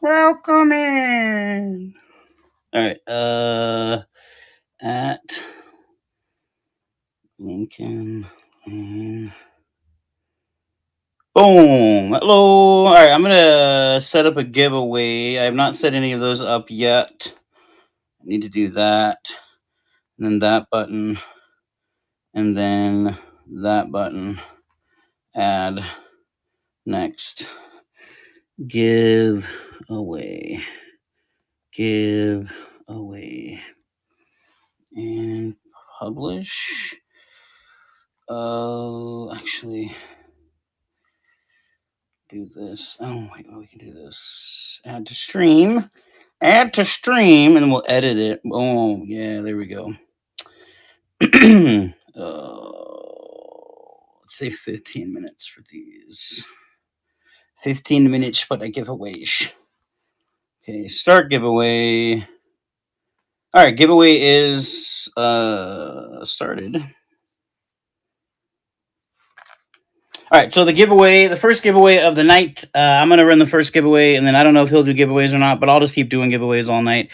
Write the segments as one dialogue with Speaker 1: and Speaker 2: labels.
Speaker 1: Welcome in. All right. At Lincoln Lane. Boom. Hello. All right. I'm gonna set up a giveaway. I have not set any of those up yet. I need to do that, and then that button, and then that button. Add next. Give away. Give away. And publish. Oh, actually, do this. Oh, wait, we can do this. Add to stream. Add to stream, and we'll edit it. Oh, yeah, there we go. Let's say 15 minutes for these. 15 minutes for the giveaways. Okay, start giveaway. All right, giveaway is started. All right, so the first giveaway of the night, I'm going to run the first giveaway, and then I don't know if he'll do giveaways or not, but I'll just keep doing giveaways all night.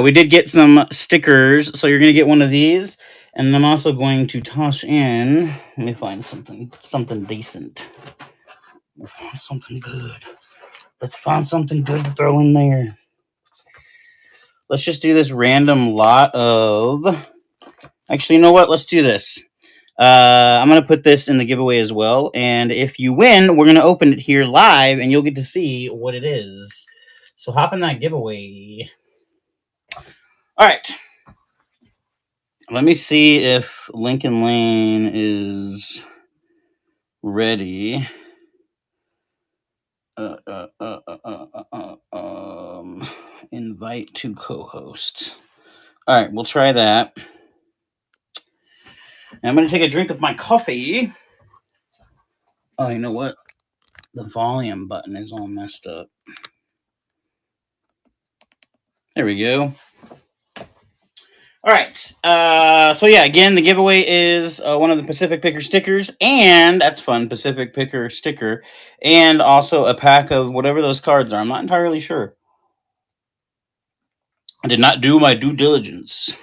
Speaker 1: We did get some stickers, so you're going to get one of these, and I'm also going to toss in, let me find something decent. Something good. Let's find something good to throw in there. Let's just do this random lot of, actually, you know what? Let's do this. I'm going to put this in the giveaway as well. And if you win, we're going to open it here live and you'll get to see what it is. So hop in that giveaway. All right. Let me see if Lincoln Lane is ready. Invite to co-host. All right, we'll try that. And I'm going to take a drink of my coffee. Oh, you know what? The volume button is all messed up. There we go. All right. So yeah, again, the giveaway is one of the Pacific Picker stickers, and that's fun, Pacific Picker sticker, and also a pack of whatever those cards are. I'm not entirely sure. I did not do my due diligence.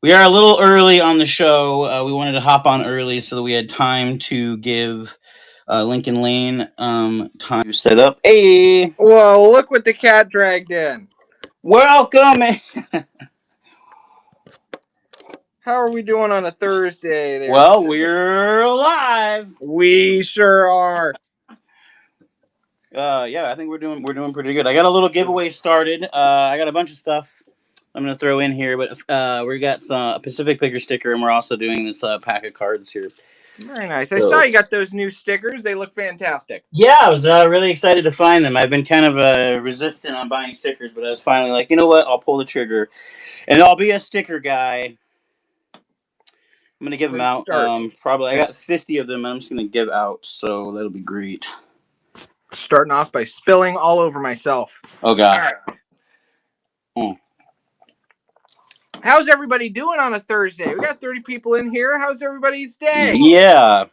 Speaker 1: We are a little early on the show. We wanted to hop on early so that we had time to give Lincoln Lane time to set up. Hey,
Speaker 2: well, look what the cat dragged in.
Speaker 1: Welcome.
Speaker 2: How are we doing on a Thursday? There,
Speaker 1: well, we're live.
Speaker 2: We sure are.
Speaker 1: Yeah, I think we're doing pretty good. I got a little giveaway started. I got a bunch of stuff I'm gonna throw in here, but we got some Pacific Picker sticker, and we're also doing this pack of cards here.
Speaker 2: Very nice. I saw you got those new stickers. They look fantastic.
Speaker 1: Yeah, I was really excited to find them. I've been kind of resistant on buying stickers, but I was finally like, you know what? I'll pull the trigger, and I'll be a sticker guy. I'm gonna give them out. Probably I got 50 of them. I'm just gonna give out, so that'll be great.
Speaker 2: Starting off by spilling all over myself.
Speaker 1: Oh god.
Speaker 2: How's everybody doing on a Thursday? We got 30 people in here. How's everybody's day?
Speaker 1: Yeah.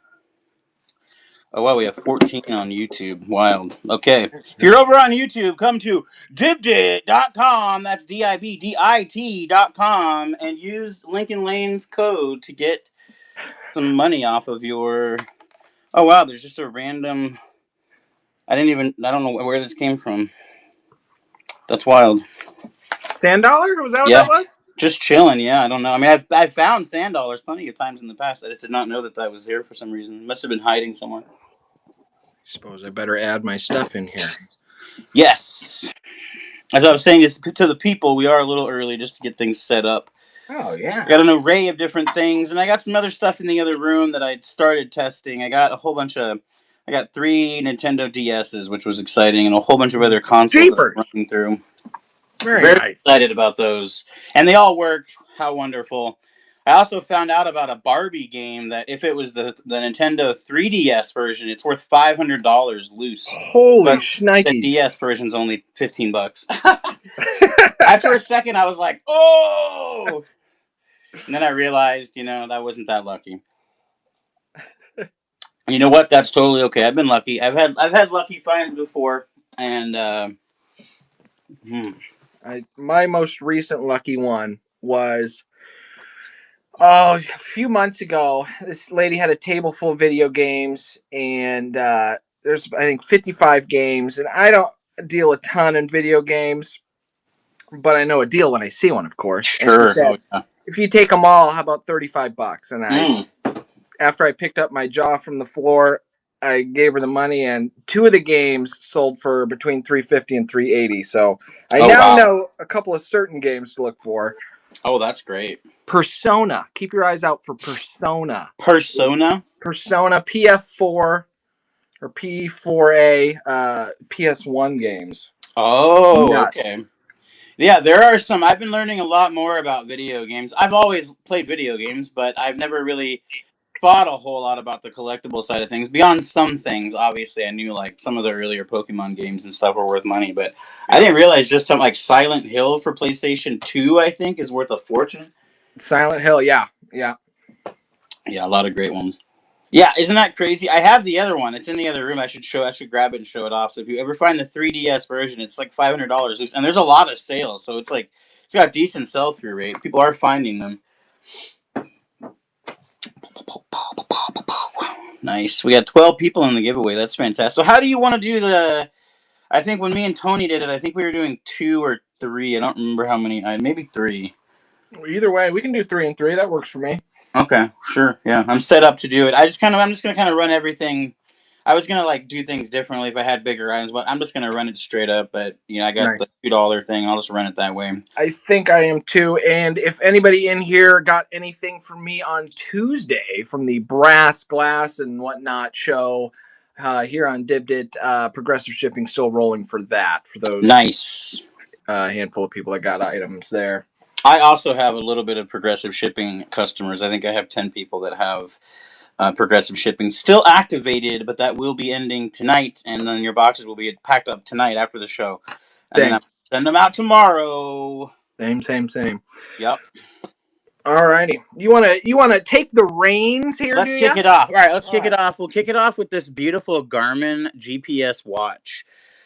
Speaker 1: Oh, wow, we have 14 on YouTube. Wild. Okay. If you're over on YouTube, come to dibdit.com. That's DIBDIT.com and use Lincoln Lane's code to get some money off of your... Oh, wow, there's just a random... I don't know where this came from. That's wild.
Speaker 2: Sand dollar? Was that what that was?
Speaker 1: Just chilling, yeah. I don't know. I mean, I found sand dollars plenty of times in the past. I just did not know that was here for some reason. It must have been hiding somewhere.
Speaker 2: I suppose I better add my stuff in here.
Speaker 1: Yes. As I was saying to the people, we are a little early just to get things set up.
Speaker 2: Oh, yeah.
Speaker 1: I got an array of different things, and I got some other stuff in the other room that I started testing. I got 3 Nintendo DSs, which was exciting, and a whole bunch of other consoles that I'm running through.
Speaker 2: Very nice.
Speaker 1: Excited about those. And they all work. How wonderful. I also found out about a Barbie game that if it was the Nintendo 3DS version, it's worth $500 loose.
Speaker 2: Holy shnikes.
Speaker 1: The DS version's only $15. After a second, I was like, oh! And then I realized, that wasn't that lucky. You know what? That's totally okay. I've been lucky. I've had lucky finds before. And
Speaker 2: my most recent lucky one was a few months ago. This lady had a table full of video games, and there's I think 55 games, and I don't deal a ton in video games, but I know a deal when I see one, of course. And she
Speaker 1: sure. Oh
Speaker 2: said,
Speaker 1: yeah.
Speaker 2: if you take them all, how about $35? And
Speaker 1: Mm.
Speaker 2: after I picked up my jaw from the floor, I gave her the money, and two of the games sold for between $350 and $380. So I
Speaker 1: Oh
Speaker 2: now
Speaker 1: wow.
Speaker 2: know a couple of certain games to look for.
Speaker 1: Oh, that's great.
Speaker 2: Persona. Keep your eyes out for Persona.
Speaker 1: Persona.
Speaker 2: Persona PF4 or P4A PS1 games.
Speaker 1: Oh,
Speaker 2: Nuts.
Speaker 1: okay. Yeah, there are some. I've been learning a lot more about video games. I've always played video games, but I've never really thought a whole lot about the collectible side of things. Beyond some things, obviously, I knew like some of the earlier Pokemon games and stuff were worth money, but I didn't realize just how like Silent Hill for PlayStation 2, I think, is worth a fortune.
Speaker 2: Silent Hill, yeah. Yeah.
Speaker 1: Yeah, a lot of great ones. Yeah, isn't that crazy? I have the other one. It's in the other room. I should grab it and show it off. So if you ever find the 3DS version, it's like $500, and there's a lot of sales. So it's like it's got decent sell through rate. People are finding them. Nice. We got 12 people in the giveaway. That's fantastic. So how do you want to do the? I think when me and Tony did it, I think we were doing 2 or 3. I don't remember how many. Maybe 3.
Speaker 2: Either way, we can do 3 and 3. That works for me.
Speaker 1: Okay, sure. Yeah, I'm set up to do it. I'm just gonna kind of run everything. I was gonna like do things differently if I had bigger items, but I'm just gonna run it straight up. But I got
Speaker 2: Nice.
Speaker 1: the $2 thing. I'll just run it that way.
Speaker 2: I think I am too. And if anybody in here got anything from me on Tuesday from the Brass, Glass, and Whatnot show here on Dibdit, progressive shipping still rolling for that, for those
Speaker 1: Nice.
Speaker 2: handful of people that got items there.
Speaker 1: I also have a little bit of progressive shipping customers. I think I have 10 people that have progressive shipping still activated, but that will be ending tonight, and then your boxes will be packed up tonight after the show, and then I'm send them out tomorrow.
Speaker 2: Same.
Speaker 1: Yep.
Speaker 2: Alrighty. You wanna take the reins here,
Speaker 1: Let's kick it off. All right, let's kick it off. We'll kick it off with this beautiful Garmin GPS watch.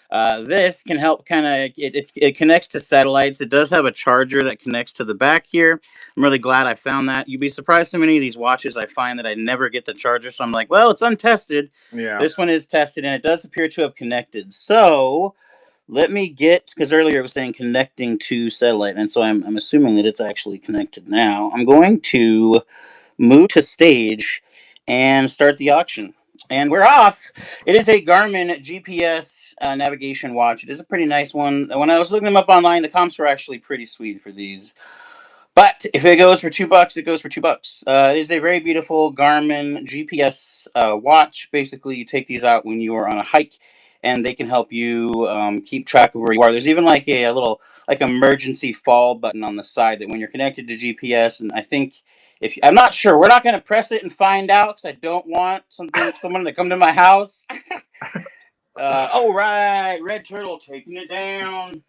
Speaker 1: This can help kind of it connects to satellites. It does have a charger that connects to the back here. I'm really glad I found that. You'd be surprised how many of these watches I find that I never get the charger. So I'm like, well, it's untested.
Speaker 2: Yeah.
Speaker 1: This one is tested, and it does appear to have connected. So let me get, because earlier it was saying connecting to satellite, and so I'm assuming that it's actually connected now. I'm going to move to stage and start the auction. And we're off. It is a Garmin GPS navigation watch. It is a pretty nice one. When I was looking them up online, the comps were actually pretty sweet for these. But if it goes for $2, it goes for $2. It is a very beautiful Garmin GPS watch. Basically, you take these out when you are on a hike, and they can help you keep track of where you are. There's even like a little like emergency fall button on the side that when you're connected to GPS, and I think I'm not sure, we're not going to press it and find out because I don't want someone to come to my house. Oh right, Red Turtle taking it down.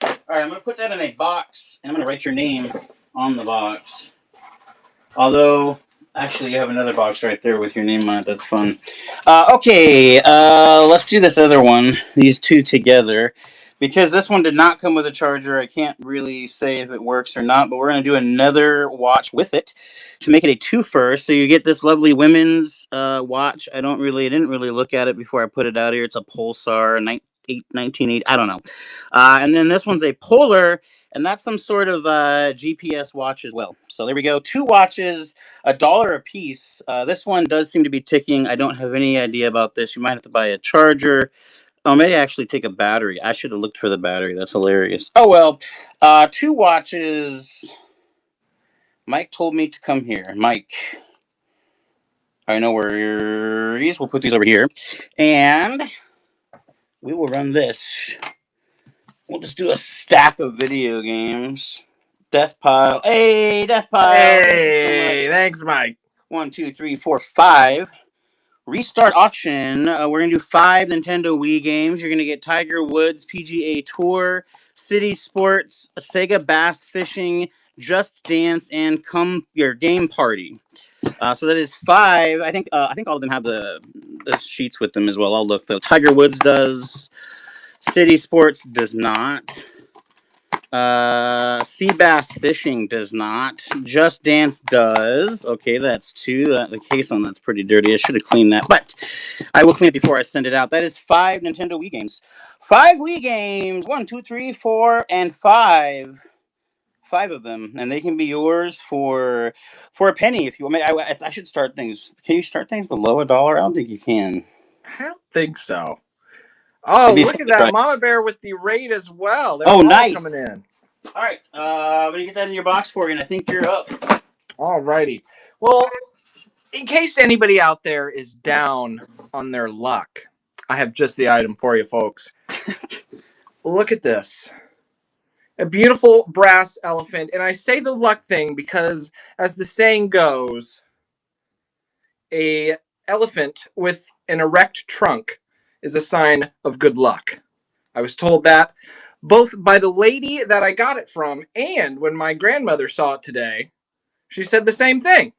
Speaker 1: All right, I'm going to put that in a box, and I'm going to write your name on the box. Although, actually, you have another box right there with your name on it. That's fun. Okay, let's do this other one. These two together. Because this one did not come with a charger, I can't really say if it works or not, but we're going to do another watch with it to make it a twofer. So you get this lovely women's watch. I didn't really look at it before I put it out here. It's a Pulsar 1980, I don't know. And then this one's a Polar, and that's some sort of GPS watch as well. So there we go. 2 watches, $1 a piece. This one does seem to be ticking. I don't have any idea about this. You might have to buy a charger. Oh, maybe actually take a battery. I should have looked for the battery. That's hilarious. Oh, well. 2 watches. Mike told me to come here. Mike. I know where he is. We'll put these over here. And we will run this. We'll just do a stack of video games. Death Pile. Hey, Death Pile.
Speaker 2: Hey, thanks, Mike.
Speaker 1: 1, 2, 3, 4, 5. Restart auction. We're going to do 5 Nintendo Wii games. You're going to get Tiger Woods PGA Tour, City Sports, Sega Bass Fishing, Just Dance, and Come Your Game Party. So that is 5. I think all of them have the sheets with them as well. I'll look though. Tiger Woods does. City Sports does not. Sea Bass Fishing does not. Just Dance does. Okay, that's 2. The case on that's pretty dirty. I should have cleaned that, but I will clean it before I send it out. That is 5 Nintendo Wii games. 5 Wii games. 1, 2, 3, 4, and 5. 5 of them, and they can be yours for a penny if you want. I should start things. Can you start things below $1? I don't think you can.
Speaker 2: I don't think so. Oh, look at that. Right. Mama Bear with the raid as well. They're all
Speaker 1: nice.
Speaker 2: Coming in.
Speaker 1: All right. I'm going to get that in your box for you, and I think you're up.
Speaker 2: All righty. Well, in case anybody out there is down on their luck, I have just the item for you, folks. Look at this. A beautiful brass elephant. And I say the luck thing because, as the saying goes, a elephant with an erect trunk is a sign of good luck. I was told that both by the lady that I got it from and when my grandmother saw it today, she said the same thing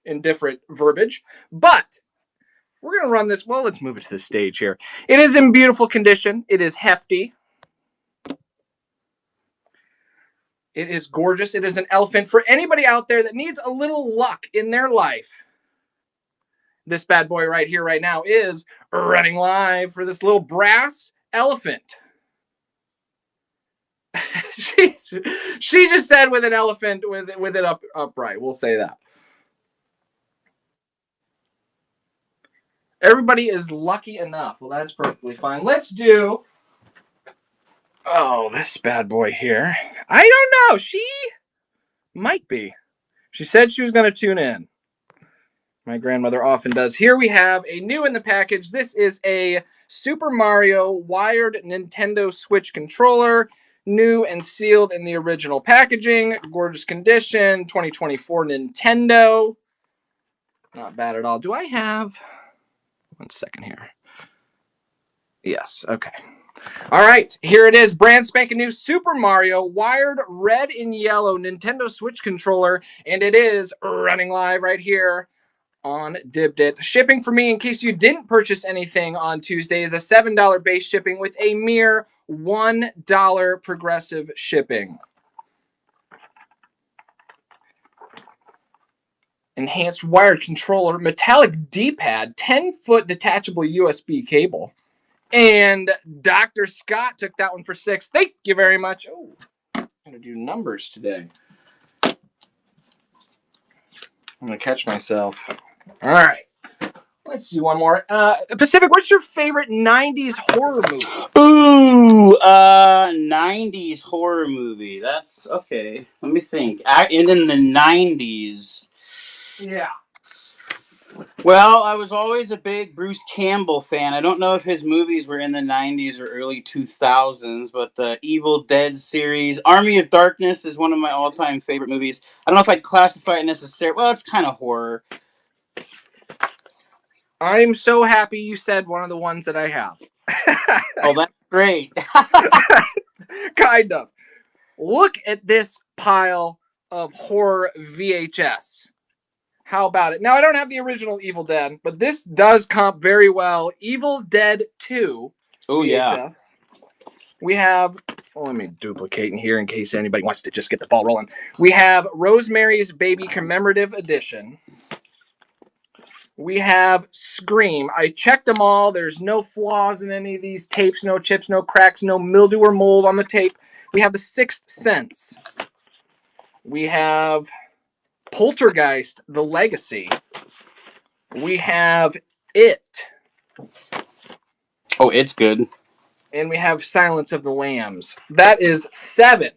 Speaker 2: in different verbiage. But we're going to run this. Well, let's move it to the stage here. It is in beautiful condition. It is hefty. It is gorgeous. It is an elephant. For anybody out there that needs a little luck in their life, this bad boy right here, right now, is running live for this little brass elephant. she just said with an elephant with it upright. We'll say that. Everybody is lucky enough. Well, that's perfectly fine. Let's do... Oh, this bad boy here. I don't know. She might be. She said she was going to tune in. My grandmother often does. Here we have a new in the package. This is a Super Mario wired Nintendo Switch controller. New and sealed in the original packaging. Gorgeous condition. 2024 Nintendo. Not bad at all. Do I have... One second here. Yes, okay. All right, here it is. Brand spanking new Super Mario wired red and yellow Nintendo Switch controller. And it is running live right here on Dibdit. Shipping for me, in case you didn't purchase anything on Tuesday, is a $7 base shipping with a mere $1 progressive shipping. Enhanced wired controller, metallic D-pad, 10-foot detachable USB cable. And Dr. Scott took that one for $6. Thank you very much. Oh, I'm going to do numbers today. I'm going to catch myself. All right. Let's do one more. Pacific, what's your favorite 90s horror movie?
Speaker 1: Ooh, 90s horror movie. That's okay. Let me think. And in the 90s.
Speaker 2: Yeah.
Speaker 1: Well, I was always a big Bruce Campbell fan. I don't know if his movies were in the 90s or early 2000s, but the Evil Dead series, Army of Darkness is one of my all-time favorite movies. I don't know if I'd classify it necessarily. Well, it's kind of horror.
Speaker 2: I'm so happy you said one of the ones that I have.
Speaker 1: Oh, that's great.
Speaker 2: Kind of. Look at this pile of horror VHS. How about it? Now, I don't have the original Evil Dead, but this does comp very well. Evil Dead 2
Speaker 1: Oh,
Speaker 2: VHS.
Speaker 1: yeah.
Speaker 2: We have... let me duplicate in here in case anybody wants to just get the ball rolling. We have Rosemary's Baby Commemorative Edition. We have Scream. I checked them all. There's no flaws in any of these tapes, no chips, no cracks, no mildew or mold on the tape. We have The Sixth Sense. We have Poltergeist, The Legacy. We have It.
Speaker 1: Oh, it's good.
Speaker 2: And we have Silence of the Lambs. That is 7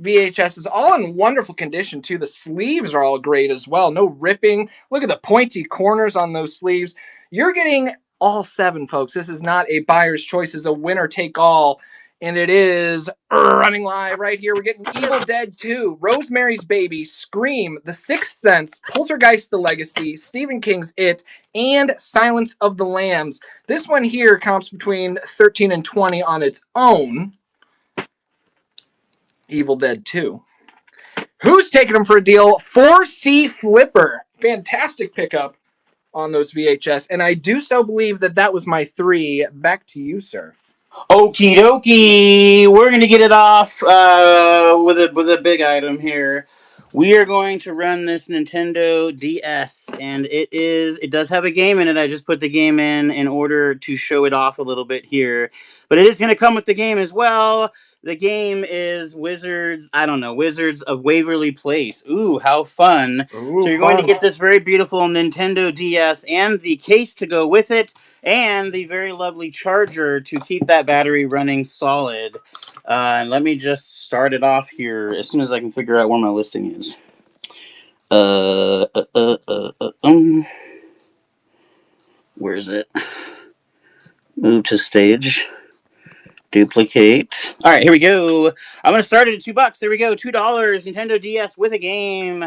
Speaker 2: VHSs, all in wonderful condition, too. The sleeves are all great as well. No ripping. Look at the pointy corners on those sleeves. You're getting all 7, folks. This is not a buyer's choice. It's a winner-take-all. And it is running live right here. We're getting Evil Dead 2, Rosemary's Baby, Scream, The Sixth Sense, Poltergeist, The Legacy, Stephen King's It, and Silence of the Lambs. This one here comps between 13 and 20 on its own. Evil Dead 2. Who's taking them for a deal? 4C Flipper. Fantastic pickup on those VHS. And I do so believe that that was my 3. Back to you, sir.
Speaker 1: Okie dokie. We're gonna get it off with a big item here. We are going to run this Nintendo DS, and it does have a game in it. I just put the game in order to show it off a little bit here, but it is going to come with the game as well. The game is Wizards of Waverly Place. Ooh, how fun! So
Speaker 2: Ooh,
Speaker 1: you're going to
Speaker 2: fun.
Speaker 1: get this very beautiful Nintendo DS and the case to go with it, and the very lovely charger to keep that battery running solid. And let me just start it off here as soon as I can figure out where my listing is. Where is it? Move to stage. Duplicate. All right, here we go. I'm gonna start it at $2. There we go. $2. Nintendo DS with a game.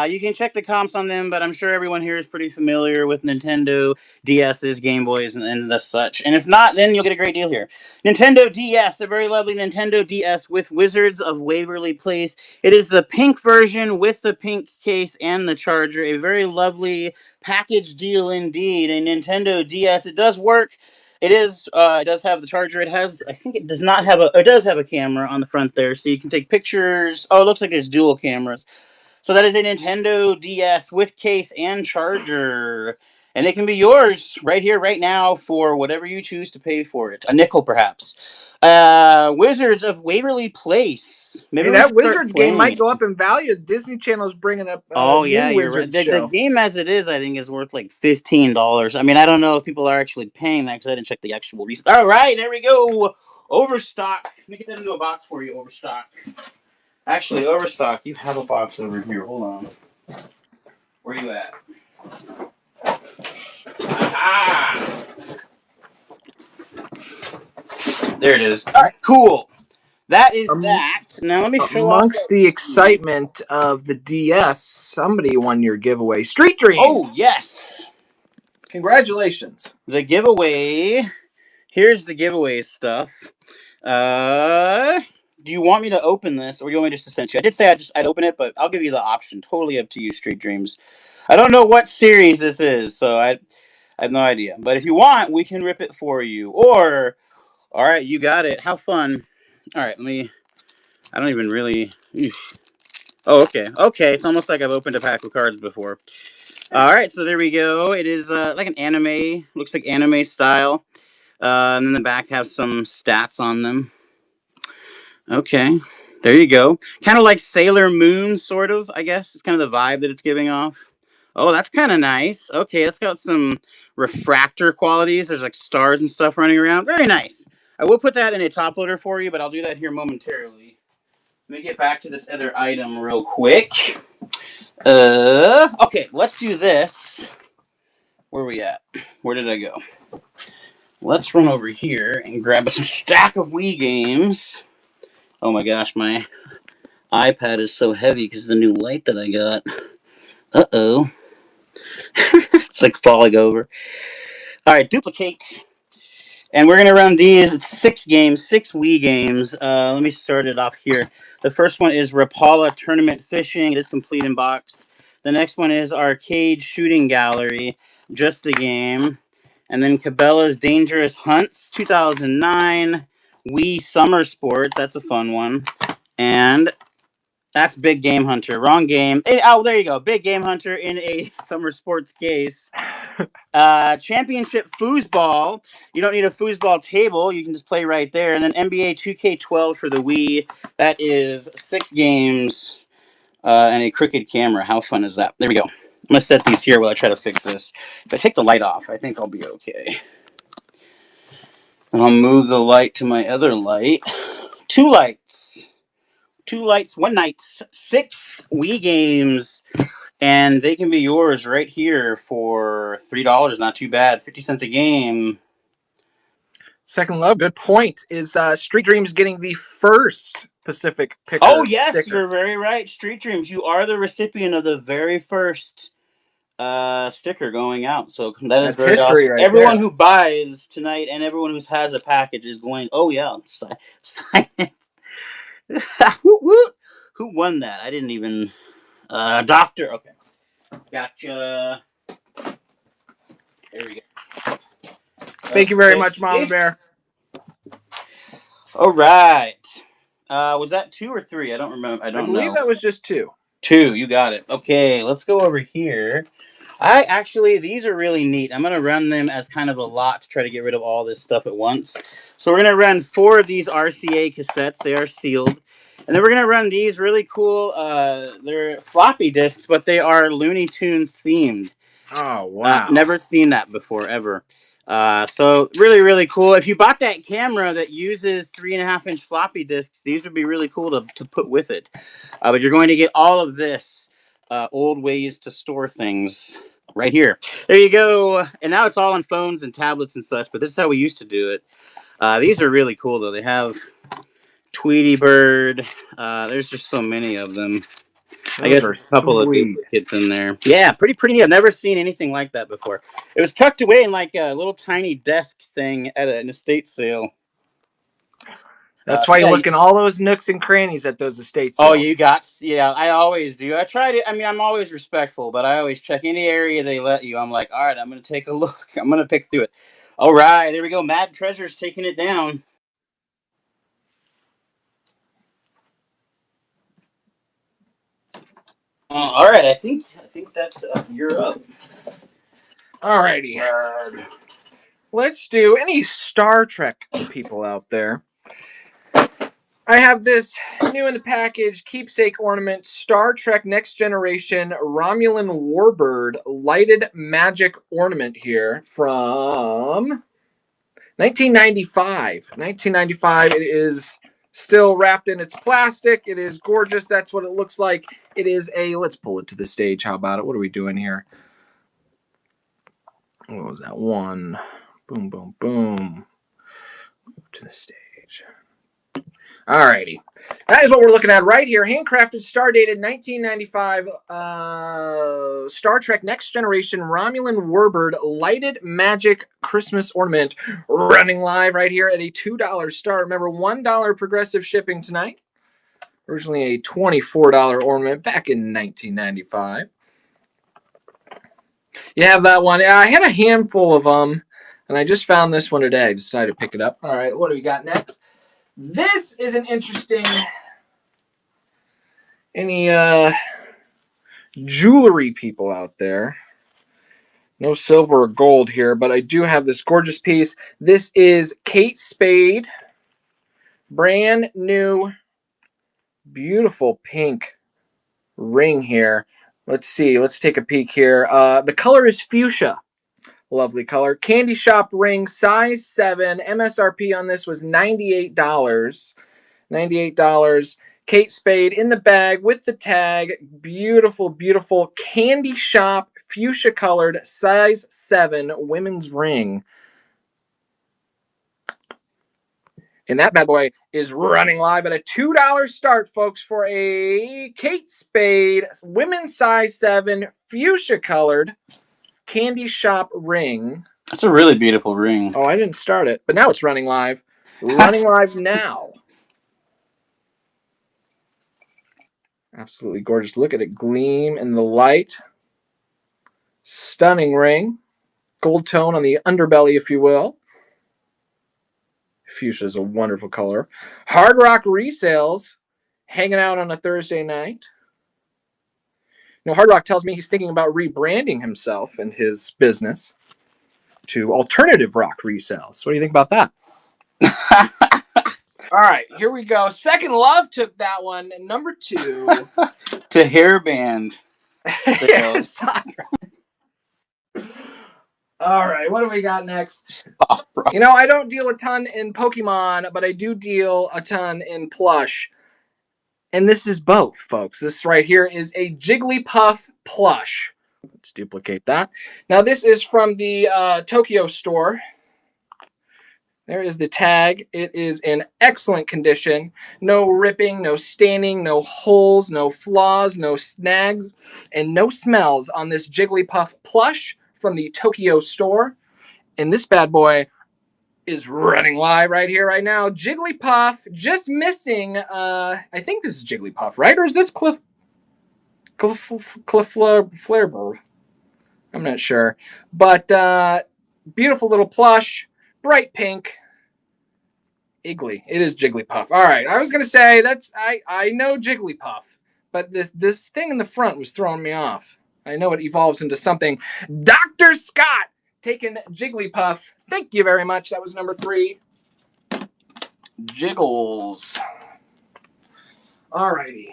Speaker 1: You can check the comps on them, but I'm sure everyone here is pretty familiar with Nintendo DS's, Game Boys, and the such. And if not, then you'll get a great deal here. Nintendo DS, a very lovely Nintendo DS with Wizards of Waverly Place. It is the pink version with the pink case and the charger. A very lovely package deal indeed. A Nintendo DS. It does work. It does have the charger. It has, I think it does not have a, it does have a camera on the front there, so you can take pictures. Oh, it looks like it's dual cameras. So that is a Nintendo DS with case and charger. And it can be yours right here, right now, for whatever you choose to pay for it. A nickel, perhaps. Wizards of Waverly Place. Maybe
Speaker 2: Hey,
Speaker 1: we
Speaker 2: that
Speaker 1: should start
Speaker 2: Wizards game
Speaker 1: playing
Speaker 2: might
Speaker 1: it.
Speaker 2: go up in value. Disney Channel's bringing up a
Speaker 1: Oh
Speaker 2: new
Speaker 1: yeah, you're right.
Speaker 2: Wizards
Speaker 1: The
Speaker 2: show.
Speaker 1: game as it is, I think, is worth like $15. I mean, I don't know if people are actually paying that because I didn't check the actual recent. All right, there we go. Overstock. Let me get that into a box for you. Overstock. Actually, Overstock, you have a box over here. Hold on. Where you at? Ah, there it is. All right, cool. That is
Speaker 2: Um,
Speaker 1: that. Now let me show off.
Speaker 2: Amongst the excitement of the DS, somebody won your giveaway. Street Dreams.
Speaker 1: Oh yes,
Speaker 2: Congratulations.
Speaker 1: the giveaway. Here's the giveaway stuff. Uh, do you want me to open this, or do you want me just to send you? I did say I'd open it, but I'll give you the option. Totally up to you, Street Dreams. I don't know what series this is, so I have no idea. But if you want, we can rip it for you. Or, all right, you got it. How fun! All right, let me. I don't even really. Oh, okay, okay. It's almost like I've opened a pack of cards before. All right, so there we go. It is like an anime. Looks like anime style. And then the back has some stats on them. Okay, there you go. Kind of like Sailor Moon, sort of, I guess. It's kind of the vibe that it's giving off. Oh, that's kind of nice. Okay, it's got some refractor qualities. There's like stars and stuff running around. Very nice. I will put that in a top loader for you, but I'll do that here momentarily. Let me get back to this other item real quick. Okay, let's do this. Where are we at? Where did I go? Let's run over here and grab a stack of Wii games. Oh my gosh, my iPad is so heavy because of the new light that I got. Uh-oh. It's like falling over. All right, duplicate. And we're going to run these. It's 6 games, 6 Wii games. Let me start it off here. The first one is Rapala Tournament Fishing. It is complete in box. The next one is Arcade Shooting Gallery. Just the game. And then Cabela's Dangerous Hunts 2009. Wii Summer Sports. That's a fun one. And that's Big Game Hunter. Wrong game. Oh, there you go. Big Game Hunter in a summer sports case. Championship Foosball. You don't need a foosball table. You can just play right there. And then NBA 2K12 for the Wii. That is 6 games and a crooked camera. How fun is that? There we go. I'm going to set these here while I try to fix this. If I take the light off, I think I'll be okay. And I'll move the light to my other light. 2 lights. 2 lights, 1 night. 6 Wii games. And they can be yours right here for $3. Not too bad. 50 cents a game.
Speaker 2: Second Love, good point. Is Street Dreams getting the first Pacific Picker
Speaker 1: Oh, yes,
Speaker 2: sticker?
Speaker 1: you're very right. Street Dreams, you are the recipient of the very first sticker going out. So that is
Speaker 2: That's
Speaker 1: very
Speaker 2: history
Speaker 1: awesome.
Speaker 2: right
Speaker 1: Everyone
Speaker 2: there.
Speaker 1: who buys tonight and everyone who has a package is going, oh, yeah, sign it. Woot, woot. Who won that? I didn't even. Doctor. Okay. Gotcha. There we go.
Speaker 2: Thank you very
Speaker 1: Okay.
Speaker 2: much, Mama Bear.
Speaker 1: All right. Was that 2 or 3? I don't remember. I
Speaker 2: I
Speaker 1: don't
Speaker 2: believe
Speaker 1: know.
Speaker 2: that was just 2.
Speaker 1: 2. You got it. Okay, let's go over here. These are really neat. I'm going to run them as kind of a lot to try to get rid of all this stuff at once. So we're going to run 4 of these RCA cassettes. They are sealed. And then we're going to run these really cool, they're floppy disks, but they are Looney Tunes themed.
Speaker 2: Oh, wow.
Speaker 1: Never seen that before, ever. So really, really cool. If you bought that camera that uses 3.5-inch floppy disks, these would be really cool to put with it. But you're going to get all of this old ways to store things right here. There you go. And now it's all on phones and tablets and such, but this is how we used to do it. These are really cool, though. They have Tweety Bird. There's just so many of them. I
Speaker 2: Those
Speaker 1: guess
Speaker 2: are
Speaker 1: a couple of
Speaker 2: sweet.
Speaker 1: duplicates in there. Yeah, pretty neat. I've never seen anything like that before. It was tucked away in like a little tiny desk thing at an estate sale.
Speaker 2: That's why you
Speaker 1: Yeah.
Speaker 2: look in all those nooks and crannies at those estate
Speaker 1: Oh,
Speaker 2: sales.
Speaker 1: yeah. I always do. I try to. I mean, I'm always respectful, but I always check any area they let you. I'm like, all right, I'm gonna take a look. I'm gonna pick through it. All right, there we go. Mad Treasures taking it down. All right, I think that's you're up.
Speaker 2: Alrighty. Let's do any Star Trek people out there. I have this new in the package keepsake ornament Star Trek Next Generation Romulan Warbird lighted magic ornament here from 1995. 1995. It is still wrapped in its plastic. It is gorgeous. That's what it looks like. It is a, let's pull it to the stage. How about it? What are we doing here? What was that one? Boom, boom, boom. To the stage. Alrighty. That is what we're looking at right here. Handcrafted, star dated 1995 Star Trek Next Generation Romulan Warbird lighted magic Christmas ornament running live right here at a $2 star. Remember, $1 progressive shipping tonight. Originally a $24 ornament back in 1995. You have that one. I had a handful of them, and I just found this one today. I decided to pick it up. All right, what do we got next? This is an interesting. Any jewelry people out there? No silver or gold here, but I do have this gorgeous piece. This is Kate Spade. Brand new, beautiful pink ring here. Let's see. Let's take a peek here. The color is fuchsia. Lovely color. Candy shop ring, size 7. MSRP on this was $98. $98. Kate Spade in the bag with the tag. Beautiful, beautiful candy shop, fuchsia colored, size 7 women's ring. And that bad boy is running live at a $2 start, folks, for a Kate Spade women's size 7 fuchsia colored candy shop ring.
Speaker 1: That's a really beautiful ring.
Speaker 2: Oh, I didn't start it, but now it's running live. Running live now. Absolutely gorgeous. Look at it gleam in the light. Stunning ring. Gold tone on the underbelly, if you will. Fuchsia is a wonderful color. Hard Rock resales hanging out on a Thursday night. You know, Hard Rock tells me he's thinking about rebranding himself and his business to alternative rock resales. What do you think about that? All right, here we go. Second Love took that one. Number 2.
Speaker 1: To hairband.
Speaker 2: Yes. All right, what do we got next? You know, I don't deal a ton in Pokemon, but I do deal a ton in plush. And this is both, folks. This right here is a Jigglypuff plush. Let's duplicate that. Now, this is from the Tokyo store. There is the tag. It is in excellent condition. No ripping, no staining, no holes, no flaws, no snags, and no smells on this Jigglypuff plush from the Tokyo store. And this bad boy is running live right here, right now. Jigglypuff, just missing, I think this is Jigglypuff, right? Or is this Flairbird? I'm not sure. But beautiful little plush, bright pink. Iggly. It is Jigglypuff. All right. I was gonna say that's I know Jigglypuff, but this thing in the front was throwing me off. I know it evolves into something. Dr. Scott taking Jigglypuff. Thank you very much. That was number 3. Jiggles. All righty.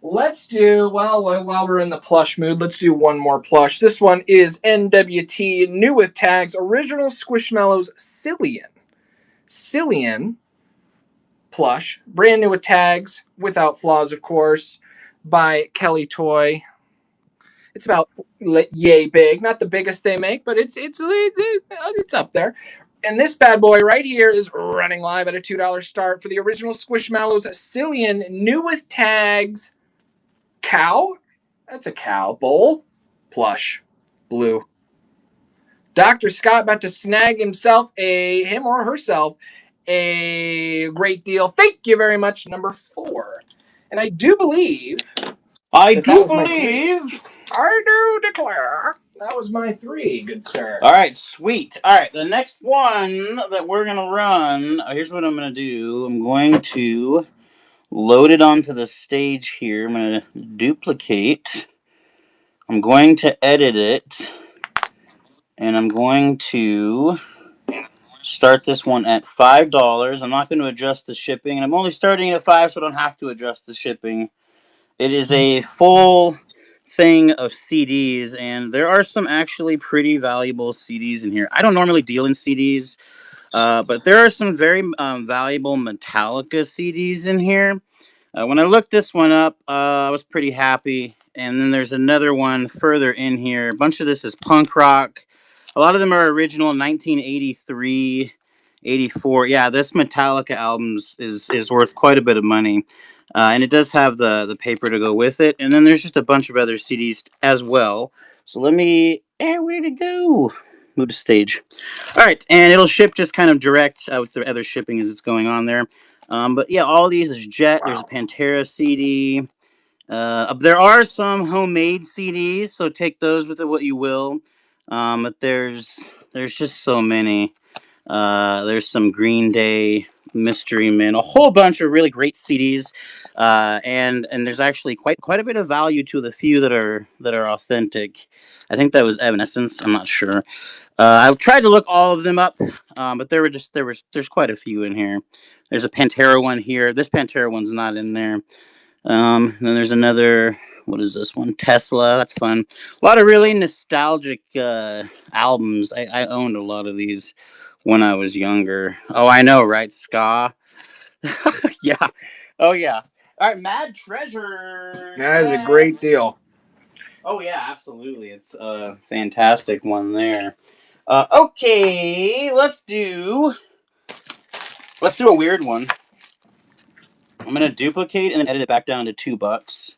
Speaker 2: Let's do, while we're in the plush mood, let's do one more plush. This one is NWT, new with tags, original Squishmallows Cillian. Cillian plush, brand new with tags, without flaws, of course, by Kelly Toy. It's about yay big, not the biggest they make, but it's up there. And this bad boy right here is running live at a $2 start for the original Squishmallows Cillian, new with tags. Cow? That's a cow. Bowl? Plush. Blue. Dr. Scott about to snag him or herself, a great deal. Thank you very much, number 4. And I do believe
Speaker 1: I
Speaker 2: that
Speaker 1: do
Speaker 2: was my 3.
Speaker 1: believe.
Speaker 2: I do declare that was my 3, good sir.
Speaker 1: All right, sweet. All right, the next one that we're going to run, here's what I'm going to do. I'm going to load it onto the stage here. I'm going to duplicate. I'm going to edit it. And I'm going to start this one at $5. I'm not going to adjust the shipping. And I'm only starting at 5, so I don't have to adjust the shipping. It is a full thing of CDs, and there are some actually pretty valuable CDs in here. I don't normally deal in CDs, but there are some very valuable Metallica CDs in here. When I looked this one up, I was pretty happy. And then there's another one further in here. A bunch of this is punk rock. A lot of them are original 1983, 84. Yeah, this Metallica album is worth quite a bit of money. And it does have the paper to go with it. And then there's just a bunch of other CDs as well. So let me... where did it go? Move to stage. All right, and it'll ship just kind of direct with the other shipping as it's going on there. But yeah, all these, there's Jet, there's a Pantera CD. There are some homemade CDs, so take those with it what you will. But there's just so many. There's some Green Day, Mystery Men, a whole bunch of really great CDs. And there's actually quite a bit of value to the few that are authentic. I think that was Evanescence. I'm not sure. I tried to look all of them up, but there's quite a few in here. There's a Pantera one here. This Pantera one's not in there. Then there's another. What is this one? Tesla. That's fun. A lot of really nostalgic albums. I owned a lot of these when I was younger. Oh, I know, right? Ska. Yeah. Oh, yeah. All right, Mad Treasure.
Speaker 2: That is a great deal.
Speaker 1: Oh, yeah, absolutely. It's a fantastic one there. Okay, let's do a weird one. I'm gonna duplicate and then edit it back down to $2.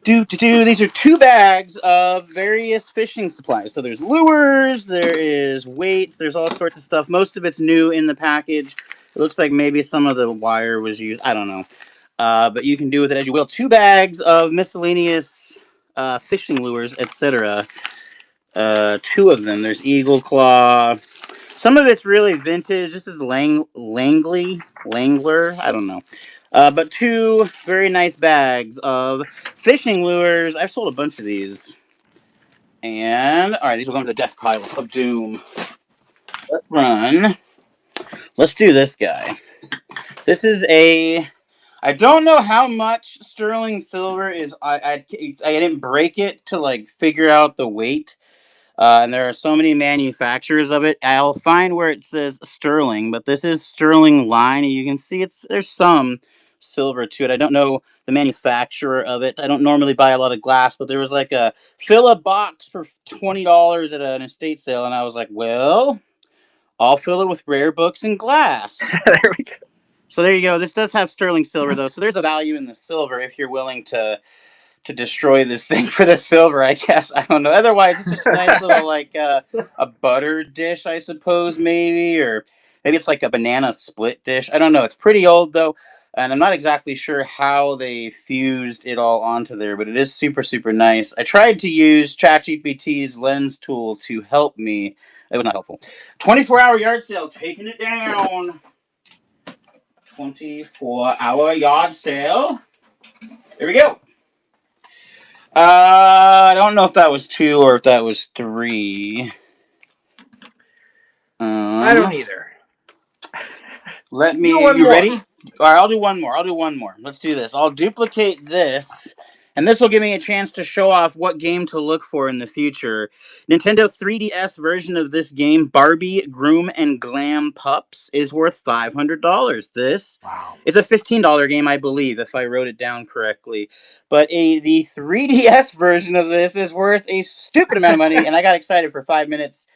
Speaker 1: These are 2 bags of various fishing supplies. So there's lures, there is weights, there's all sorts of stuff. Most of it's new in the package. It looks like maybe some of the wire was used. I don't know. But you can do with it as you will. 2 bags of miscellaneous fishing lures, etc. 2 of them. There's Eagle Claw. Some of it's really vintage. This is Langler. I don't know. But 2 very nice bags of fishing lures. I've sold a bunch of these. And, all right, these will go into the death pile of doom. Let's run. Let's do this guy. This is I don't know how much sterling silver is. I didn't break it to like figure out the weight. And there are so many manufacturers of it. I'll find where it says sterling, but this is sterling line, and you can see there's some silver to it. I don't know the manufacturer of it. I don't normally buy a lot of glass, but there was like a fill a box for $20 at an estate sale, and I was like, well, I'll fill it with rare books and glass.
Speaker 2: There we go.
Speaker 1: So there you go. This does have sterling silver though, so there's a value in the silver if you're willing to destroy this thing for the silver, I guess. I don't know. Otherwise, it's just a nice little like a butter dish, I suppose, maybe, or maybe it's like a banana split dish. I don't know. It's pretty old though, and I'm not exactly sure how they fused it all onto there, but it is super nice. I tried to use ChatGPT's lens tool to help me, It was not helpful. 24-hour yard sale, taking it down. 24-hour yard sale. There we go. I don't know if that was 2 or if that was 3.
Speaker 2: I don't either.
Speaker 1: Let me. You ready? All right, I'll do one more. Let's do this. I'll duplicate this, and this will give me a chance to show off what game to look for in the future. Nintendo 3DS version of this game, Barbie Groom and Glam Pups, is worth $500. This is a $15 game, I believe, if I wrote it down correctly. But the 3DS version of this is worth a stupid amount of money, and I got excited for 5 minutes.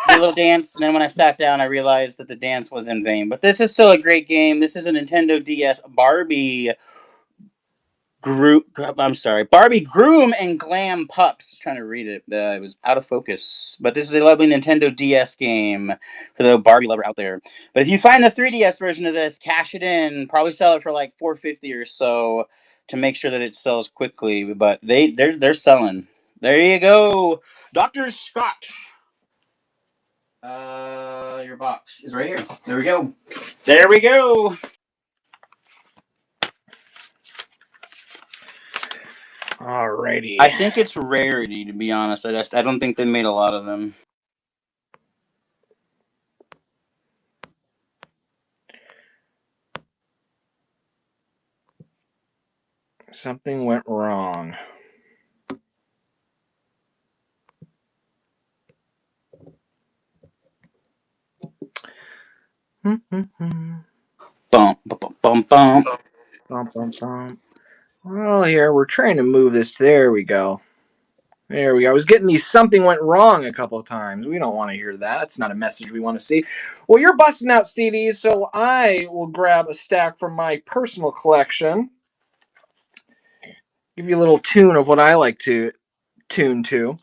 Speaker 1: Did a little dance, and then when I sat down, I realized that the dance was in vain. But this is still a great game. This is a Nintendo DS Barbie Barbie Groom and Glam Pups. Trying to read it, it was out of focus. But this is a lovely Nintendo DS game for the Barbie lover out there. But if you find the 3DS version of this, cash it in. Probably sell it for like $4.50 or so to make sure that it sells quickly. But they're selling. There you go, Dr. Scott. Your box is right here. There we go. There we go.
Speaker 2: Alrighty.
Speaker 1: I think it's rarity, to be honest. I don't think they made a lot of them.
Speaker 2: Something went wrong.
Speaker 1: Bum, bum, bum, bum, bum.
Speaker 2: Bum, bum, bum. Well, here, we're trying to move this. There we go. There we go. I was getting these something went wrong a couple of times. We don't want to hear that. That's not a message we want to see. Well, you're busting out CDs, so I will grab a stack from my personal collection. Give you a little tune of what I like to tune to.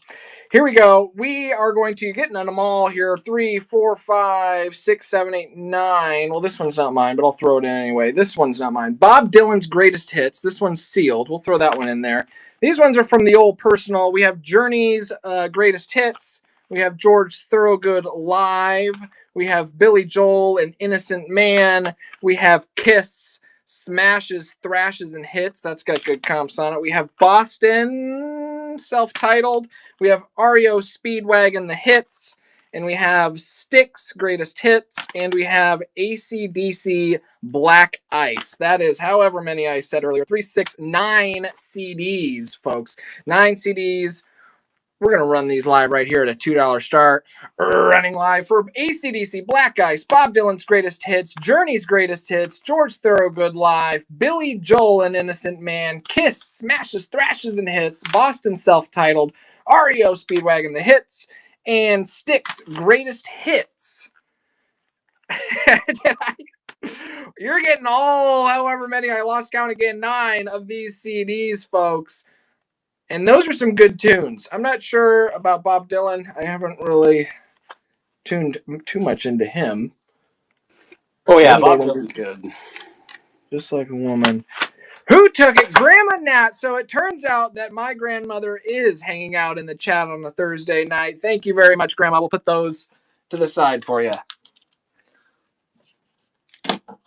Speaker 2: Here we go. We are going to get on them all here. 3, 4, 5, 6, 7, 8, 9. Well, this one's not mine, but I'll throw it in anyway. This one's not mine. Bob Dylan's Greatest Hits. This one's sealed. We'll throw that one in there. These ones are from the old personal. We have Journey's Greatest Hits. We have George Thorogood Live. We have Billy Joel and Innocent Man. We have Kiss, Smashes, Thrashes, and Hits. That's got good comps on it. We have Boston, self-titled. We have REO Speedwagon, the hits. And we have Styx, Greatest Hits. And we have AC/DC Black Ice. That is however many I said earlier. 3, 6, 9 CDs, folks. 9 CDs. We're going to run these live right here at a $2 start. Running live for AC/DC Black Ice, Bob Dylan's Greatest Hits, Journey's Greatest Hits, George Thorogood Live, Billy Joel and Innocent Man, Kiss, Smashes, Thrashes, and Hits, Boston self-titled, REO Speedwagon, the hits, and Styx Greatest Hits. You're getting all, however many, I lost count again, 9 of these CDs, folks. And those are some good tunes. I'm not sure about Bob Dylan. I haven't really tuned too much into him.
Speaker 1: Oh, yeah, Bob Dylan's good.
Speaker 2: Just like a woman. Who took it? Grandma Nat. So it turns out that my grandmother is hanging out in the chat on a Thursday night. Thank you very much, Grandma. We'll put those to the side for you.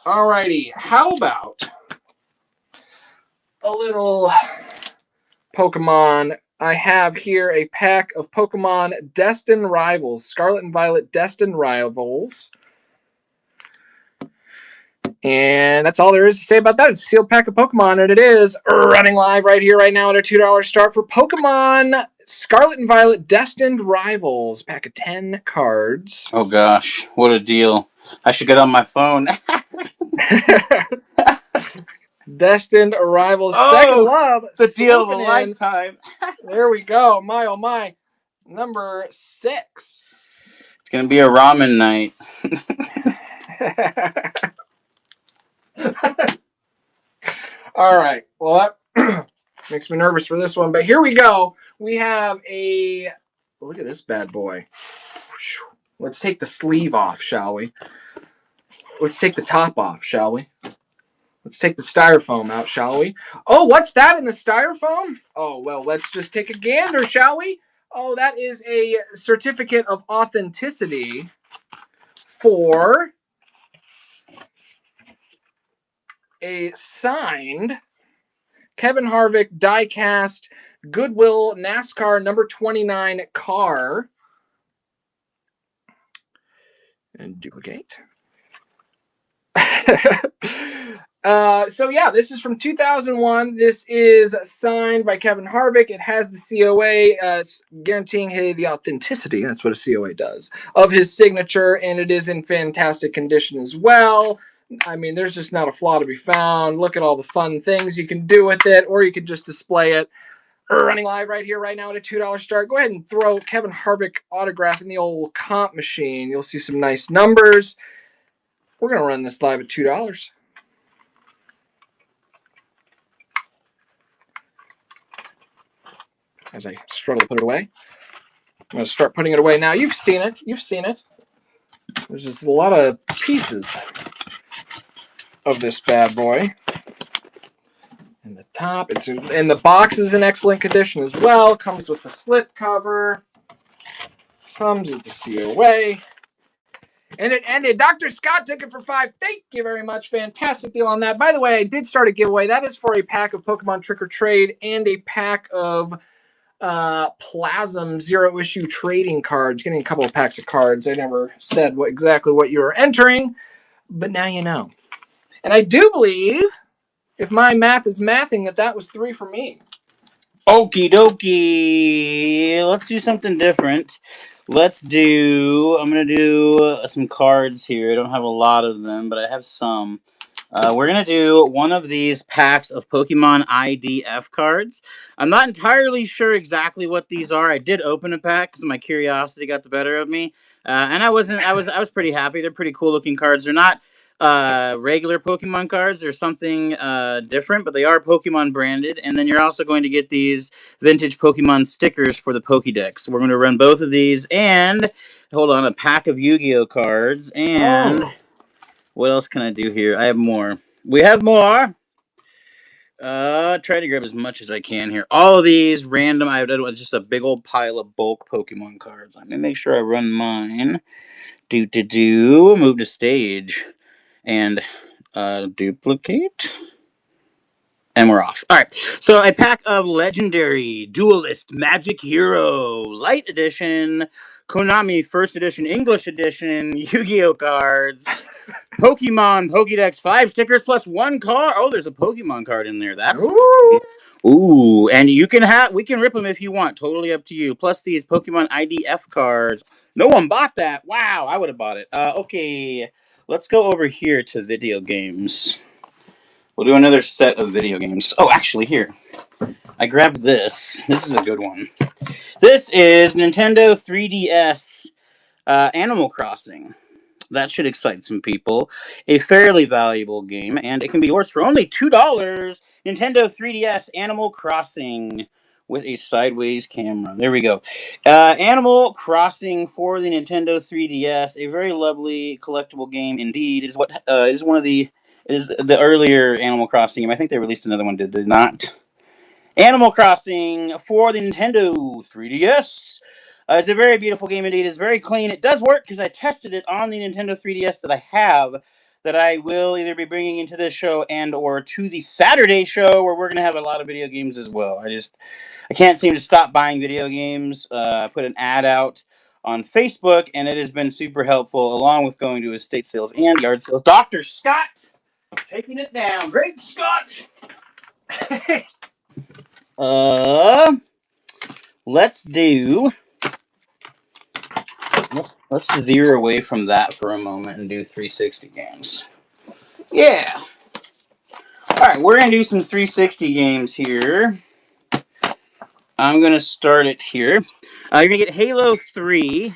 Speaker 2: Alrighty. How about a little Pokemon? I have here a pack of Pokemon Destined Rivals. Scarlet and Violet Destined Rivals. And that's all there is to say about that. It's a sealed pack of Pokemon, and it is running live right here, right now at a $2 start for Pokemon Scarlet and Violet Destined Rivals. Pack of 10 cards.
Speaker 1: Oh, gosh. What a deal. I should get on my phone.
Speaker 2: Destined Rivals.
Speaker 1: Oh,
Speaker 2: Second Love.
Speaker 1: The deal of a lifetime.
Speaker 2: There we go. My, oh, my. Number 6.
Speaker 1: It's going to be a ramen night.
Speaker 2: All right. Well, that makes me nervous for this one. But here we go. We have a... Look at this bad boy. Let's take the sleeve off, shall we? Let's take the top off, shall we? Let's take the styrofoam out, shall we? Oh, what's that in the styrofoam? Oh, well, let's just take a gander, shall we? Oh, that is a certificate of authenticity for a signed Kevin Harvick die-cast Goodwill NASCAR number 29 car. And duplicate. So yeah, this is from 2001. This is signed by Kevin Harvick. It has the COA guaranteeing the authenticity. That's what a COA does of his signature, and it is in fantastic condition as well. I mean, there's just not a flaw to be found. Look at all the fun things you can do with it, or you could just display it. Running live right here, right now at a $2 start. Go ahead and throw Kevin Harvick autograph in the old comp machine. You'll see some nice numbers. We're going to run this live at $2. As I struggle to put it away. I'm going to start putting it away now. You've seen it. You've seen it. There's just a lot of pieces of this bad boy. And the top, and the box is in excellent condition as well. Comes with the slip cover. Comes with the COA. And it ended. Dr. Scott took it for $5. Thank you very much. Fantastic deal on that. By the way, I did start a giveaway. That is for a pack of Pokemon Trick or Trade and a pack of Plasm Zero Issue trading cards. Getting a couple of packs of cards. I never said exactly what you were entering, but now you know. And I do believe, if my math is mathing, that was 3 for me.
Speaker 1: Okie dokie. Let's do something different. I'm going to do some cards here. I don't have a lot of them, but I have some. We're going to do one of these packs of Pokemon IDF cards. I'm not entirely sure exactly what these are. I did open a pack because my curiosity got the better of me. And I was pretty happy. They're pretty cool looking cards. They're not regular Pokemon cards. They're something different, but they are Pokemon branded. And then you're also going to get these vintage Pokemon stickers for the Pokédex. We're going to run both of these, and hold on, a pack of Yu-Gi-Oh cards. And what else can I do here? I have more. We have more. Try to grab as much as I can here. All of these random. I did just a big old pile of bulk Pokemon cards. Let me make sure I run mine. Move to stage. And duplicate. And we're off. All right. So a pack of Legendary Duelist Magic Hero Light Edition, Konami First Edition English Edition, Yu-Gi-Oh cards, Pokemon Pokédex 5 stickers plus 1 card. Oh, there's a Pokemon card in there. That's fun. Ooh, and we can rip them if you want. Totally up to you. Plus these Pokemon IDF cards. No one bought that. Wow, I would have bought it. Okay. Let's go over here to video games. We'll do another set of video games. Oh, actually, here. I grabbed this. This is a good one. This is Nintendo 3DS Animal Crossing. That should excite some people. A fairly valuable game, and it can be yours for only $2. Nintendo 3DS Animal Crossing with a sideways camera. There we go. Animal Crossing for the Nintendo 3DS, a very lovely collectible game indeed. It is the earlier Animal Crossing game. I think they released another one. Did they not? Animal Crossing for the Nintendo 3DS. It's a very beautiful game indeed. It's very clean. It does work because I tested it on the Nintendo 3DS that I have, that I will either be bringing into this show and or to the Saturday show where we're going to have a lot of video games as well. I can't seem to stop buying video games. I put an ad out on Facebook, and it has been super helpful, along with going to estate sales and yard sales. Dr. Scott, taking it down. Great Scott! Let's veer away from that for a moment and do 360 games. Yeah. All right, we're going to do some 360 games here. I'm going to start it here. You're going to get Halo 3.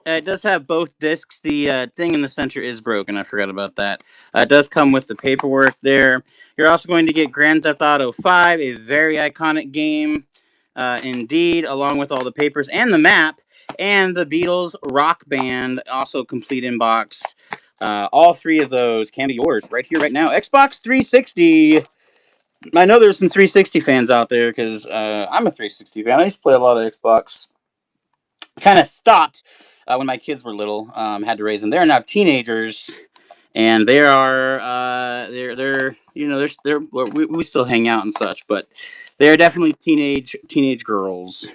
Speaker 1: It does have both discs. The thing in the center is broken. I forgot about that. It does come with the paperwork there. You're also going to get Grand Theft Auto 5, a very iconic game indeed, along with all the papers and the map. And the Beatles Rock Band, also complete in box. All 3 of those can be yours right here, right now. Xbox 360. I know there's some 360 fans out there because I'm a 360 fan. I used to play a lot of Xbox. Kind of stopped when my kids were little. Had to raise them. They're now teenagers, and they are they're you know they're we still hang out and such, but they are definitely teenage girls.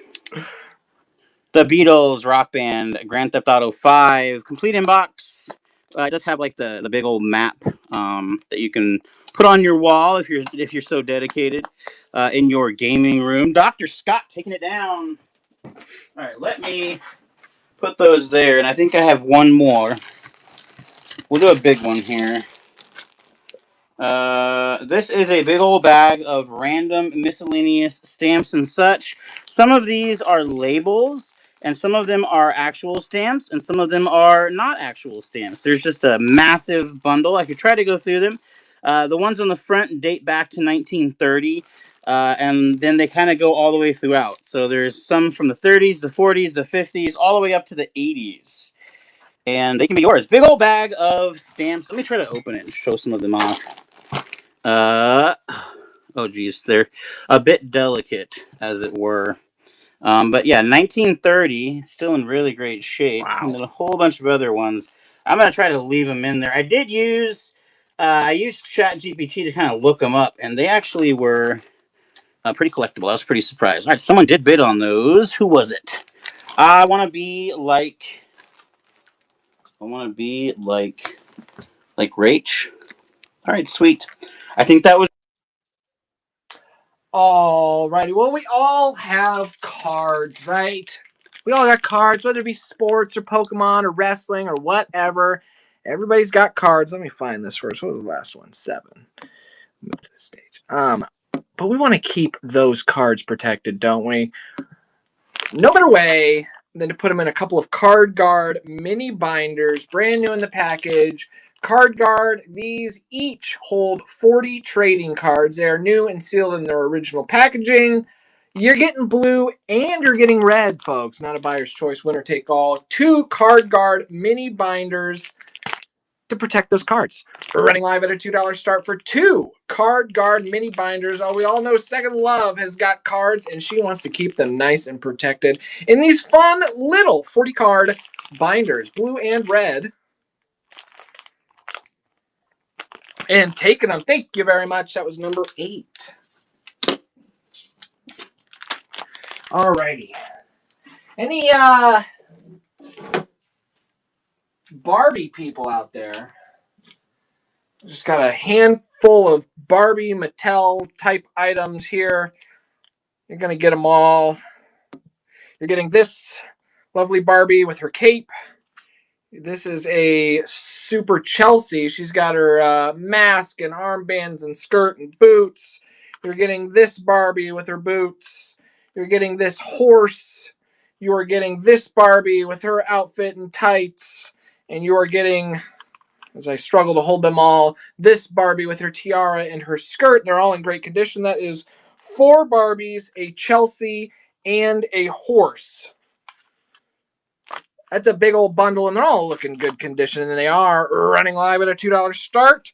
Speaker 1: The Beatles, Rock Band, Grand Theft Auto 5, complete inbox. It does have like the big old map that you can put on your wall if you're so dedicated in your gaming room. Dr. Scott taking it down. All right, let me put those there, and I think I have one more. We'll do a big one here. This is a big old bag of random miscellaneous stamps and such. Some of these are labels, and some of them are actual stamps, and some of them are not actual stamps. There's just a massive bundle. I could try to go through them. The ones on the front date back to 1930, and then they kind of go all the way throughout. So there's some from the 30s, the 40s, the 50s, all the way up to the 80s. And they can be yours. Big old bag of stamps. Let me try to open it and show some of them off. Uh, oh geez, they're a bit delicate, as it were. But yeah, 1930, still in really great shape, and
Speaker 2: Wow.
Speaker 1: then a whole bunch of other ones. I'm gonna try to leave them in there. I used ChatGPT to kind of look them up, and they actually were pretty collectible. I was pretty surprised. All right, someone did bid on those. Who was it? I want to be like. I want to be like Rach. All right, sweet. I think that was.
Speaker 2: Alrighty. Well, we all have cards, right? We all got cards, whether it be sports or Pokemon or wrestling or whatever. Everybody's got cards. Let me find this first. What was the last one? 7. Move to the stage. But we want to keep those cards protected, don't we? No better way than to put them in a couple of Card Guard mini binders, brand new in the package. Card Guard, these each hold 40 trading cards. They are new and sealed in their original packaging. You're getting blue and you're getting red, folks. Not a buyer's choice, winner take all. 2 Card Guard mini binders to protect those cards. We're running live at a $2 start for 2 Card Guard mini binders. Oh, we all know Second Love has got cards and she wants to keep them nice and protected in these fun little 40 card binders, blue and red. And taking them, thank you very much. That was number 8. Alrighty. Any Barbie people out there? Just got a handful of Barbie Mattel type items here. You're going to get them all. You're getting this lovely Barbie with her cape. This is a super Chelsea. She's got her mask and armbands and skirt and boots. You're getting this Barbie with her boots. You're getting this horse. You are getting this Barbie with her outfit and tights. And you are getting, as I struggle to hold them all, this Barbie with her tiara and her skirt. They're all in great condition. That is 4 Barbies, a Chelsea, and a horse. That's a big old bundle, and they're all looking good condition, and they are running live at a $2 start.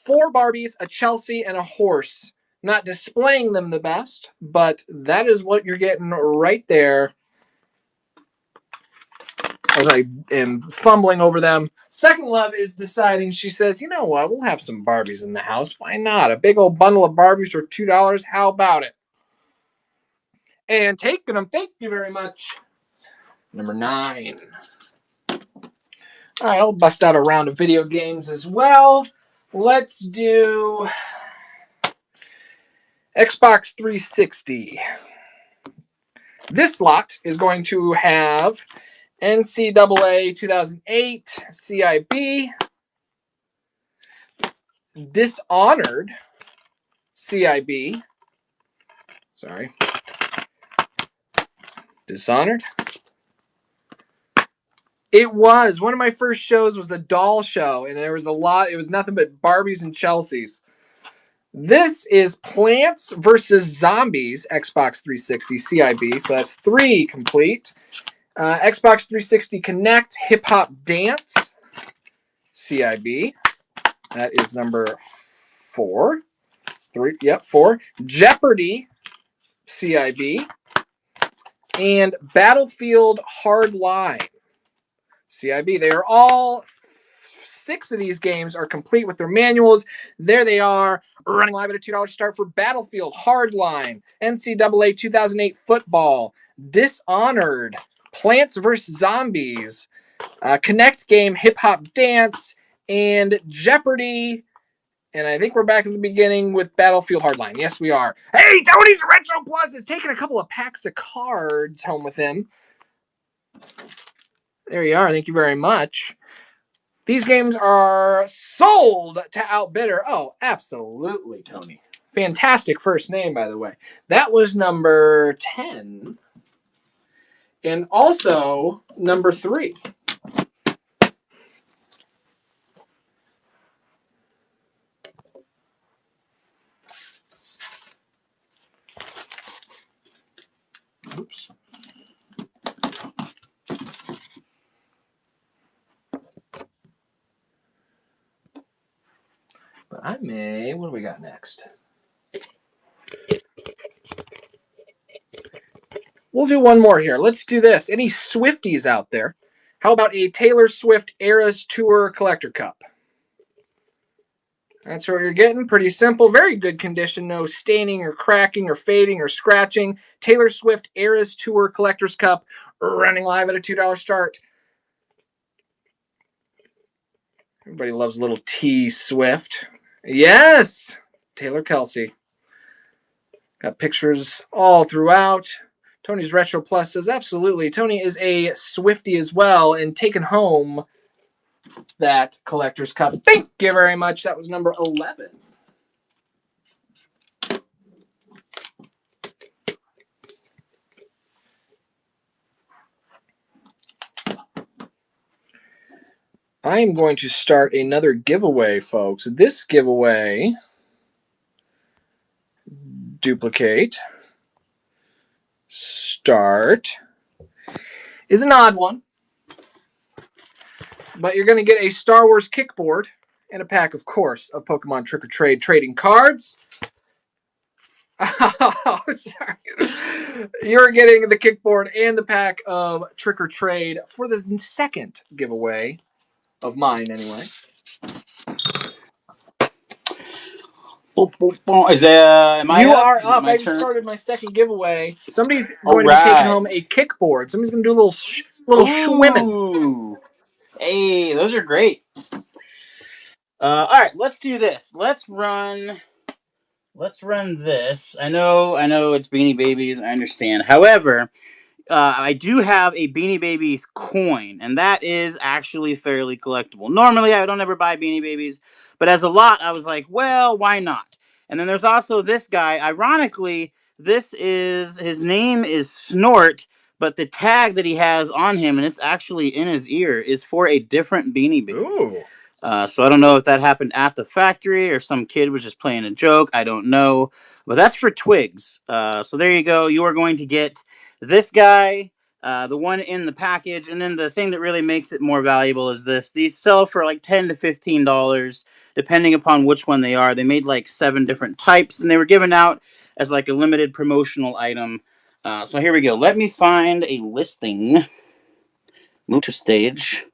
Speaker 2: 4 Barbies, a Chelsea, and a horse. Not displaying them the best, but that is what you're getting right there. As I am fumbling over them. Second Love is deciding, she says, you know what, we'll have some Barbies in the house. Why not? A big old bundle of Barbies for $2. How about it? And taking them, thank you very much. Number 9. All right, I'll bust out a round of video games as well. Let's do Xbox 360. This lot is going to have NCAA 2008 CIB, Dishonored CIB. Sorry. Dishonored. It was. One of my first shows was a doll show, and there was a lot. It was nothing but Barbies and Chelseas. This is Plants vs. Zombies, Xbox 360 CIB. So that's 3 complete. Xbox 360 Connect Hip Hop Dance CIB. That is number 4. 3, yep, 4. Jeopardy! CIB. And Battlefield Hardline. CIB. They are all 6 of these games are complete with their manuals. There they are, running live at a $2 start for Battlefield Hardline, NCAA 2008 Football, Dishonored, Plants vs. Zombies, Connect Game, Hip Hop Dance, and Jeopardy! And I think we're back at the beginning with Battlefield Hardline. Yes, we are. Hey, Tony's Retro Plus is taking a couple of packs of cards home with him. There you are. Thank you very much. These games are sold to Outbidder. Oh, absolutely, Tony. Fantastic first name, by the way. That was number 10. And also number 3. Oops. But I may. What do we got next? We'll do one more here. Let's do this. Any Swifties out there? How about a Taylor Swift Eras Tour Collector Cup? That's what you're getting. Pretty simple. Very good condition. No staining or cracking or fading or scratching. Taylor Swift Eras Tour Collector's Cup, running live at a $2 start. Everybody loves little T Swift. Yes! Taylor Kelsey. Got pictures all throughout. Tony's Retro Plus says, absolutely. Tony is a Swiftie as well and taking home that Collector's Cup. Thank you very much. That was number 11. I am going to start another giveaway, folks. This giveaway, duplicate, start, is an odd one. But you're going to get a Star Wars kickboard and a pack, of course, of Pokemon Trick or Trade trading cards. Oh, sorry. You're getting the kickboard and the pack of Trick or Trade for the second giveaway of mine, anyway.
Speaker 1: Is that, am I
Speaker 2: you
Speaker 1: up?
Speaker 2: are
Speaker 1: Is it
Speaker 2: up.
Speaker 1: my
Speaker 2: I
Speaker 1: turn?
Speaker 2: started my second giveaway. Somebody's going to be taking home a kickboard. Somebody's going to do a little schwimming.
Speaker 1: Hey, those are great. All right, let's do this. Let's run this. I know it's Beanie Babies. I understand. However, I do have a Beanie Babies coin, and that is actually fairly collectible. Normally, I don't ever buy Beanie Babies, but as a lot, I was like, well, why not? And then there's also this guy. Ironically, his name is Snort, but the tag that he has on him, and it's actually in his ear, is for a different Beanie Baby.
Speaker 2: Ooh.
Speaker 1: So I don't know if that happened at the factory or some kid was just playing a joke. I don't know. But that's for Twigs. So there you go. You are going to get this guy, the one in the package, and then the thing that really makes it more valuable is this. These sell for like $10 to $15, depending upon which one they are. They made like 7 different types, and they were given out as like a limited promotional item. So here we go. Let me find a listing. Move to stage.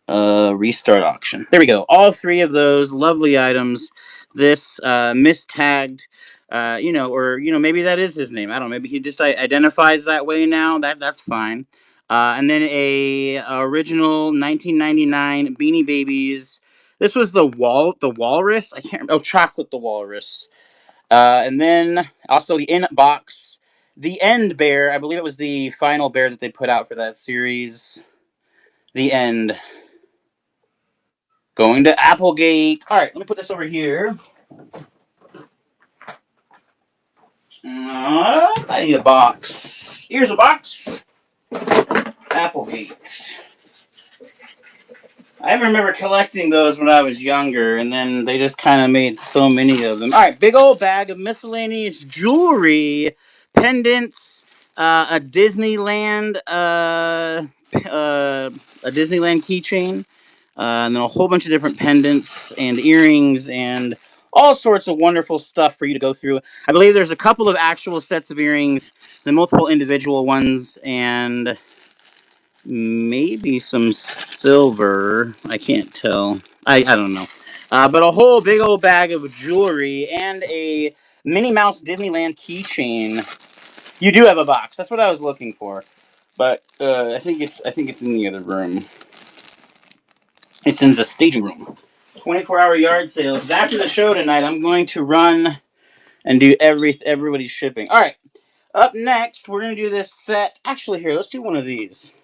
Speaker 1: Restart auction. There we go. All 3 of those lovely items. This mistagged, or maybe that is his name. I don't know. Maybe he just identifies that way now. That's fine. And then a original 1999 Beanie Babies. This was the walrus. I can't remember. Oh, Chocolate the Walrus. And then also the in-box, the End Bear. I believe it was the final bear that they put out for that series. The End. Going to Applegate. All right, let me put this over here. I need a box. Here's a box. Applegate. I remember collecting those when I was younger, and then they just kind of made so many of them. All right, big old bag of miscellaneous jewelry, pendants, a Disneyland keychain. And then a whole bunch of different pendants and earrings and all sorts of wonderful stuff for you to go through. I believe there's a couple of actual sets of earrings, the multiple individual ones, and maybe some silver. I can't tell. I don't know. But a whole big old bag of jewelry and a Minnie Mouse Disneyland keychain. You do have a box. That's what I was looking for. But I think it's in the other room. It's in the staging room. 24-hour yard sale. Because after the show tonight, I'm going to run and do everybody's shipping. All right. Up next, we're going to do this set. Actually, here, let's do one of these.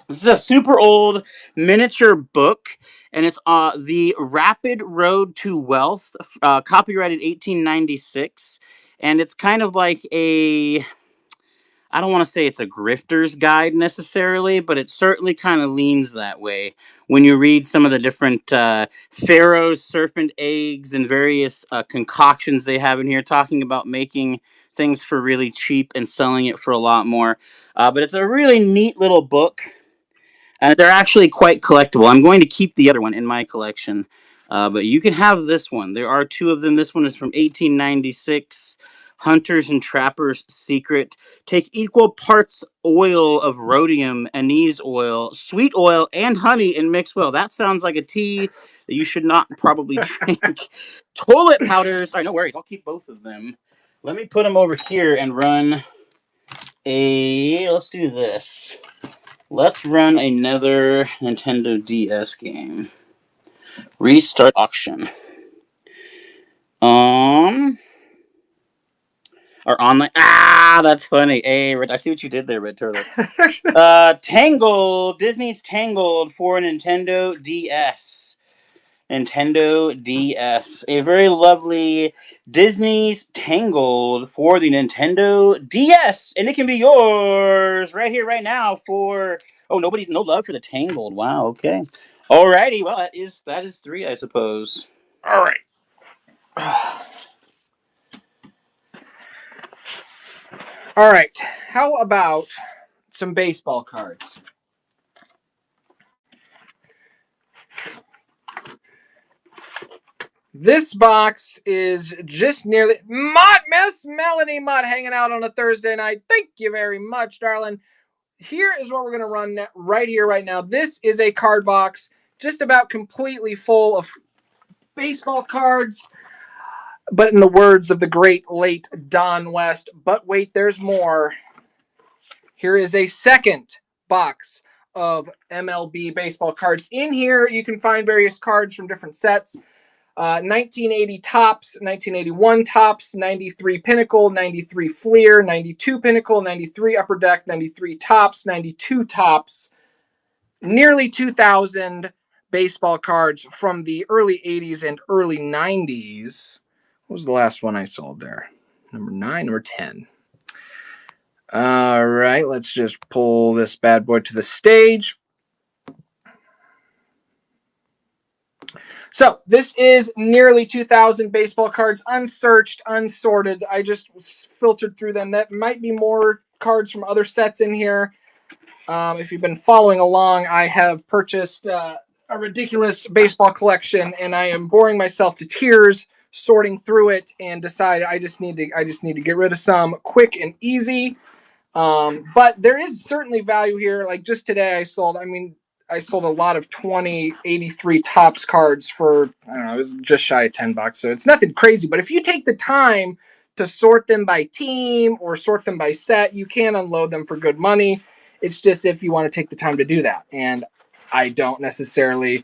Speaker 1: This is a super old miniature book, and it's The Rapid Road to Wealth, copyrighted 1896. And it's kind of like I don't want to say it's a grifter's guide necessarily, but it certainly kind of leans that way when you read some of the different pharaohs, serpent eggs, and various concoctions they have in here, talking about making things for really cheap and selling it for a lot more. But it's a really neat little book. They're actually quite collectible. I'm going to keep the other one in my collection, but you can have this one. There are two of them. This one is from 1896. Hunters and Trappers Secret. Take equal parts oil of rhodium, anise oil, sweet oil, and honey and mix well. That sounds like a tea that you should not probably drink. Toilet powders. All right, no worries. I'll keep both of them. Let me put them over here and run let's do this. Let's run another Nintendo DS game. Restart auction. Or online. That's funny. Hey, I see what you did there, Red Turtle. Tangled. Disney's Tangled for Nintendo DS. Nintendo DS. A very lovely Disney's Tangled for the Nintendo DS. And it can be yours right here, right now for... Oh, no love for the Tangled. Wow, okay. Alrighty, well, that is three, I suppose.
Speaker 2: All right. All right. How about some baseball cards? This box is just nearly... Miss Melanie Mutt hanging out on a Thursday night. Thank you very much, darling. Here is what we're going to run right here, right now. This is a card box just about completely full of baseball cards. But in the words of the great late Don West, but wait, there's more. Here is a second box of MLB baseball cards. In here, you can find various cards from different sets. 1980 Topps, 1981 Topps, 93 Pinnacle, 93 Fleer, 92 Pinnacle, 93 Upper Deck, 93 Topps, 92 Topps. Nearly 2,000 baseball cards from the early 80s and early 90s. What was the last one I sold there? Number 9 or 10? All right, let's just pull this bad boy to the stage. So this is nearly 2,000 baseball cards, unsearched, unsorted. I just filtered through them. That might be more cards from other sets in here. If you've been following along, I have purchased a ridiculous baseball collection, and I am boring myself to tears sorting through it, and decided I just need to get rid of some quick and easy. But there is certainly value here. Like just today, I sold a lot of 2083 Topps cards for, I don't know, it was just shy of $10. So it's nothing crazy. But if you take the time to sort them by team or sort them by set, you can unload them for good money. It's just if you want to take the time to do that. And I don't necessarily.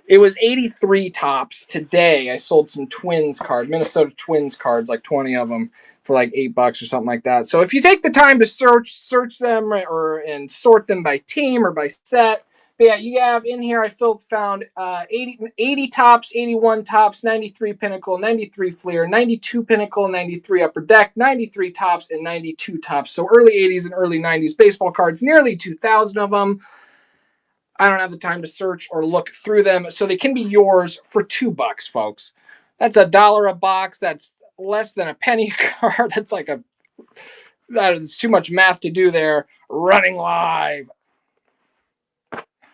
Speaker 2: It was 83 Topps. Today, I sold some Twins cards, Minnesota Twins cards, like 20 of them, for like $8 or something like that. So if you take the time to search them and sort them by team or by set, but yeah, you have in here, I found 80 Topps, 81 Topps, 93 Pinnacle, 93 Fleer, 92 Pinnacle, 93 Upper Deck, 93 Topps, and 92 Topps. So early 80s and early 90s baseball cards, nearly 2,000 of them. I don't have the time to search or look through them, so they can be yours for $2, folks. That's $1 a box. That's less than a penny a card. That is too much math to do there. Running live.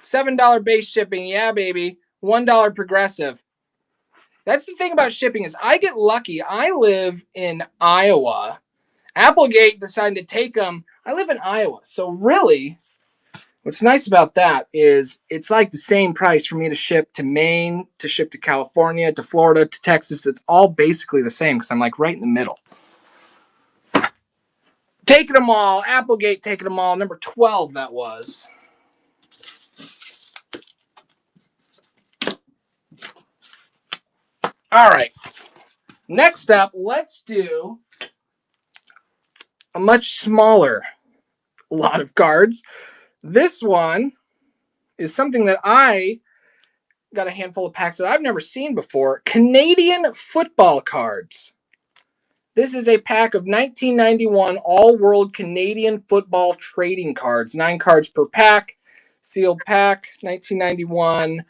Speaker 2: $7 base shipping, yeah, baby. $1 progressive. That's the thing about shipping is I get lucky. I live in Iowa. Applegate decided to take them. I live in Iowa. So really, what's nice about that is it's like the same price for me to ship to Maine, to ship to California, to Florida, to Texas. It's all basically the same because I'm like right in the middle. Taking them all. Applegate taking them all. Number 12, that was. All right. Next up, let's do a much smaller lot of cards. This one is something that I got a handful of packs that I've never seen before. Canadian football cards. This is a pack of 1991 all-world Canadian football trading cards. 9 cards per pack. Sealed pack, 1991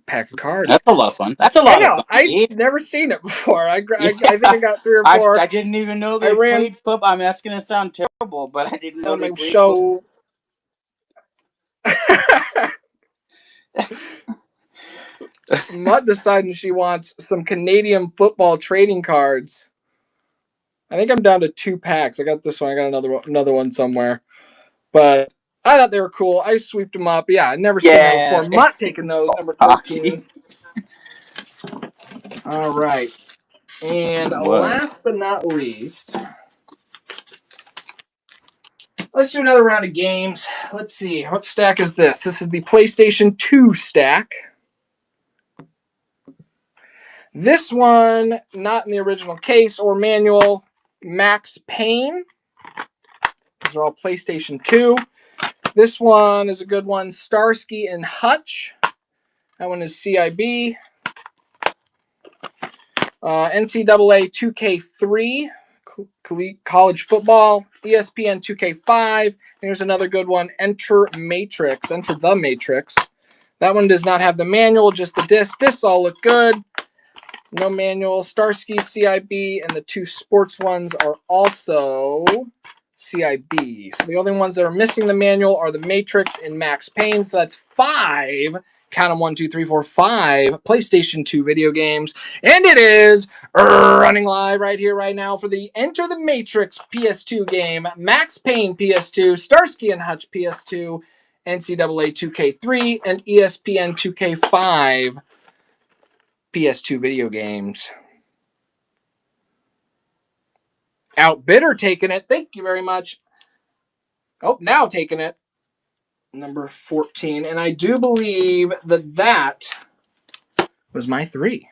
Speaker 2: pack of cards.
Speaker 1: That's a lot of fun. That's a
Speaker 2: I
Speaker 1: lot of
Speaker 2: know.
Speaker 1: fun.
Speaker 2: I've
Speaker 1: Yeah.
Speaker 2: never seen it before. I think
Speaker 1: Yeah.
Speaker 2: I got 3 or 4.
Speaker 1: I didn't even know
Speaker 2: I
Speaker 1: they
Speaker 2: ran
Speaker 1: played football. I mean, that's gonna sound terrible, but I didn't know
Speaker 2: on
Speaker 1: they
Speaker 2: my
Speaker 1: played football.
Speaker 2: show. Mutt deciding she wants some Canadian football trading cards. I think I'm down to 2 packs. I got this one. I got another one somewhere. But I thought they were cool. I sweeped them up. Yeah, I'd never seen those before.
Speaker 1: Yeah,
Speaker 2: Mutt taking
Speaker 1: it's
Speaker 2: those,
Speaker 1: all
Speaker 2: number
Speaker 1: hockey.
Speaker 2: 13. All right. And
Speaker 1: What?
Speaker 2: last but not least, let's do another round of games. Let's see. What stack is this? This is the PlayStation 2 stack. This one, not in the original case or manual. Max Payne. These are all PlayStation 2. This one is a good one. Starsky and Hutch. That one is CIB. NCAA 2K3. College football. ESPN 2K5. Here's another good one. Enter Matrix. Enter the Matrix. That one does not have the manual, just the disc. This all look good. No manual. Starsky, CIB, and the 2 sports ones are also CIB. So the only ones that are missing the manual are the Matrix and Max Payne. So that's 5. Count them 1, 2, 3, 4, 5 PlayStation 2 video games. And it is running live right here, right now for the Enter the Matrix PS2 game, Max Payne PS2, Starsky and Hutch PS2, NCAA 2K3, and ESPN 2K5 PS2 video games. Outbidder taking it. Thank you very much. Oh, now taking it. Number 14. And I do believe that was my 3.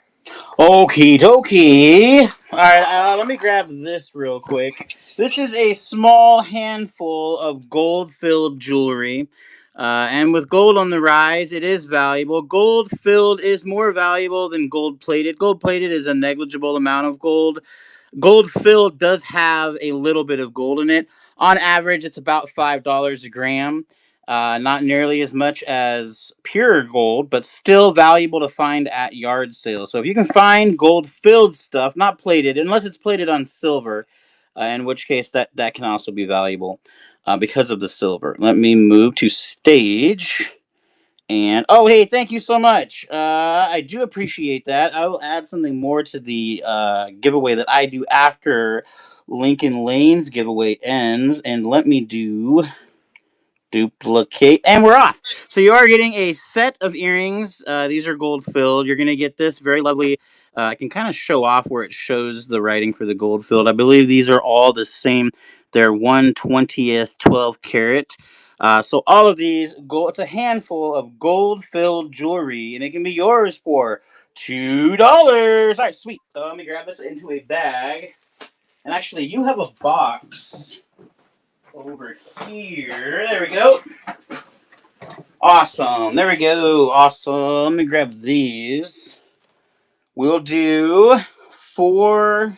Speaker 1: Okie dokie. All right, let me grab this real quick. This is a small handful of gold-filled jewelry. And with gold on the rise, it is valuable. Gold-filled is more valuable than gold-plated. Gold-plated is a negligible amount of gold. Gold filled does have a little bit of gold in it. On average, it's about $5 a gram. Not nearly as much as pure gold, but still valuable to find at yard sales. So if you can find gold filled stuff, not plated, unless it's plated on silver, in which case that can also be valuable because of the silver. Let me move to stage. And oh, hey, thank you so much. I do appreciate that. I will add something more to the giveaway that I do after Lincoln Lane's giveaway ends. And let me do duplicate, and we're off. So you are getting a set of earrings. These are gold filled. You're going to get this very lovely. I can kind of show off where it shows the writing for the gold filled. I believe these are all the same. They're 1/20th 12 karat. So all of these gold. It's a handful of gold filled jewelry, and it can be yours for $2. All right, sweet. So let me grab this into a bag. And actually, you have a box over here. There we go. Awesome. There we go. Awesome. Let me grab these. We'll do 4.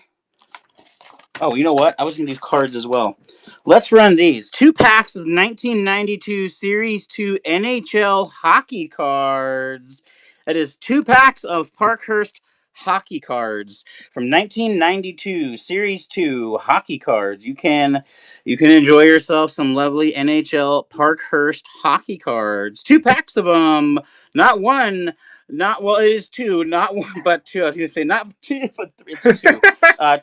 Speaker 1: Oh, you know what? I was going to do cards as well. Let's run these. 2 packs of 1992 Series 2 NHL hockey cards. That is 2 packs of Parkhurst hockey cards from 1992 Series 2 hockey cards. You can enjoy yourself some lovely NHL Parkhurst hockey cards. 2 packs of them. Not 1, Not well. It is two, not one, but two. I was gonna say not two, but three. It's two.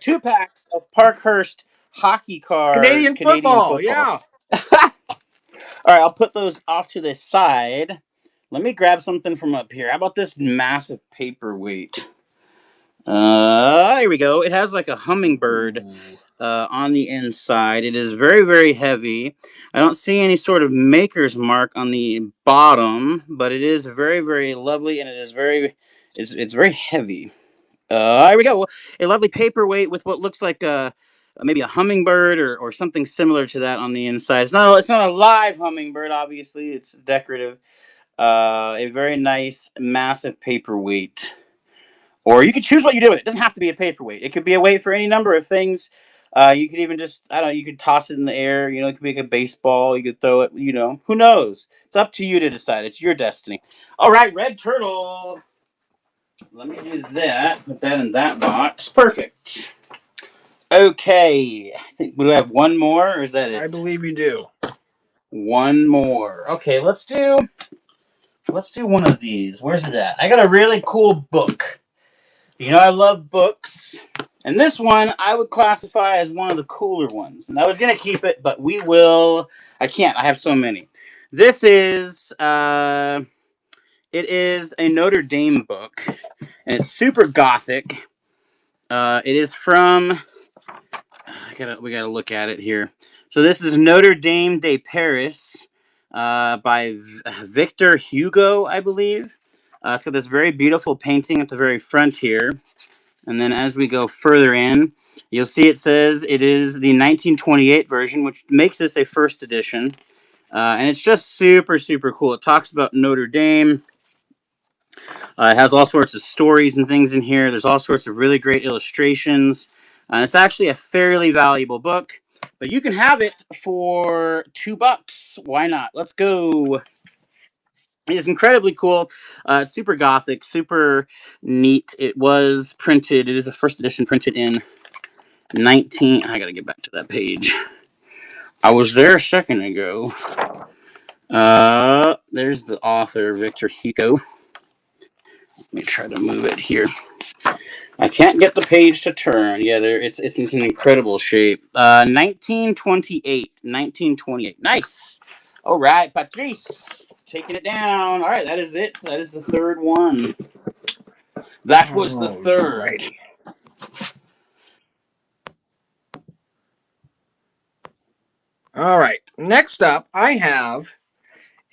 Speaker 1: 2 packs of Parkhurst hockey cards,
Speaker 2: Canadian
Speaker 1: Canadian
Speaker 2: football,
Speaker 1: football.
Speaker 2: yeah.
Speaker 1: All right, I'll put those off to the side. Let me grab something from up here. How about this massive paperweight? Here we go. It has like a hummingbird on the inside. It is very, very heavy. I don't see any sort of maker's mark on the bottom, but it is very, very lovely, and it is it's very heavy. Here we go. A lovely paperweight with what looks like maybe a hummingbird or something similar to that on the inside. It's not a live hummingbird, obviously. It's decorative. A very nice, massive paperweight. Or you could choose what you do with it. It doesn't have to be a paperweight. It could be a weight for any number of things. You could even just, I don't know, you could toss it in the air. You know, it could be like a baseball. You could throw it, you know, who knows? It's up to you to decide. It's your destiny. All right, red turtle. Let me do that. Put that in that box. Perfect. Okay. I think, do I have one more or is that it?
Speaker 2: I believe you do.
Speaker 1: One more. Okay, let's do one of these. Where's it at? I got a really cool book. You know, I love books. And this one I would classify as one of the cooler ones. And I was gonna keep it, but we will. I can't. I have so many. This is it is a Notre Dame book, and it's super gothic. It is from. We gotta look at it here. So this is Notre Dame de Paris, by Victor Hugo, I believe. It's got this very beautiful painting at the very front here. And then as we go further in, you'll see it says it is the 1928 version, which makes this a first edition. And it's just super, super cool. It talks about Notre Dame. It has all sorts of stories and things in here. There's all sorts of really great illustrations. It's actually a fairly valuable book, but you can have it for $2. Why not? Let's go. It is incredibly cool. It's super gothic, super neat. It was printed. It is a first edition printed in 19. I gotta get back to that page. I was there a second ago. There's the author, Victor Hugo. Let me try to move it here. I can't get the page to turn. Yeah, it's in incredible shape. 1928. 1928. Nice. All right, Patrice, taking it down. All right, that is it. That is the third one. That was the third.
Speaker 2: Alrighty. All right. Next up, I have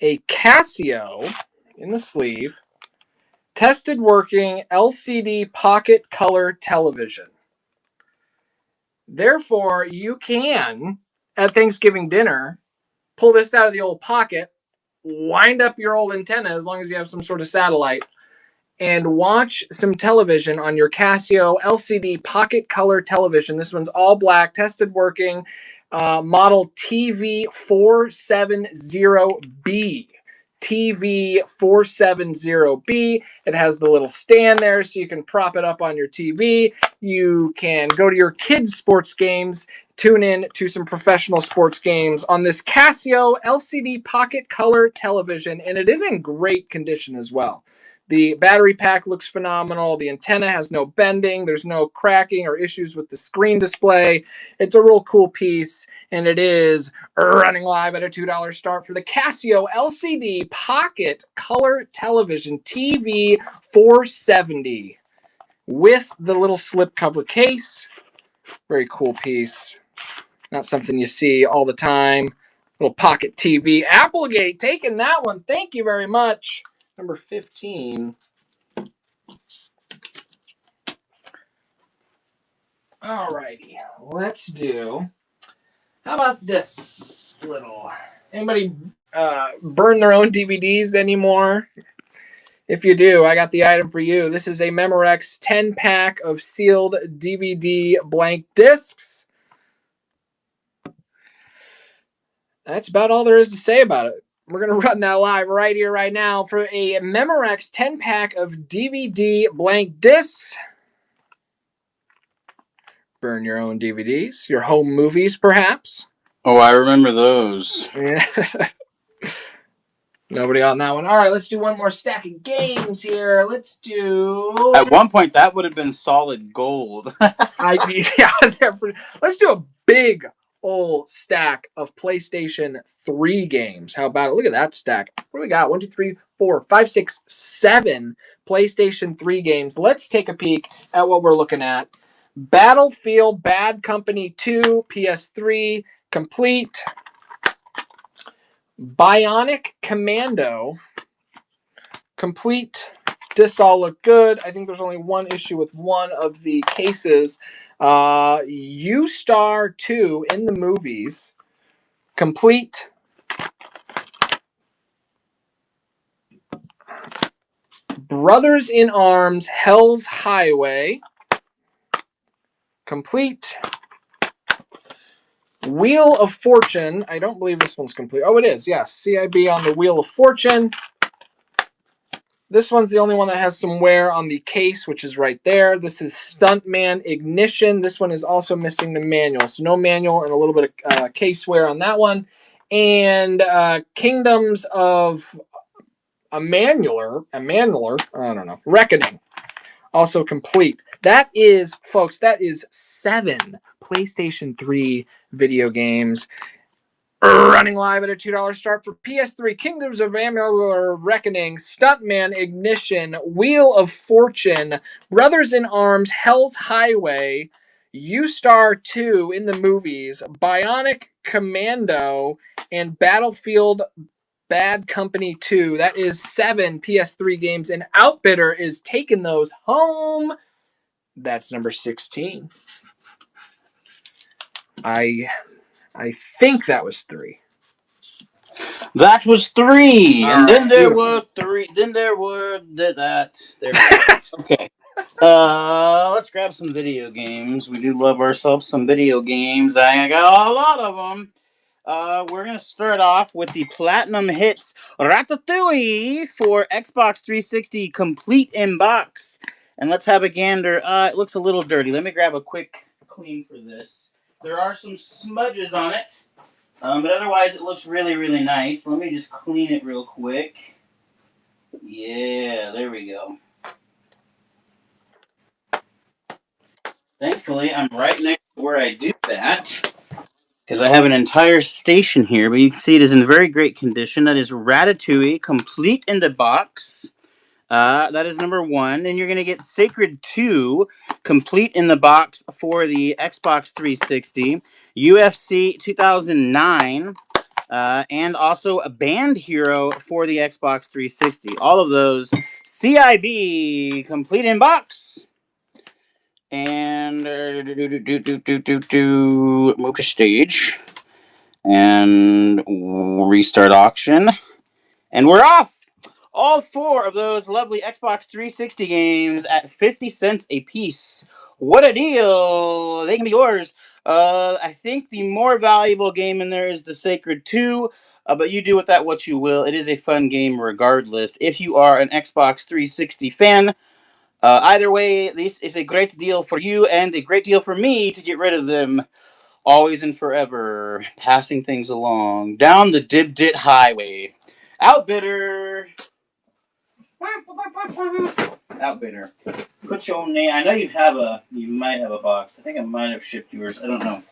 Speaker 2: a Casio in the sleeve, tested working LCD pocket color television. Therefore, you can, at Thanksgiving dinner, pull this out of the old pocket, wind up your old antenna as long as you have some sort of satellite, and watch some television on your Casio LCD pocket color television. This one's all black, tested working, model TV470B. TV470B. It has the little stand there so you can prop it up on your TV. You can go to your kids' sports games, tune in to some professional sports games on this Casio LCD pocket color television, and it is in great condition as well. The battery pack looks phenomenal. The antenna has no bending. There's no cracking or issues with the screen display. It's a real cool piece, and it is running live at a $2 start for the Casio LCD Pocket Color Television TV 470 with the little slipcover case. Very cool piece. Not something you see all the time. Little pocket TV. Applegate taking that one. Thank you very much. Number 15. Alrighty, let's do. How about this little? Anybody burn their own DVDs anymore? If you do, I got the item for you. This is a Memorex 10-pack of sealed DVD blank discs. That's about all there is to say about it. We're going to run that live right here, right now for a Memorex 10-pack of DVD blank discs. Burn your own DVDs, your home movies, perhaps.
Speaker 1: Oh, I remember those.
Speaker 2: Yeah. Nobody on that one. All right, let's do one more stack of games here. Let's do.
Speaker 1: At one point, that would have been solid gold.
Speaker 2: Let's do a big old stack of PlayStation 3 games. How about it? Look at that stack. What do we got? 1, 2, 3, 4, 5, 6, 7 PlayStation 3 games. Let's take a peek at what we're looking at. Battlefield Bad Company 2, PS3, complete. Bionic Commando, complete. This all look good. I think there's only one issue with one of the cases. U-Star 2 in the movies, complete. Brothers in Arms, Hell's Highway, complete. Wheel of Fortune. I don't believe this one's complete. Oh, it is. Yes. CIB on the Wheel of Fortune. This one's the only one that has some wear on the case, which is right there. This is Stuntman Ignition. This one is also missing the manual. So no manual and a little bit of case wear on that one. And Kingdoms of Amanular, I don't know, Reckoning. Also complete. That is, folks, that is 7 PlayStation 3 video games. Running live at a $2 start for PS3, Kingdoms of Amanular Reckoning, Stuntman Ignition, Wheel of Fortune, Brothers in Arms, Hell's Highway, U-Star 2 in the movies, Bionic Commando, and Battlefield Bad Company 2. That is 7 PS3 games, and Outbitter is taking those home. That's number 16. I think that was 3.
Speaker 1: That was 3. And then there
Speaker 2: beautiful.
Speaker 1: were 3. Then there were that. There we go. Okay. Let's grab some video games. We do love ourselves some video games. I got a lot of them. We're gonna start off with the Platinum Hits Ratatouille for Xbox 360 complete in box. And let's have a gander. It looks a little dirty. Let me grab a quick clean for this. There are some smudges on it, but otherwise it looks really, really nice. Let me just clean it real quick. Yeah, there we go. Thankfully, I'm right next to where I do that, because I have an entire station here, but you can see it is in very great condition. That is Ratatouille, complete in the box. That is number 1. And you're going to get Sacred 2, complete in the box for the Xbox 360. UFC 2009, and also a Band Hero for the Xbox 360. All of those CIB, complete in box. And move to stage and restart auction, and we're off. All 4 of those lovely Xbox 360 games at 50 cents a piece. What a deal! They can be yours. I think the more valuable game in there is the Sacred 2, but you do with that what you will. It is a fun game regardless. If you are an Xbox 360 fan, either way, this is a great deal for you and a great deal for me to get rid of them always and forever, passing things along down the Dib-Dit Highway. Outbidder! Outbidder. Put your name. I know you might have a box. I think I might have shipped yours. I don't know.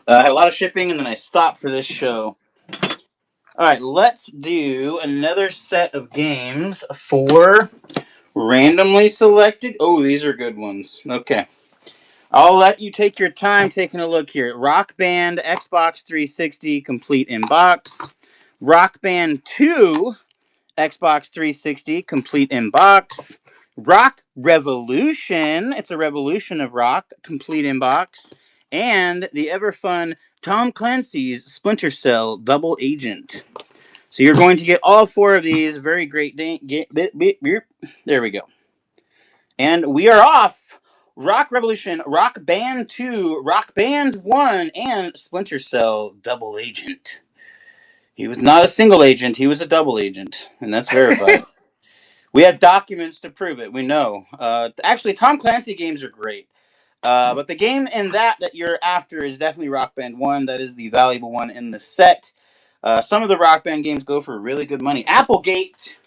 Speaker 1: I had a lot of shipping and then I stopped for this show. Alright, let's do another set of games for randomly selected. Oh, these are good ones. Okay. I'll let you take your time taking a look here. Rock Band Xbox 360 complete in box. Rock Band 2 Xbox 360 complete in box. Rock Revolution, it's a revolution of rock, complete in box. And the ever fun Tom Clancy's Splinter Cell Double Agent. So you're going to get all 4 of these. Very great. There we go. And we are off. Rock Revolution, Rock Band 2, Rock Band 1, and Splinter Cell Double Agent. He was not a single agent, he was a double agent, and that's verified. We have documents to prove it, we know. Actually, Tom Clancy games are great. But the game in that you're after is definitely Rock Band 1. That is the valuable one in the set. Some of the Rock Band games go for really good money. Applegate,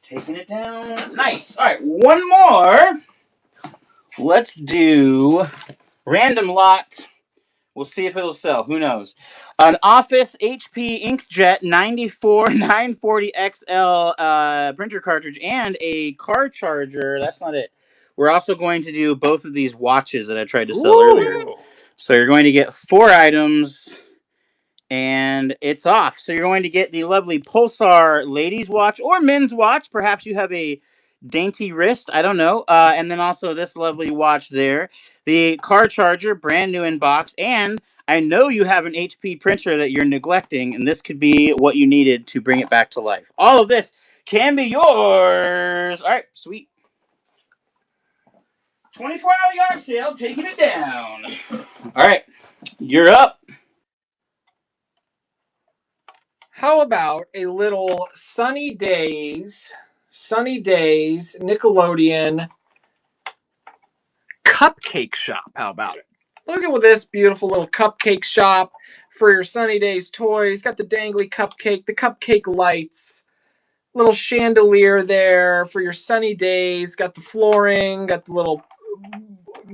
Speaker 1: taking it down. Nice. All right, one more. Let's do random lot. We'll see if it'll sell. Who knows? An Office HP Inkjet 94 940 XL printer cartridge and a car charger. That's not it. We're also going to do both of these watches that I tried to sell earlier. So you're going to get 4 items, and it's off. So you're going to get the lovely Pulsar ladies watch or men's watch. Perhaps you have a dainty wrist. I don't know. And then also this lovely watch there. The car charger, brand new in box. And I know you have an HP printer that you're neglecting, and this could be what you needed to bring it back to life. All of this can be yours. All right, sweet. 24-hour yard sale, taking it down. All right, you're up.
Speaker 2: How about a little Sunny Days Nickelodeon cupcake shop? How about it? Look at this beautiful little cupcake shop for your Sunny Days toys. Got the dangly cupcake, the cupcake lights, little chandelier there for your Sunny Days. Got the flooring, got the little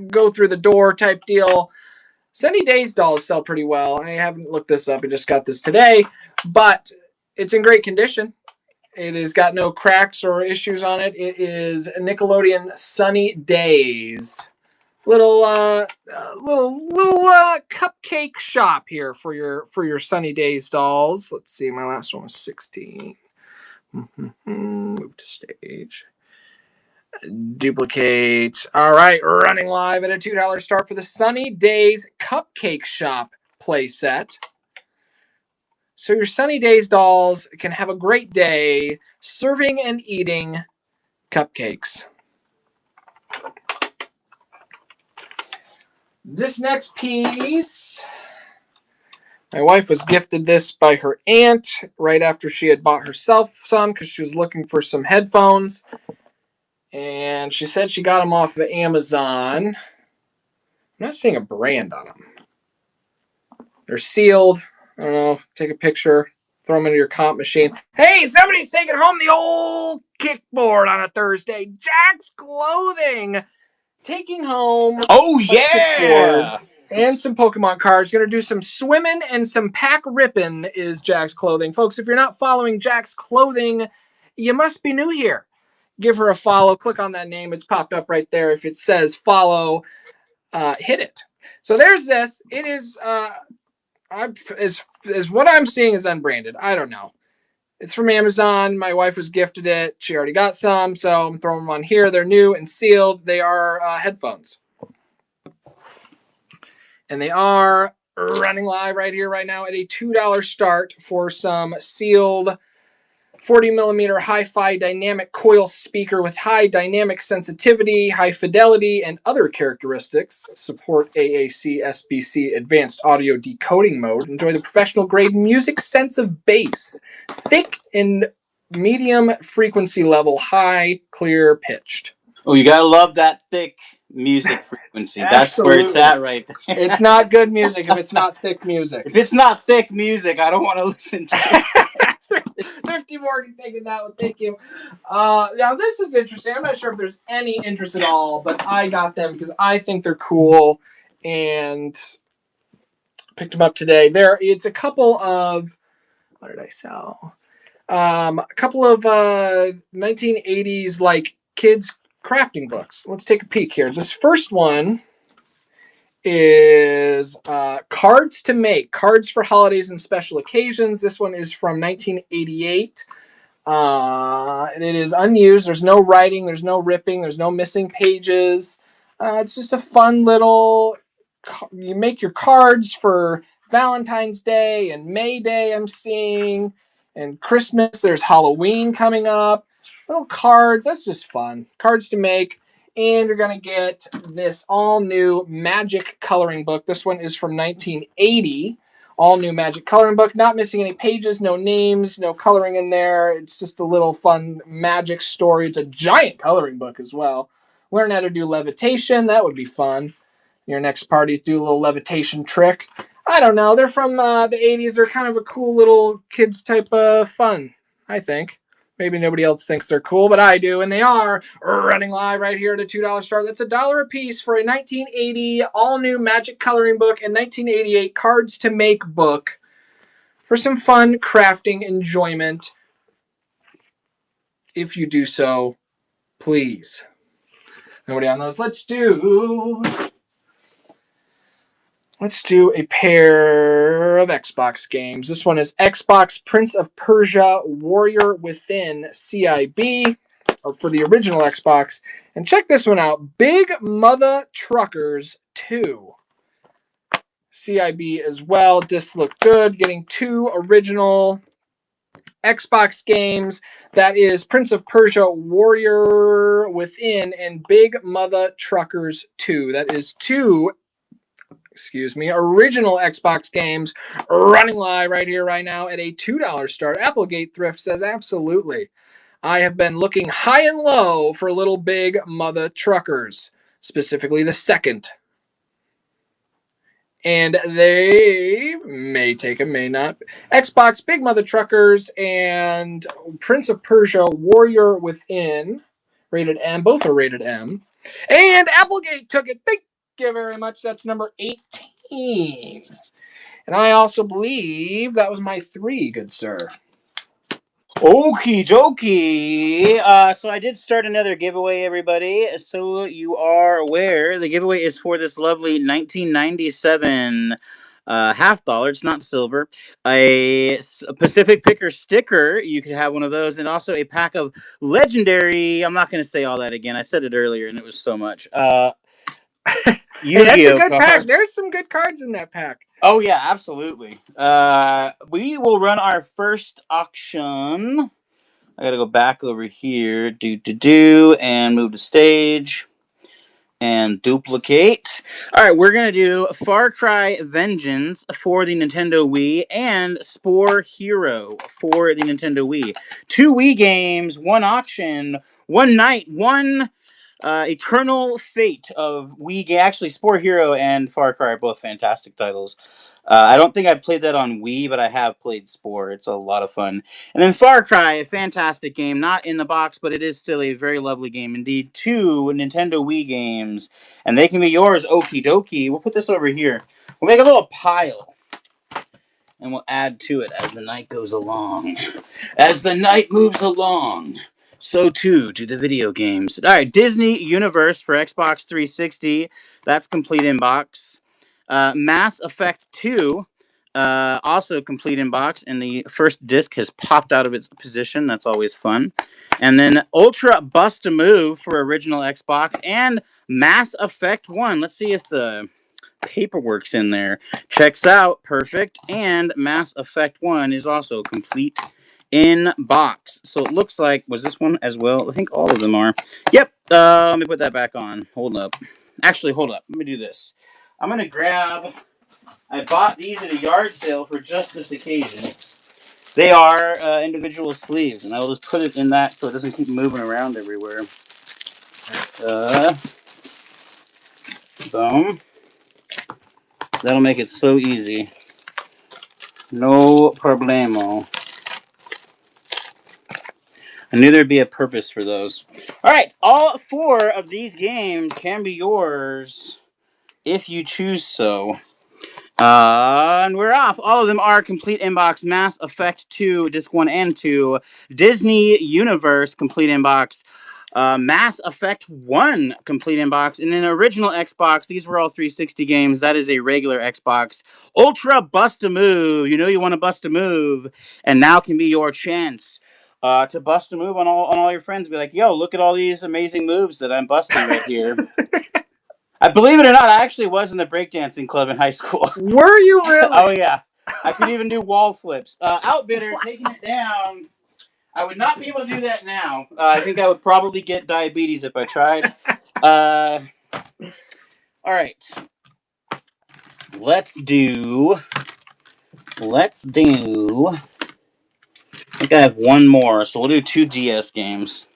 Speaker 2: go through the door type deal. Sunny Days dolls sell pretty well. I haven't looked this up. I just got this today, but it's in great condition. It has got no cracks or issues on it. It is Nickelodeon Sunny Days. Little cupcake shop here for your Sunny Days dolls. Let's see. My last one was 16. Move to stage. Duplicate. All right, running live at a $2 start for the Sunny Days Cupcake Shop playset. So your Sunny Days dolls can have a great day serving and eating cupcakes. This next piece, my wife was gifted this by her aunt right after she had bought herself some because she was looking for some headphones. And she said she got them off of Amazon. I'm not seeing a brand on them. They're sealed. I don't know. Take a picture. Throw them into your comp machine. Hey, somebody's taking home the old kickboard on a Thursday. Jack's Clothing. Taking home.
Speaker 1: Oh, yeah.
Speaker 2: And some Pokemon cards. Going to do some swimming and some pack ripping is Jack's Clothing. Folks, if you're not following Jack's Clothing, you must be new here. Give her a follow. Click on that name. It's popped up right there. If it says follow, hit it. So there's this. It is, as what I'm seeing is unbranded. I don't know. It's from Amazon. My wife was gifted it. She already got some, so I'm throwing them on here. They're new and sealed. They are headphones. And they are running live right here, right now at a $2 start for some sealed 40mm hi-fi dynamic coil speaker with high dynamic sensitivity, high fidelity, and other characteristics. Support AAC SBC advanced audio decoding mode. Enjoy the professional grade music sense of bass. Thick and medium frequency level, high, clear pitched.
Speaker 1: Oh, you gotta love that thick music frequency. That's where it's at right there.
Speaker 2: It's not good music if it's not thick music.
Speaker 1: If it's not thick music, I don't want to listen to it.
Speaker 2: Thrifty Morgan taking that one. Thank you. Now, this is interesting. I'm not sure if there's any interest at all, but I got them because I think they're cool and picked them up today. It's a couple of, what did I sell? A couple of 1980s like kids crafting books. Let's take a peek here. This first one is Cards to Make, Cards for Holidays and Special Occasions. This one is from 1988. It is unused. There's no writing. There's no ripping. There's no missing pages. It's just a fun little, you make your cards for Valentine's Day and May Day, I'm seeing, and Christmas. There's Halloween coming up. Little cards. That's just fun. Cards to make. And you're going to get this all-new Magic coloring book. This one is from 1980. All-new Magic coloring book. Not missing any pages, no names, no coloring in there. It's just a little fun Magic story. It's a giant coloring book as well. Learn how to do levitation. That would be fun. Your next party, do a little levitation trick. I don't know. They're from the 80s. They're kind of a cool little kids type of fun, I think. Maybe nobody else thinks they're cool, but I do, and they are running live right here at a $2 start. That's $1 a piece for a 1980 all-new Magic coloring book and 1988 Cards to Make book for some fun crafting enjoyment. If you do so, please. Nobody on those. Let's do a pair of Xbox games. This one is Xbox Prince of Persia Warrior Within CIB, or for the original Xbox. And check this one out, Big Mother Truckers 2. CIB as well. Discs look good. Getting 2 original Xbox games. That is Prince of Persia Warrior Within and Big Mother Truckers 2. That is 2 original Xbox games running live right here, right now at a $2 start. Applegate Thrift says, absolutely. I have been looking high and low for little Big Mother Truckers, specifically the second. And they may take them, may not. Xbox Big Mother Truckers and Prince of Persia Warrior Within, rated M. Both are rated M. And Applegate took it. Thank you very much. That's number 18. And I also believe that was my 3, good sir.
Speaker 1: Okie dokie. So I did start another giveaway, everybody. So you are aware, the giveaway is for this lovely 1997 half dollar. It's not silver. A Pacific Picker sticker. You could have one of those, and also a pack of legendary. I'm not going to say all that again. I said it earlier, and it was so much.
Speaker 2: Hey, that's a good
Speaker 1: cards.
Speaker 2: pack. There's some good cards in that pack.
Speaker 1: Oh yeah, absolutely. We will run our first auction. I gotta go back over here, and move to stage, and duplicate. All right, we're gonna do Far Cry Vengeance for the Nintendo Wii and Spore Hero for the Nintendo Wii. 2 Wii games, 1 auction, 1 night, 1 Eternal Fate of Wii game. Actually, Spore Hero and Far Cry are both fantastic titles. I don't think I played that on Wii, but I have played Spore. It's a lot of fun. And then Far Cry, a fantastic game. Not in the box, but it is still a very lovely game indeed. 2 Nintendo Wii games. And they can be yours, okie dokie. We'll put this over here. We'll make a little pile. And we'll add to it as the night goes along. As the night moves along, so too do the video games. All right, Disney Universe for Xbox 360. That's complete in box. Mass Effect 2, also complete in box, and the first disc has popped out of its position. That's always fun. And then Ultra Bust-A-Move for original Xbox and Mass Effect 1. Let's see if the paperwork's in there. Checks out. Perfect. And Mass Effect 1 is also complete in box. So it looks like, was this one as well? I think all of them are. Yep. Let me put that back on. Hold up. Actually, hold up. Let me do this. I'm going to grab, I bought these at a yard sale for just this occasion. They are individual sleeves, and I will just put it in that so it doesn't keep moving around everywhere. Boom. That'll make it so easy. No problemo. I knew there'd be a purpose for those. All right, all 4 of these games can be yours if you choose so. And we're off. All of them are complete inbox. Mass Effect 2, Disc 1 and 2. Disney Universe, complete inbox. Mass Effect 1, complete inbox. And then original Xbox, these were all 360 games. That is a regular Xbox. Ultra Bust-A-Move. You know you want to bust a move. And now can be your chance to bust a move on all your friends. Be like, yo, look at all these amazing moves that I'm busting right here. I believe it or not, I actually was in the breakdancing club in high school.
Speaker 2: Were you really?
Speaker 1: Oh, yeah. I could even do wall flips. Outbidder, taking it down. I would not be able to do that now. I think I would probably get diabetes if I tried. All right. Let's do... I think I have one more, so we'll do 2 DS games.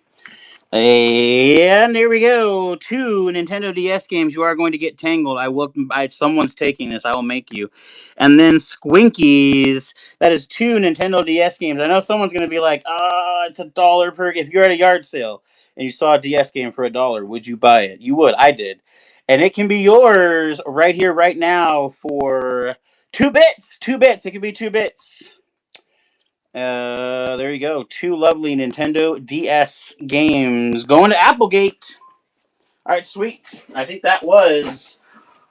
Speaker 1: And here we go. 2 Nintendo DS games. You are going to get tangled. I will. Someone's taking this. I will make you. And then Squinkies. That is 2 Nintendo DS games. I know someone's going to be like, it's $1 per. If you're at a yard sale and you saw a DS game for $1, would you buy it? You would. I did. And it can be yours right here, right now for 2 bits. 2 bits. It can be 2 bits. There you go. 2 lovely Nintendo DS games going to Applegate. All right, sweet. I think that was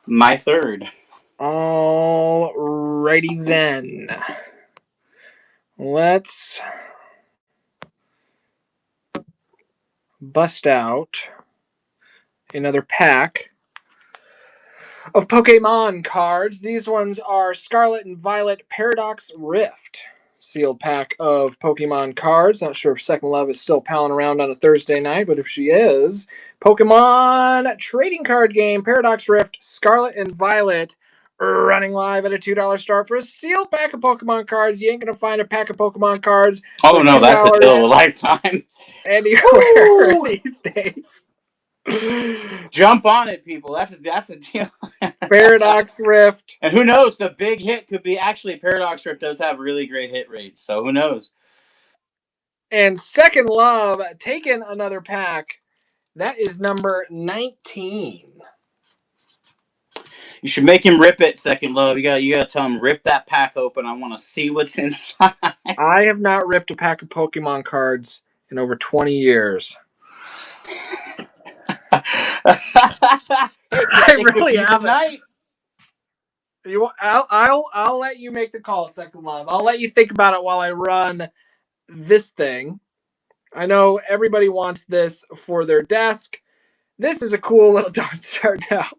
Speaker 1: my third.
Speaker 2: Alrighty then. Let's bust out another pack of Pokemon cards. These ones are Scarlet and Violet Paradox Rift. Sealed pack of Pokemon cards. Not sure if Second Love is still palling around on a Thursday night, but if she is, Pokemon trading card game, Paradox Rift, Scarlet and Violet, running live at a $2 start for a sealed pack of Pokemon cards. You ain't gonna find a pack of Pokemon cards
Speaker 1: Oh
Speaker 2: for
Speaker 1: no, that's a
Speaker 2: $2
Speaker 1: deal of a lifetime.
Speaker 2: anywhere these days.
Speaker 1: Jump on it, people. That's a deal.
Speaker 2: Paradox Rift.
Speaker 1: And who knows? The big hit could be actually Paradox Rift does have really great hit rates, so who knows?
Speaker 2: And Second Love taking another pack. That is number 19.
Speaker 1: You should make him rip it, Second Love. You gotta tell him rip that pack open. I want to see what's inside.
Speaker 2: I have not ripped a pack of Pokemon cards in over 20 years.
Speaker 1: Hey,
Speaker 2: I really haven't.
Speaker 1: Night.
Speaker 2: I'll let you make the call, Second Love. I'll let you think about it while I run this thing. I know everybody wants this for their desk. This is a cool little don't start now.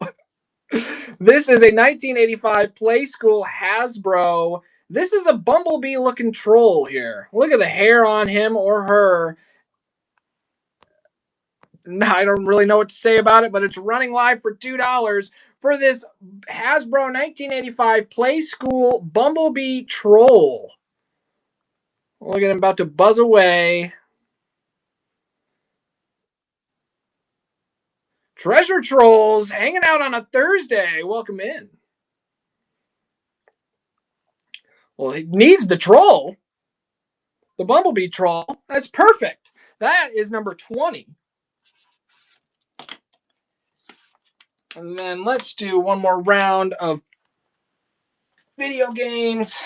Speaker 2: This is a 1985 Play School Hasbro. This is a bumblebee looking troll here. Look at the hair on him or her. I don't really know what to say about it, but it's running live for $2 for this Hasbro 1985 Play School Bumblebee Troll. Look at him about to buzz away. Treasure Trolls hanging out on a Thursday. Welcome in. Well, he needs the troll. The Bumblebee Troll. That's perfect. That is number 20. And then let's do one more round of video games.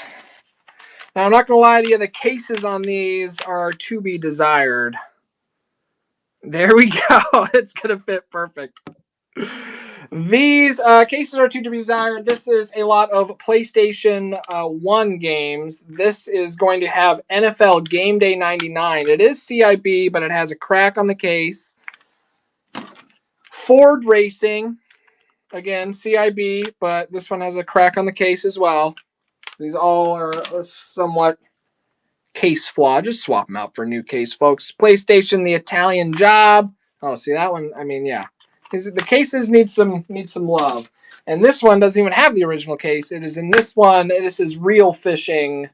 Speaker 2: Now, I'm not going to lie to you, the cases on these are to be desired. There we go. It's going to fit perfect. These cases are to be desired. This is a lot of PlayStation 1 games. This is going to have NFL Game Day 99. It is CIB, but it has a crack on the case. Ford Racing. Again, CIB, but this one has a crack on the case as well. These all are somewhat case flaw. Just swap them out for a new case, folks. PlayStation, The Italian Job. Oh, see that one? I mean, yeah. The cases need some love. And this one doesn't even have the original case. It is in this one. This is Real Fishing.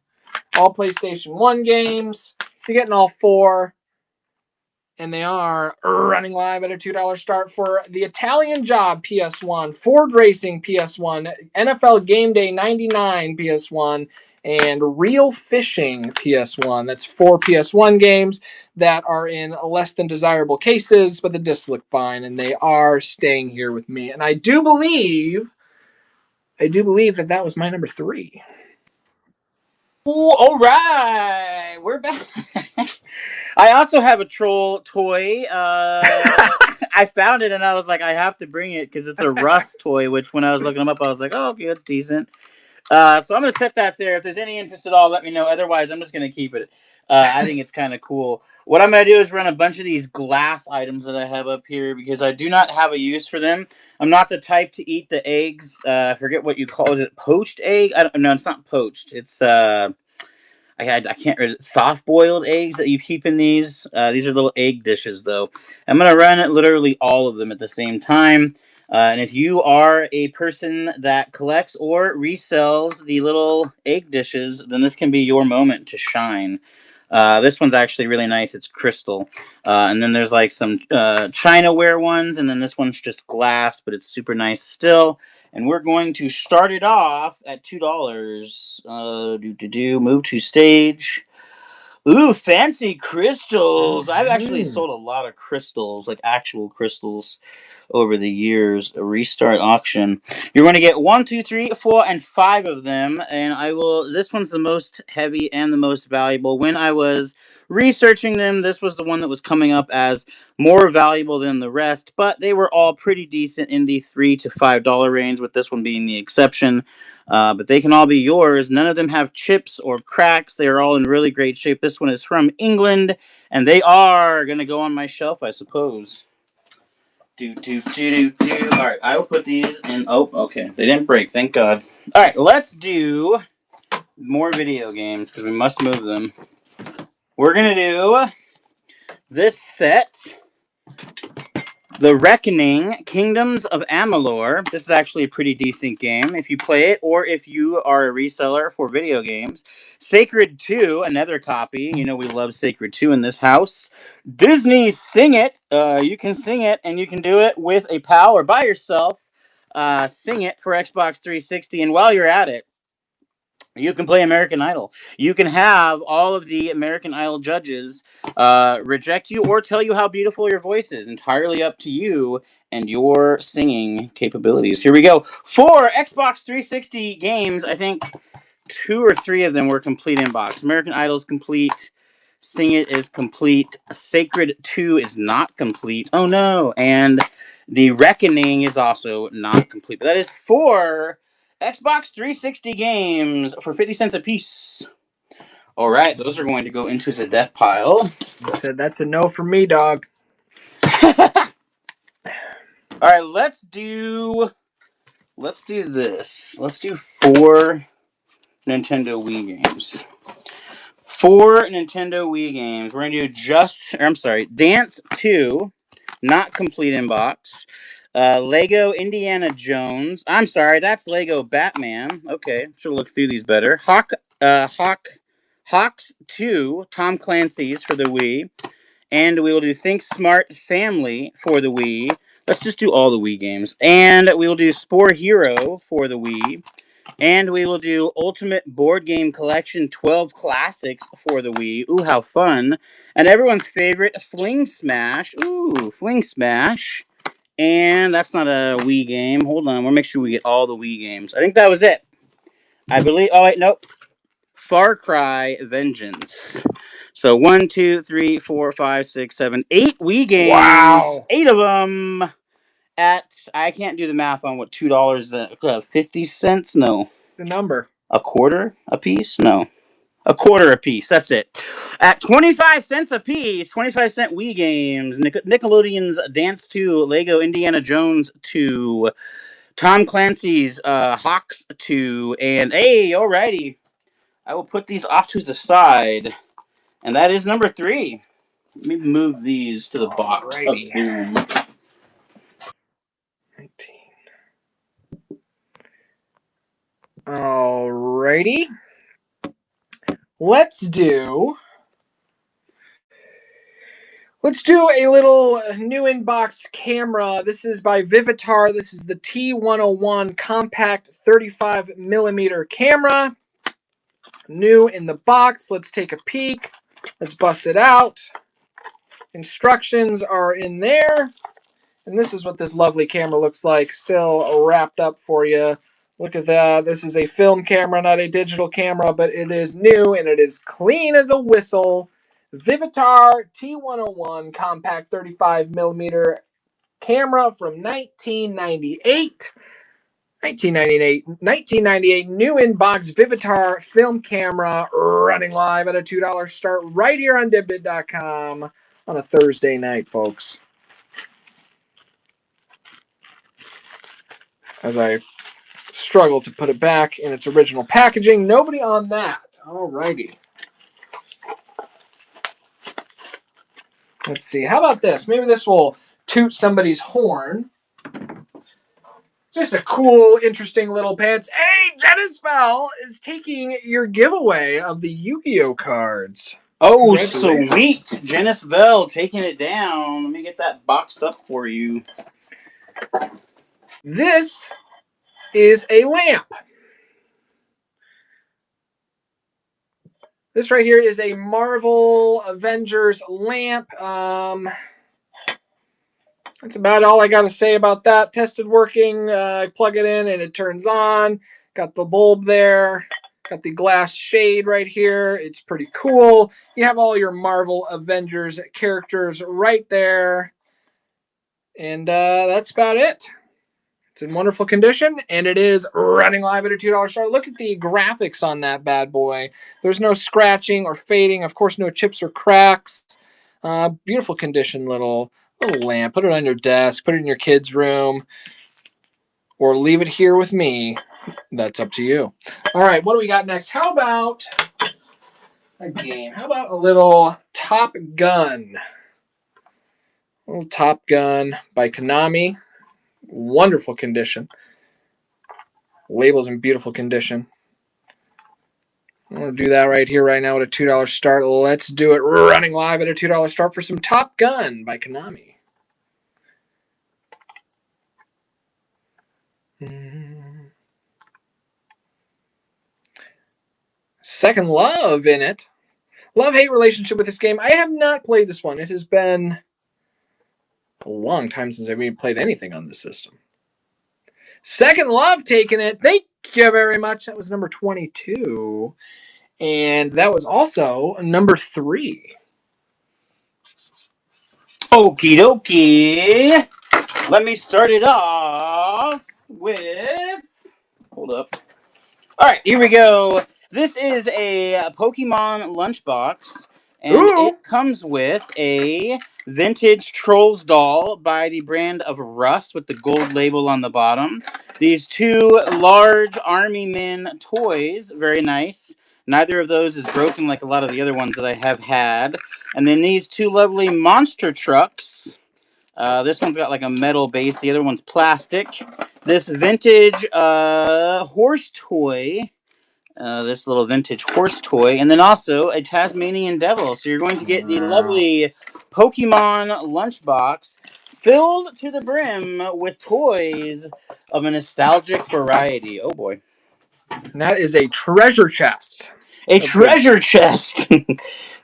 Speaker 2: All PlayStation 1 games. You're getting all 4. And they are running live at a $2 start for The Italian Job PS1, Ford Racing PS1, NFL Game Day 99 PS1, and Real Fishing PS1. That's 4 PS1 games that are in less than desirable cases, but the discs look fine, and they are staying here with me. And I do believe that was my number 3.
Speaker 1: Ooh, all right, we're back. I also have a troll toy. I found it and I was like, I have to bring it because it's a Rust toy. Which when I was looking them up, I was like, oh, okay, that's decent. So I'm gonna set that there. If there's any interest at all, let me know. Otherwise, I'm just gonna keep it. I think it's kind of cool. What I'm gonna do is run a bunch of these glass items that I have up here because I do not have a use for them. I'm not the type to eat the eggs. I forget what you call it. Is it poached egg? No, it's not poached. It's I can't soft boiled eggs that you keep in these. These are little egg dishes though. I'm gonna run literally all of them at the same time. And if you are a person that collects or resells the little egg dishes, then this can be your moment to shine. This one's actually really nice. It's crystal. And then there's like some Chinaware ones, and then this one's just glass, but it's super nice still. And we're going to start it off at $2. Move to stage. Ooh, fancy crystals. I've actually sold a lot of crystals, like actual crystals, over the years. A restart auction. You're going to get 1, 2, 3, 4, and 5 of them, and I will. This one's the most heavy and the most valuable. When I was researching them, this was the one that was coming up as more valuable than the rest, but they were all pretty decent in the $3 to $5 range, with this one being the exception. But they can all be yours. None of them have chips or cracks. They are all in really great shape. This one is from England, and they are going to go on my shelf, I suppose. All right, I will put these in. Oh, okay. They didn't break. Thank God. All right, let's do more video games because we must move them. We're going to do this set. The Reckoning, Kingdoms of Amalur. This is actually a pretty decent game if you play it, or if you are a reseller for video games. Sacred 2, another copy. You know we love Sacred 2 in this house. Disney Sing It. You can sing it, and you can do it with a pal or by yourself. Sing it for Xbox 360, and while you're at it, you can play American Idol. You can have all of the American Idol judges reject you or tell you how beautiful your voice is. Entirely up to you and your singing capabilities. Here we go. 4 Xbox 360 games. I think 2 or 3 of them were complete in box. American Idol is complete. Sing It is complete. Sacred 2 is not complete. Oh no. And The Reckoning is also not complete. But that is 4 Xbox 360 games for 50 cents a piece. All right, those are going to go into the death pile.
Speaker 2: I said that's a no for me, dog.
Speaker 1: All right, let's do this. Let's do 4 Nintendo Wii games. 4 Nintendo Wii games. We're gonna do Dance 2, not complete in box. Lego Indiana Jones. I'm sorry, that's Lego Batman. Okay, should look through these better. Hawks 2, Tom Clancy's for the Wii. And we will do Think Smart Family for the Wii. Let's just do all the Wii games. And we will do Spore Hero for the Wii. And we will do Ultimate Board Game Collection 12 Classics for the Wii. Ooh, how fun. And everyone's favorite, Fling Smash. Ooh, Fling Smash. And that's not a Wii game. Hold on, we'll make sure we get all the Wii games. I think that was it. I believe. Oh, wait, nope. Far Cry Vengeance. So 1, 2, 3, 4, 5, 6, 7, 8 Wii games.
Speaker 2: Wow.
Speaker 1: 8 of them at, I can't do the math on what $2 50 cents? No.
Speaker 2: The number.
Speaker 1: A quarter a piece? No. A quarter a piece. That's it. At 25 cents a piece, 25-cent Wii games, Nickelodeon's Dance 2, Lego Indiana Jones 2, Tom Clancy's Hawks 2, and hey, alrighty. I will put these off to the side. And that is number 3. Let me move these to the box of doom.
Speaker 2: 19. Alrighty. Let's do a little new inbox camera. This is by Vivitar. This is the T101 compact 35mm camera. New in the box. Let's take a peek. Let's bust it out. Instructions are in there. And this is what this lovely camera looks like, still wrapped up for you. Look at that. This is a film camera, not a digital camera, but it is new and it is clean as a whistle. Vivitar T101 compact 35mm camera from 1998. 1998 new in-box Vivitar film camera running live at a $2 start right here on Dibbit.com on a Thursday night, folks. As I struggle to put it back in its original packaging. Nobody on that. Alrighty. Let's see. How about this? Maybe this will toot somebody's horn. Just a cool, interesting little pants. Hey, Jennispel is taking your giveaway of the Yu-Gi-Oh cards.
Speaker 1: Oh,
Speaker 2: Congratulations.
Speaker 1: sweet. Janice Bell taking it down. Let me get that boxed up for you.
Speaker 2: This is a lamp. This right here is a Marvel Avengers lamp. That's about all I got to say about that. Tested working. I plug it in and it turns on. Got the bulb there. Got the glass shade right here. It's pretty cool. You have all your Marvel Avengers characters right there. And that's about it. It's in wonderful condition, and it is running live at a $2 start. Look at the graphics on that bad boy. There's no scratching or fading. Of course, no chips or cracks. Beautiful condition little lamp. Put it on your desk. Put it in your kid's room. Or leave it here with me. That's up to you. All right, what do we got next? How about a game? How about a little Top Gun? A little Top Gun by Konami. Wonderful condition. Label's in beautiful condition. I'm going to do that right here, right now, at a $2 start. Let's do it running live at a $2 start for some Top Gun by Konami. Second Love in it. Love-hate relationship with this game. I have not played this one. It has been a long time since I've played anything on this system. Second Love taking it. Thank you very much. That was number 22. And that was also number 3.
Speaker 1: Okie dokie. Let me start it off with. Hold up. All right, here we go. This is a Pokemon lunchbox, and
Speaker 2: Ooh.
Speaker 1: it comes with a vintage Trolls doll by the brand of Rust with the gold label on the bottom. These 2 large Army Men toys, very nice. Neither of those is broken like a lot of the other ones that I have had. And then these 2 lovely monster trucks. This one's got like a metal base. The other one's plastic. This vintage horse toy. This little vintage horse toy. And then also a Tasmanian devil. So you're going to get the lovely Pokemon lunchbox filled to the brim with toys of a nostalgic variety. Oh boy.
Speaker 2: That is a treasure chest.
Speaker 1: A
Speaker 2: Of
Speaker 1: treasure
Speaker 2: goodness.
Speaker 1: chest.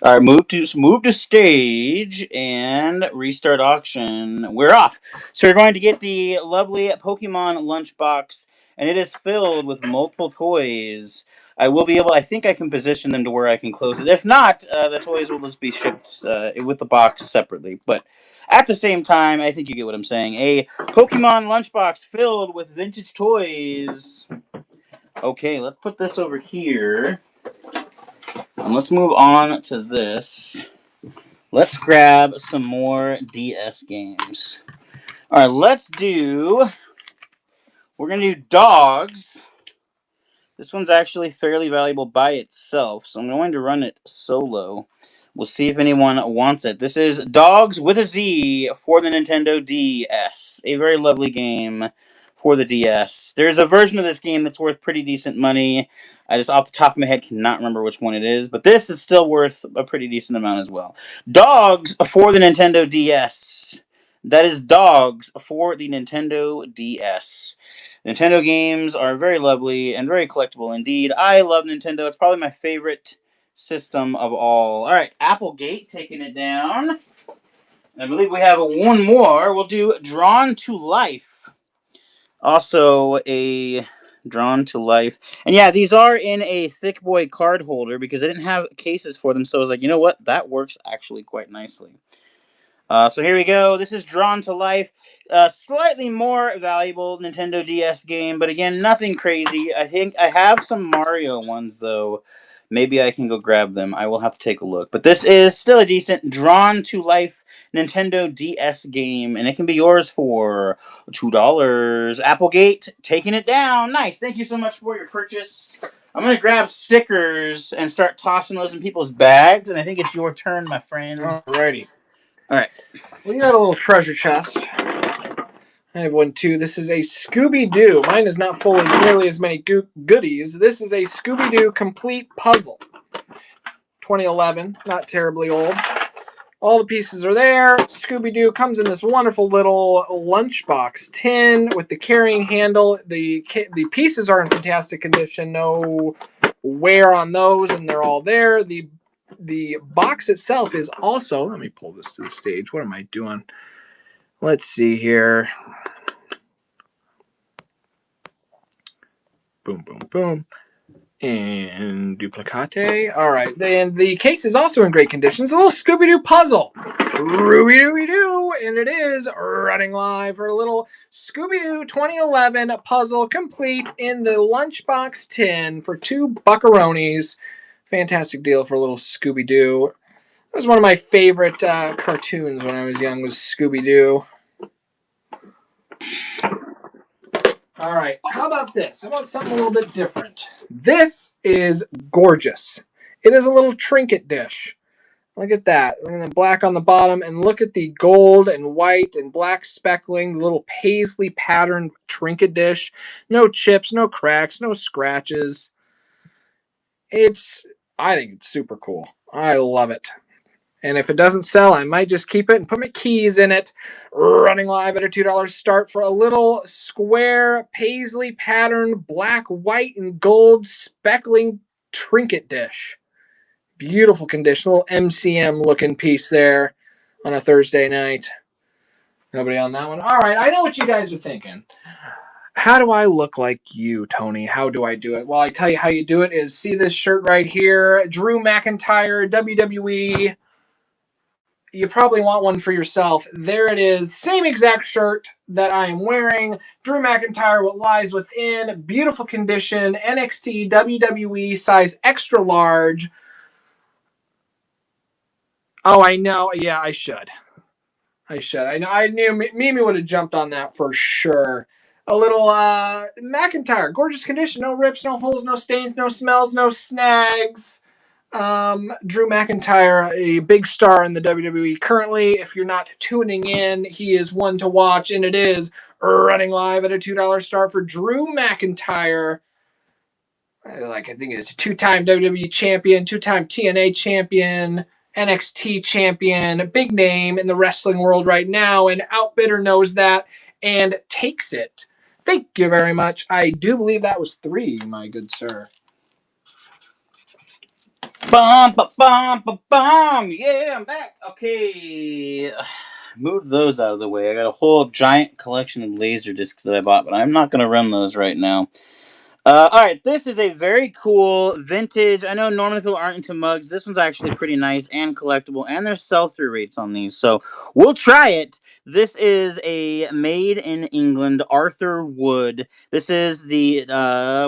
Speaker 1: All right, move to stage and restart auction. We're off. So we're going to get the lovely Pokemon lunchbox, and it is filled with multiple toys. I will be able. I think I can position them to where I can close it. If not, the toys will just be shipped with the box separately. But at the same time, I think you get what I'm saying. A Pokemon lunchbox filled with vintage toys. Okay, let's put this over here. And let's move on to this. Let's grab some more DS games. All right, we're going to do Dogs. This one's actually fairly valuable by itself, so I'm going to run it solo. We'll see if anyone wants it. This is Dogs with a Z for the Nintendo DS. A very lovely game for the DS. There's a version of this game that's worth pretty decent money. I just off the top of my head cannot remember which one it is, but this is still worth a pretty decent amount as well. Dogs for the Nintendo DS. That is Dogs for the Nintendo DS. Nintendo games are very lovely and very collectible indeed. I love Nintendo. It's probably my favorite system of all. All right, Applegate taking it down. I believe we have one more. We'll do Drawn to Life. Also a Drawn to Life. And yeah, these are in a thick boy card holder because I didn't have cases for them. So I was like, you know what? That works actually quite nicely. So here we go. This is Drawn to Life. Slightly more valuable Nintendo DS game, but again, nothing crazy. I think I have some Mario ones, though. Maybe I can go grab them. I will have to take a look. But this is still a decent Drawn to Life Nintendo DS game, and it can be yours for $2. Applegate, taking it down. Nice. Thank you so much for your purchase. I'm going to grab stickers and start tossing those in people's bags, and I think it's your turn, my friend.
Speaker 2: Alrighty.
Speaker 1: All right.
Speaker 2: We got a little treasure chest. I have one too. This is a Scooby-Doo. Mine is not full of nearly as many goodies. This is a Scooby-Doo complete puzzle. 2011, not terribly old. All the pieces are there. Scooby-Doo comes in this wonderful little lunchbox tin with the carrying handle. The pieces are in fantastic condition. No wear on those, and they're all there. The box itself is also... Let me pull this to the stage. What am I doing? Let's see here. Boom, boom, boom. And duplicate. All right. Then the case is also in great condition. It's a little Scooby-Doo puzzle. Ruby-dooby-doo. And it is running live for a little Scooby-Doo 2011 puzzle complete in the lunchbox tin for $2 buckaroonies. Fantastic deal for a little Scooby-Doo. It was one of my favorite cartoons when I was young, was Scooby-Doo. All right, how about this? I want something a little bit different. This is gorgeous. It is a little trinket dish. Look at that. Look at the black on the bottom, and look at the gold and white and black speckling, the little paisley patterned trinket dish. No chips, no cracks, no scratches. I think it's super cool. I love it. And if it doesn't sell, I might just keep it and put my keys in it. Running live at a $2 start for a little square paisley patterned black, white, and gold speckling trinket dish. Beautiful condition. Little MCM looking piece there on a Thursday night. Nobody on that one? All right, I know what you guys are thinking. How do I look like you, Tony? How do I do it? Well, I tell you how you do it is see this shirt right here. Drew McIntyre, WWE. You probably want one for yourself. There it is. Same exact shirt that I am wearing. Drew McIntyre, what lies within. Beautiful condition. NXT, WWE, size extra large. Oh, I know. Yeah, I should. I knew Mimi would have jumped on that for sure. A little McIntyre. Gorgeous condition. No rips, no holes, no stains, no smells, no snags. Drew McIntyre, a big star in the WWE currently. If you're not tuning in, he is one to watch, and it is running live at a $2 start for Drew McIntyre. I think it's a two-time WWE champion, two-time TNA champion, NXT champion, a big name in the wrestling world right now, and Outbitter knows that and takes it. Thank you very much. I do believe that was 3, my good sir.
Speaker 1: Bum, ba, bum, ba, bum. Yeah, I'm back. Okay. Move those out of the way. I got a whole giant collection of laser discs that I bought, but I'm not going to run those right now. All right, this is a very cool vintage. I know normally people aren't into mugs. This one's actually pretty nice and collectible, and there's sell-through rates on these, so we'll try it. This is a made in England Arthur Wood. This is the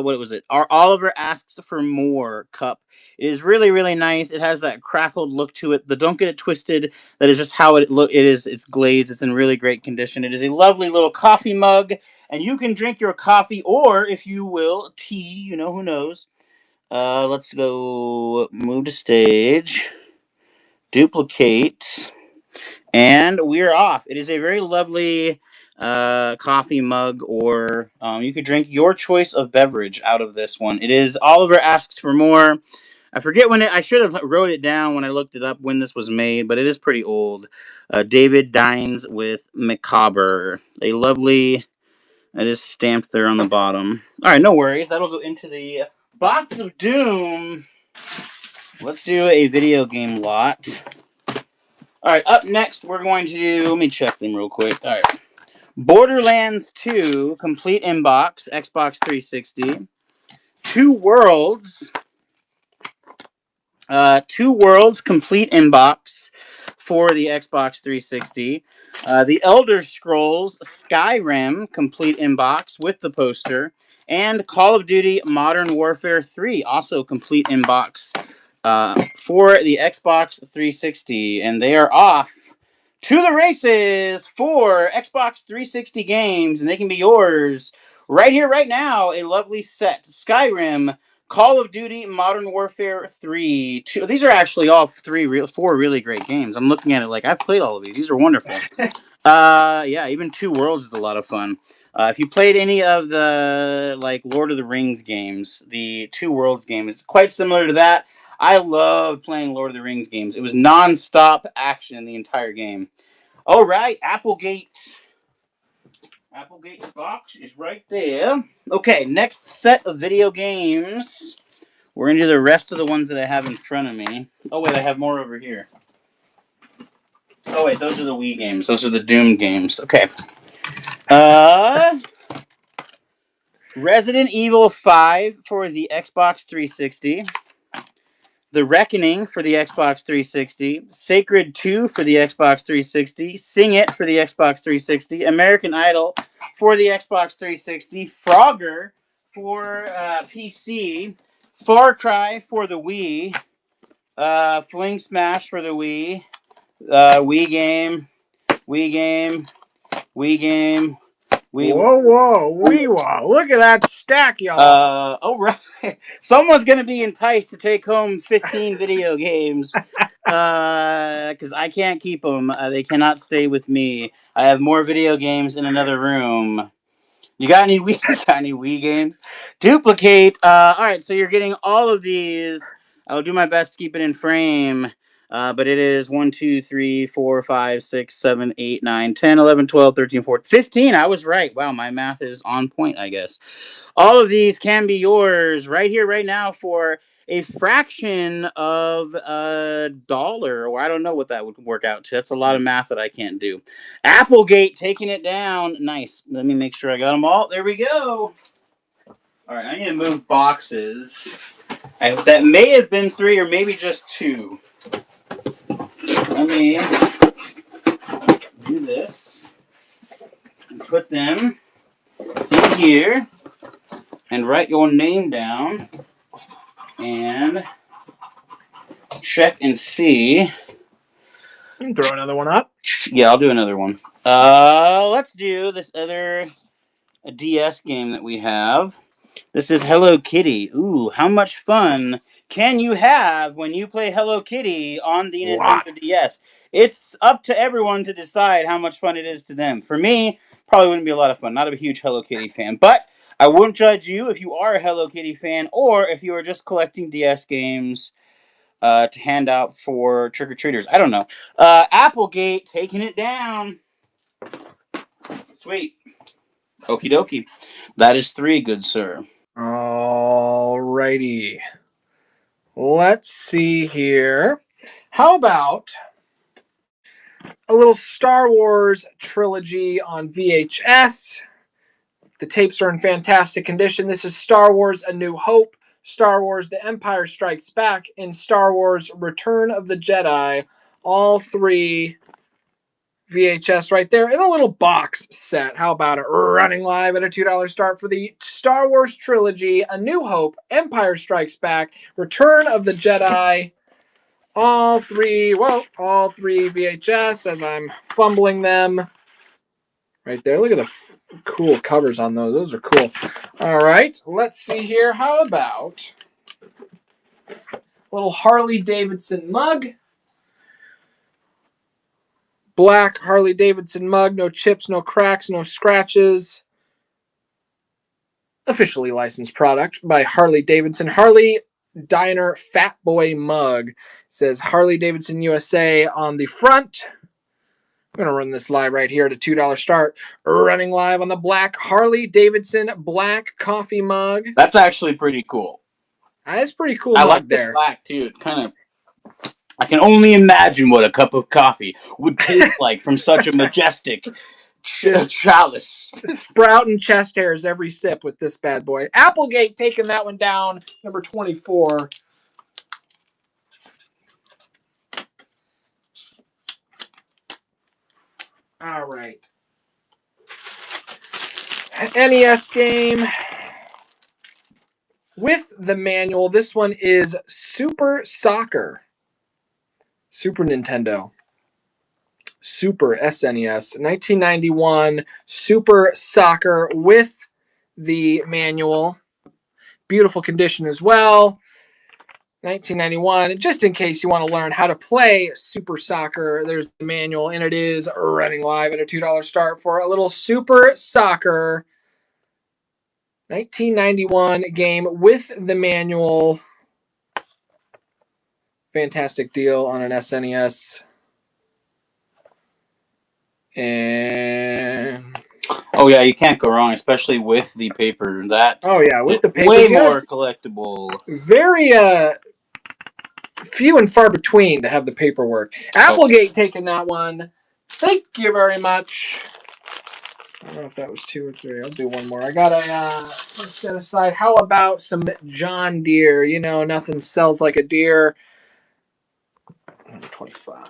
Speaker 1: what was it? Our Oliver Asks for More cup. It is really, really nice. It has that crackled look to it. The Don't Get It Twisted. That is just how it look. It is. It's glazed. It's in really great condition. It is a lovely little coffee mug. And you can drink your coffee, or if you will, tea. You know, who knows. Let's go move to stage. Duplicate. And we're off. It is a very lovely coffee mug, or you could drink your choice of beverage out of this one. It is Oliver Asks for More. I forget when I should have wrote it down when I looked it up when this was made, but it is pretty old. David Dines with Macabre. A lovely... It is stamped there on the bottom. All right, no worries. That'll go into the box of doom. Let's do a video game lot. All right, up next, we're going to do... Let me check them real quick. All right. Borderlands 2, complete inbox, Xbox 360. Two Worlds, complete inbox for the Xbox 360. The Elder Scrolls Skyrim complete inbox with the poster, and Call of Duty Modern Warfare 3 also complete inbox for the Xbox 360, and they are off to the races for Xbox 360 games, and they can be yours right here, right now. A lovely set: Skyrim, Call of Duty Modern Warfare 3. These are actually all four really great games. I'm looking at it like I've played all of these. These are wonderful. Yeah, even Two Worlds is a lot of fun. If you played any of the Lord of the Rings games, the Two Worlds game is quite similar to that. I loved playing Lord of the Rings games. It was non-stop action in the entire game. All right, Applegate. Applegate's box is right there. Okay, next set of video games. We're into the rest of the ones that I have in front of me. Oh wait, I have more over here. Oh wait, those are the Wii games. Those are the Doom games. Okay. Resident Evil 5 for the Xbox 360. The Reckoning for the Xbox 360, Sacred 2 for the Xbox 360, Sing It for the Xbox 360, American Idol for the Xbox 360, Frogger for PC, Far Cry for the Wii, Fling Smash for the Wii, Wii Game, Wii Game, Wii Game, Wii.
Speaker 2: Whoa, wee wah. Look at that stack, y'all.
Speaker 1: Oh, right. Someone's going to be enticed to take home 15 video games because I can't keep them. They cannot stay with me. I have more video games in another room. You got any Wii games? Duplicate. All right, so you're getting all of these. I'll do my best to keep it in frame. But it is 1, 2, 3, 4, 5, 6, 7, 8, 9, 10, 11, 12, 13, 14, 15. I was right. Wow, my math is on point, I guess. All of these can be yours right here, right now for a fraction of $1, or I don't know what that would work out to. That's a lot of math that I can't do. Applegate taking it down. Nice. Let me make sure I got them all. There we go. All right, I need to move boxes. That may have been 3 or maybe just 2. Let me do this and put them in here and write your name down and check and see.
Speaker 2: Throw another one up.
Speaker 1: Yeah, I'll do another one. Let's do this other DS game that we have. This is Hello Kitty. Ooh, how much fun can you have when you play Hello Kitty on the Nintendo
Speaker 2: Lots.
Speaker 1: DS? It's up to everyone to decide how much fun it is to them. For me, probably wouldn't be a lot of fun. Not a huge Hello Kitty fan, but I wouldn't judge you if you are a Hello Kitty fan or if you are just collecting DS games to hand out for trick-or-treaters. I don't know. Applegate taking it down. Sweet. Okie dokie. That is 3, good sir.
Speaker 2: All righty. Let's see here. How about a little Star Wars trilogy on VHS? The tapes are in fantastic condition. This is Star Wars A New Hope, Star Wars The Empire Strikes Back, and Star Wars Return of the Jedi. All 3 VHS right there in a little box set. How about it? Running live at a $2 start for the Star Wars trilogy, A New Hope, Empire Strikes Back, Return of the Jedi. All 3 VHS as I'm fumbling them. Right there. Look at the cool covers on those. Those are cool. All right. Let's see here. How about a little Harley Davidson mug? Black Harley Davidson mug. No chips, no cracks, no scratches. Officially licensed product by Harley Davidson. Harley Diner Fat Boy mug. It says Harley Davidson USA on the front. I'm going to run this live right here at a $2 start. Running live on the black Harley Davidson black coffee mug.
Speaker 1: That's actually pretty cool.
Speaker 2: That's pretty cool
Speaker 1: I
Speaker 2: mug
Speaker 1: like
Speaker 2: there.
Speaker 1: the black too. It kind of, I can only imagine what a cup of coffee would taste like from such a majestic chalice.
Speaker 2: Sprouting chest hairs every sip with this bad boy. Applegate taking that one down, number 24. All right. NES game with the manual. This one is Super Soccer. Super Nintendo. Super SNES. 1991 Super Soccer with the manual. Beautiful condition as well. 1991. Just in case you want to learn how to play Super Soccer, there's the manual, and it is running live at a $2 start for a little Super Soccer 1991 game with the manual. fantastic deal on an SNES. And
Speaker 1: oh yeah, you can't go wrong, especially with the paper. That
Speaker 2: oh yeah, with the papers,
Speaker 1: way more collectible.
Speaker 2: Very few and far between to have the paperwork. Applegate taking that one. Thank you very much. I don't know if that was 2 or 3. I'll do one more. I got a set aside. How about some John Deere? You know, nothing sells like a deer. 25.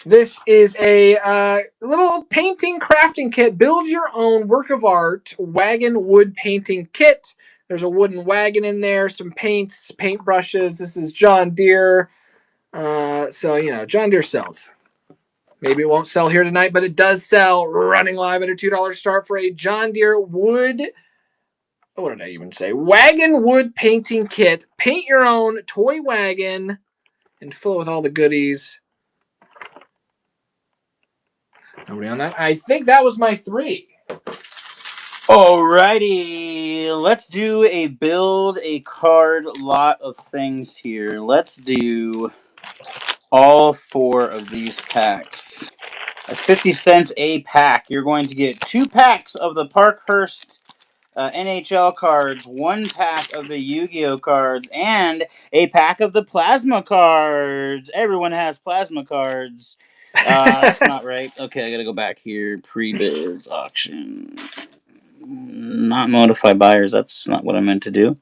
Speaker 2: This is a little painting crafting kit. Build your own work of art wagon wood painting kit. There's a wooden wagon in there, some paints, paint brushes. This is John Deere. So, you know, John Deere sells. Maybe it won't sell here tonight, but it does sell running live at a $2 start for a John Deere wood. What did I even say? Wagon wood painting kit. Paint your own toy wagon and fill it with all the goodies. Nobody on that. I think that was my 3.
Speaker 1: Alrighty, let's do a build a card lot of things here. Let's do all 4 of these packs. At 50 cents a pack, you're going to get 2 packs of the Parkhurst NHL cards, 1 pack of the Yu-Gi-Oh cards, and a pack of the plasma cards. Everyone has plasma cards. That's not right. Okay, I gotta go back here. Pre-bids, auction. Not notify buyers. That's not what I meant to do.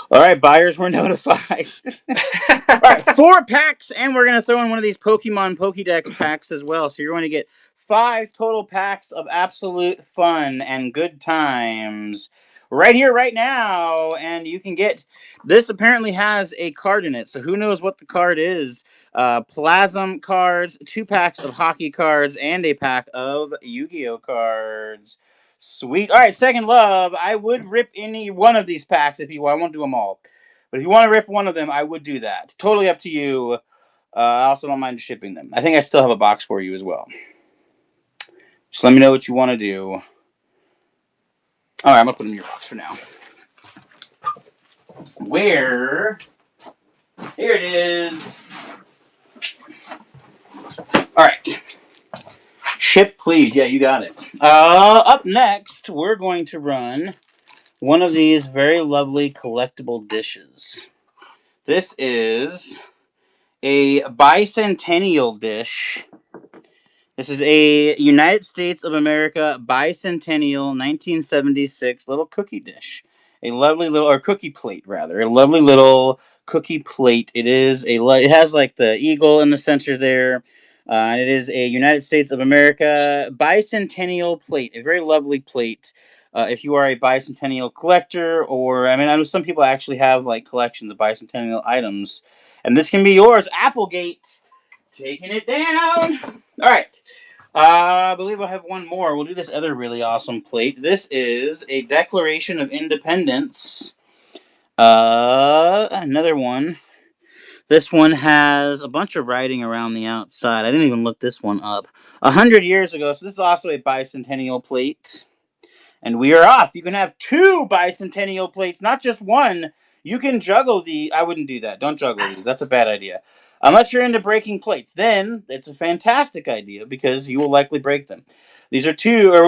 Speaker 1: All right, buyers were notified. All right, 4 packs, and we're going to throw in one of these Pokemon Pokédex packs as well. So you're going to get 5 total packs of absolute fun and good times right here, right now. And you can get this. Apparently has a card in it, so who knows what the card is? Plasm cards, 2 packs of hockey cards, and a pack of Yu-Gi-Oh cards. Sweet. All right, Second Love. I would rip any one of these packs if you want. I won't do them all. But if you want to rip one of them, I would do that. Totally up to you. I also don't mind shipping them. I think I still have a box for you as well. Just let me know what you want to do. All right, I'm going to put them in your box for now. Where? Here it is. All right. Ship, please. Yeah, you got it. Up next, we're going to run one of these very lovely collectible dishes. This is a bicentennial dish. This is a United States of America bicentennial 1976 little cookie dish. A lovely little, or cookie plate rather, a lovely little cookie plate. It has like the eagle in the center there. It is a United States of America bicentennial plate, a very lovely plate. If you are a bicentennial collector, or I know some people actually have like collections of bicentennial items, and this can be yours. Applegate, taking it down. All right. I believe I have one more. We'll do this other really awesome plate. This is a Declaration of Independence. Another one. This one has a bunch of writing around the outside. I didn't even look this one up. 100 years ago, so this is also a bicentennial plate. And we are off. You can have 2 bicentennial plates, not just one. You can juggle the... I wouldn't do that. Don't juggle these. That's a bad idea. Unless you're into breaking plates. Then it's a fantastic idea because you will likely break them. These are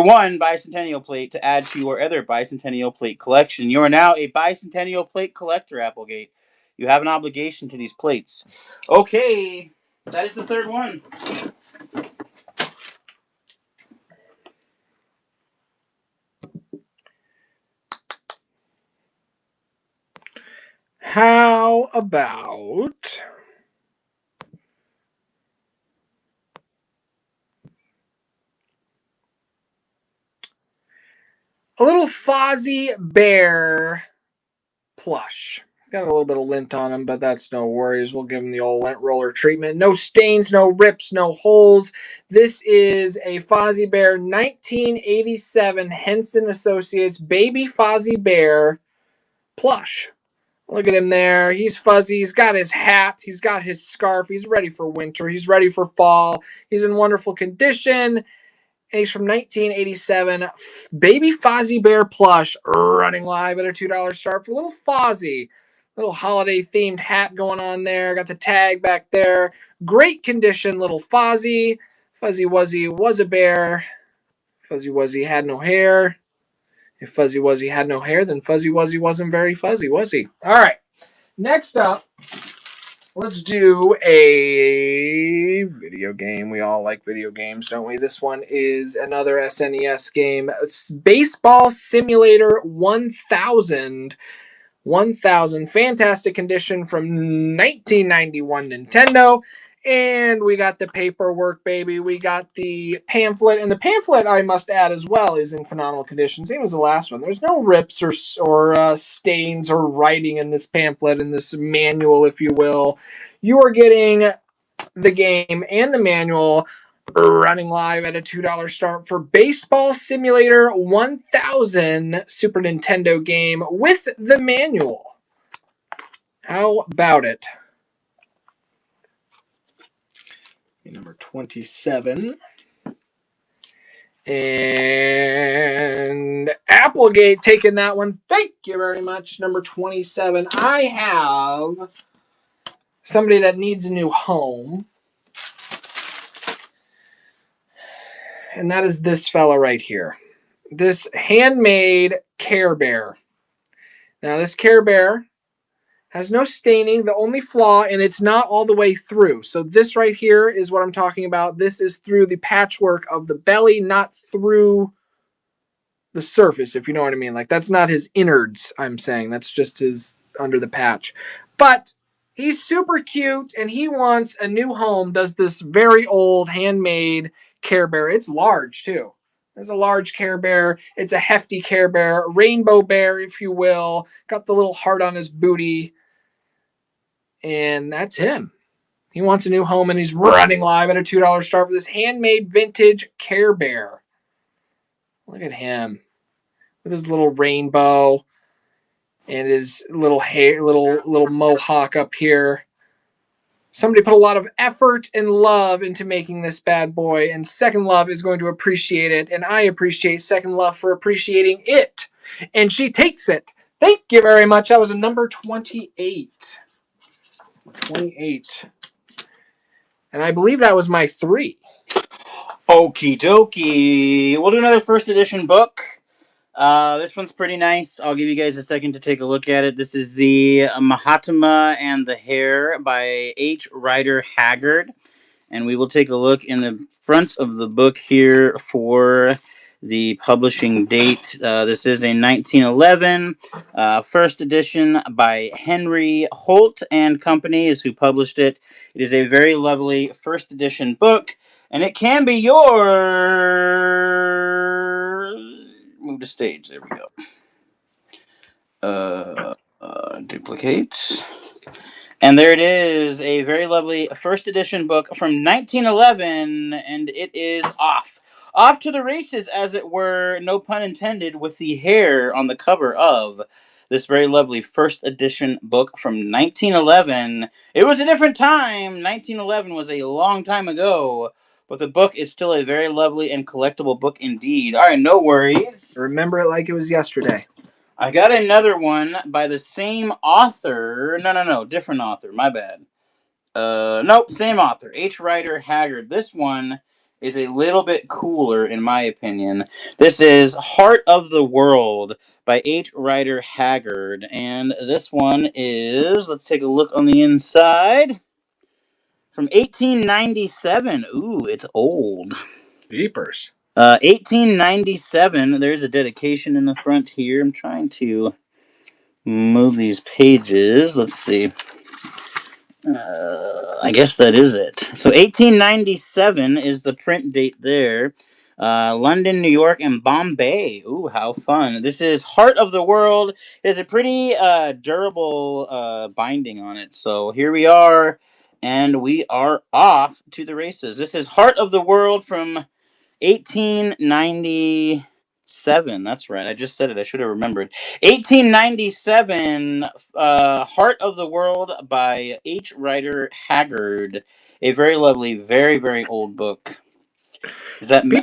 Speaker 1: 1 bicentennial plate to add to your other bicentennial plate collection. You are now a bicentennial plate collector, Applegate. You have an obligation to these plates. Okay. That is the 3rd one.
Speaker 2: How about a little Fozzie Bear plush? Got a little bit of lint on him, but that's no worries. We'll give him the old lint roller treatment. No stains, no rips, no holes. This is a Fozzie Bear 1987 Henson Associates Baby Fozzie Bear plush. Look at him there. He's fuzzy. He's got his hat. He's got his scarf. He's ready for winter. He's ready for fall. He's in wonderful condition. And he's from 1987. Baby Fozzie Bear plush running live at a $2 start for little Fozzie. Little holiday themed hat going on there. Got the tag back there. Great condition, little Fozzie. Fuzzy Wuzzy was a bear. Fuzzy Wuzzy had no hair. If Fuzzy Wuzzy had no hair, then Fuzzy Wuzzy wasn't very fuzzy, was he? All right. Next up, let's do a video game. We all like video games, don't we? This one is another SNES game. It's Baseball Simulator 1000. 1000. Fantastic condition from 1991 Nintendo. And we got the paperwork, baby. We got the pamphlet. And the pamphlet, I must add as well, is in phenomenal condition. Same as the last one. There's no rips or stains or writing in this pamphlet, in this manual, if you will. You are getting the game and the manual running live at a $2 start for Baseball Simulator 1000 Super Nintendo game with the manual. How about it? Number 27. And Applegate taking that one. Thank you very much. Number 27. I have somebody that needs a new home. And that is this fella right here. This handmade Care Bear. Now, this Care Bear has no staining. The only flaw, and it's not all the way through. So this right here is what I'm talking about. This is through the patchwork of the belly, not through the surface, if you know what I mean. Like, that's not his innards, I'm saying. That's just his under the patch. But he's super cute, and he wants a new home. Does this very old handmade Care Bear. It's large, too. It's a large Care Bear. It's a hefty Care Bear. Rainbow Bear, if you will. Got the little heart on his booty. And that's him. He wants a new home, and he's running live at a $2 start for this handmade vintage Care Bear. Look at him with his little rainbow and his little hair, little mohawk up here. Somebody put a lot of effort and love into making this bad boy, and Second Love is going to appreciate it, and I appreciate Second Love for appreciating it. And she takes it. Thank you very much. That was a number 28. 28. And I believe that was my 3.
Speaker 1: Okie dokie. We'll do another first edition book. This one's pretty nice. I'll give you guys a second to take a look at it. This is the Mahatma and the Hare by H. Rider Haggard. And we will take a look in the front of the book here for the publishing date. This is a 1911 first edition by Henry Holt and Company is who published it. It is a very lovely first edition book, and it can be your... Move to stage. There we go. Duplicate. And there it is, a very lovely first edition book from 1911, and it is off. Off to the races, as it were, no pun intended, with the hare on the cover of this very lovely first edition book from 1911. It was a different time. 1911 was a long time ago, but the book is still a very lovely and collectible book indeed. All right, no worries.
Speaker 2: Remember it like it was yesterday.
Speaker 1: I got another one by the same author. No, different author. My bad. Nope, same author. H. Rider Haggard. This one is a little bit cooler, in my opinion. This is Heart of the World by H. Rider Haggard. And this one is, let's take a look on the inside, from 1897. Ooh, it's old.
Speaker 2: Jeepers.
Speaker 1: 1897. There's a dedication in the front here. I'm trying to move these pages. Let's see. I guess that is it. So 1897 is the print date there. London, New York, and Bombay. Ooh, how fun. This is Heart of the World. It has a pretty durable binding on it. So here we are, and we are off to the races. This is Heart of the World from 1897. That's right. I just said it. I should have remembered. 1897, Heart of the World by H. Rider Haggard. A very lovely, very, very old book. Is that
Speaker 2: People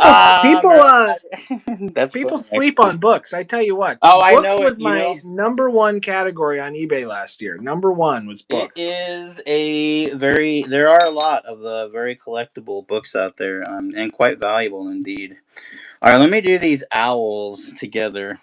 Speaker 1: that's
Speaker 2: people
Speaker 1: funny.
Speaker 2: sleep on books. I tell you what,
Speaker 1: Oh, I
Speaker 2: books
Speaker 1: know it.
Speaker 2: was my number one category on eBay last year. Number one was
Speaker 1: It
Speaker 2: books.
Speaker 1: is a very. There are a lot of very collectible books out there, and quite valuable indeed. All right, let me do these owls together.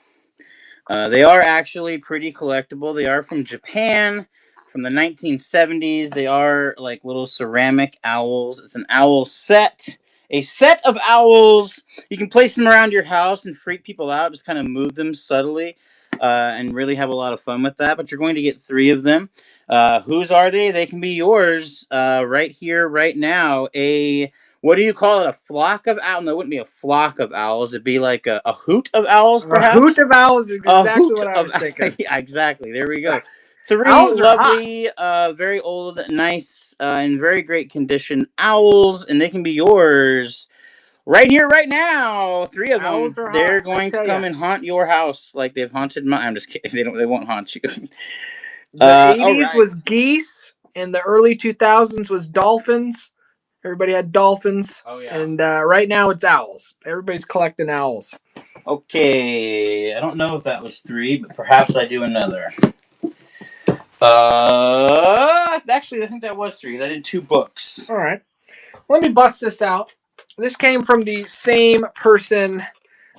Speaker 1: They are actually pretty collectible. They are from Japan, from the 1970s. They are like little ceramic owls. It's an owl set. A set of owls. You can place them around your house and freak people out. Just kind of move them subtly and really have a lot of fun with that. But you're going to get 3 of them. Whose are they? They can be yours right here, right now. What do you call it? A flock of owls? No, it wouldn't be a flock of owls. It'd be like a hoot of owls,
Speaker 2: A hoot
Speaker 1: perhaps.
Speaker 2: of owls is
Speaker 1: A
Speaker 2: exactly
Speaker 1: hoot
Speaker 2: what I
Speaker 1: of
Speaker 2: was thinking.
Speaker 1: yeah, exactly. There we go. 3
Speaker 2: Owls are hot.
Speaker 1: lovely, very old, nice, in very great condition owls, and they can be yours right here, right now. 3 of
Speaker 2: Owls
Speaker 1: them.
Speaker 2: are hot.
Speaker 1: They're
Speaker 2: I
Speaker 1: going to
Speaker 2: tell you.
Speaker 1: come and haunt your house like they've haunted mine. I'm just kidding. They don't. They won't haunt you.
Speaker 2: The
Speaker 1: All
Speaker 2: 80s
Speaker 1: right.
Speaker 2: was geese, and the early 2000s was dolphins. Everybody had dolphins.
Speaker 1: Oh yeah.
Speaker 2: And right now it's owls. Everybody's collecting owls.
Speaker 1: Okay. I don't know if that was 3, but perhaps I do another. Actually, I think that was 3 because I did 2 books.
Speaker 2: All right. Let me bust this out. This came from the same person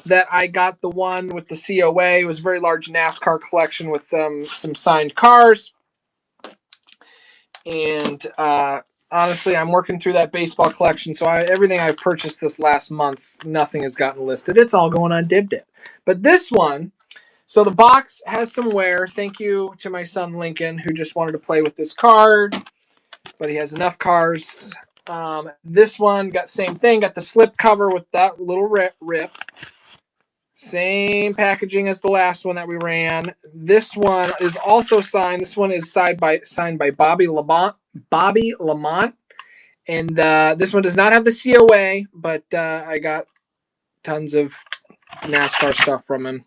Speaker 2: that I got the one with the COA. It was a very large NASCAR collection with some signed cars. And honestly, I'm working through that baseball collection. So everything I've purchased this last month, nothing has gotten listed. It's all going on DibDib. But this one, so the box has some wear. Thank you to my son Lincoln, who just wanted to play with this card, but he has enough cars. This one got same thing, got the slip cover with that little rip. Same packaging as the last one that we ran. This one is also signed. This one is signed by Bobby Lamont. And this one does not have the COA, but I got tons of NASCAR stuff from him.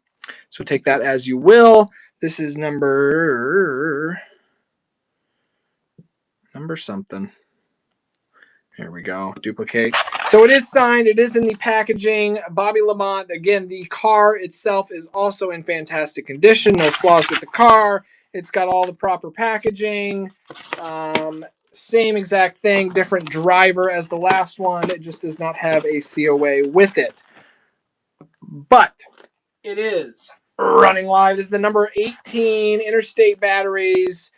Speaker 2: So take that as you will. This is number something. Here we go. Duplicate. So it is signed. It is in the packaging. Bobby Lamont. Again, the car itself is also in fantastic condition. No flaws with the car. It's got all the proper packaging. Same exact thing. Different driver as the last one. It just does not have a COA with it. But it is running live. This is the number 18 Interstate Batteries.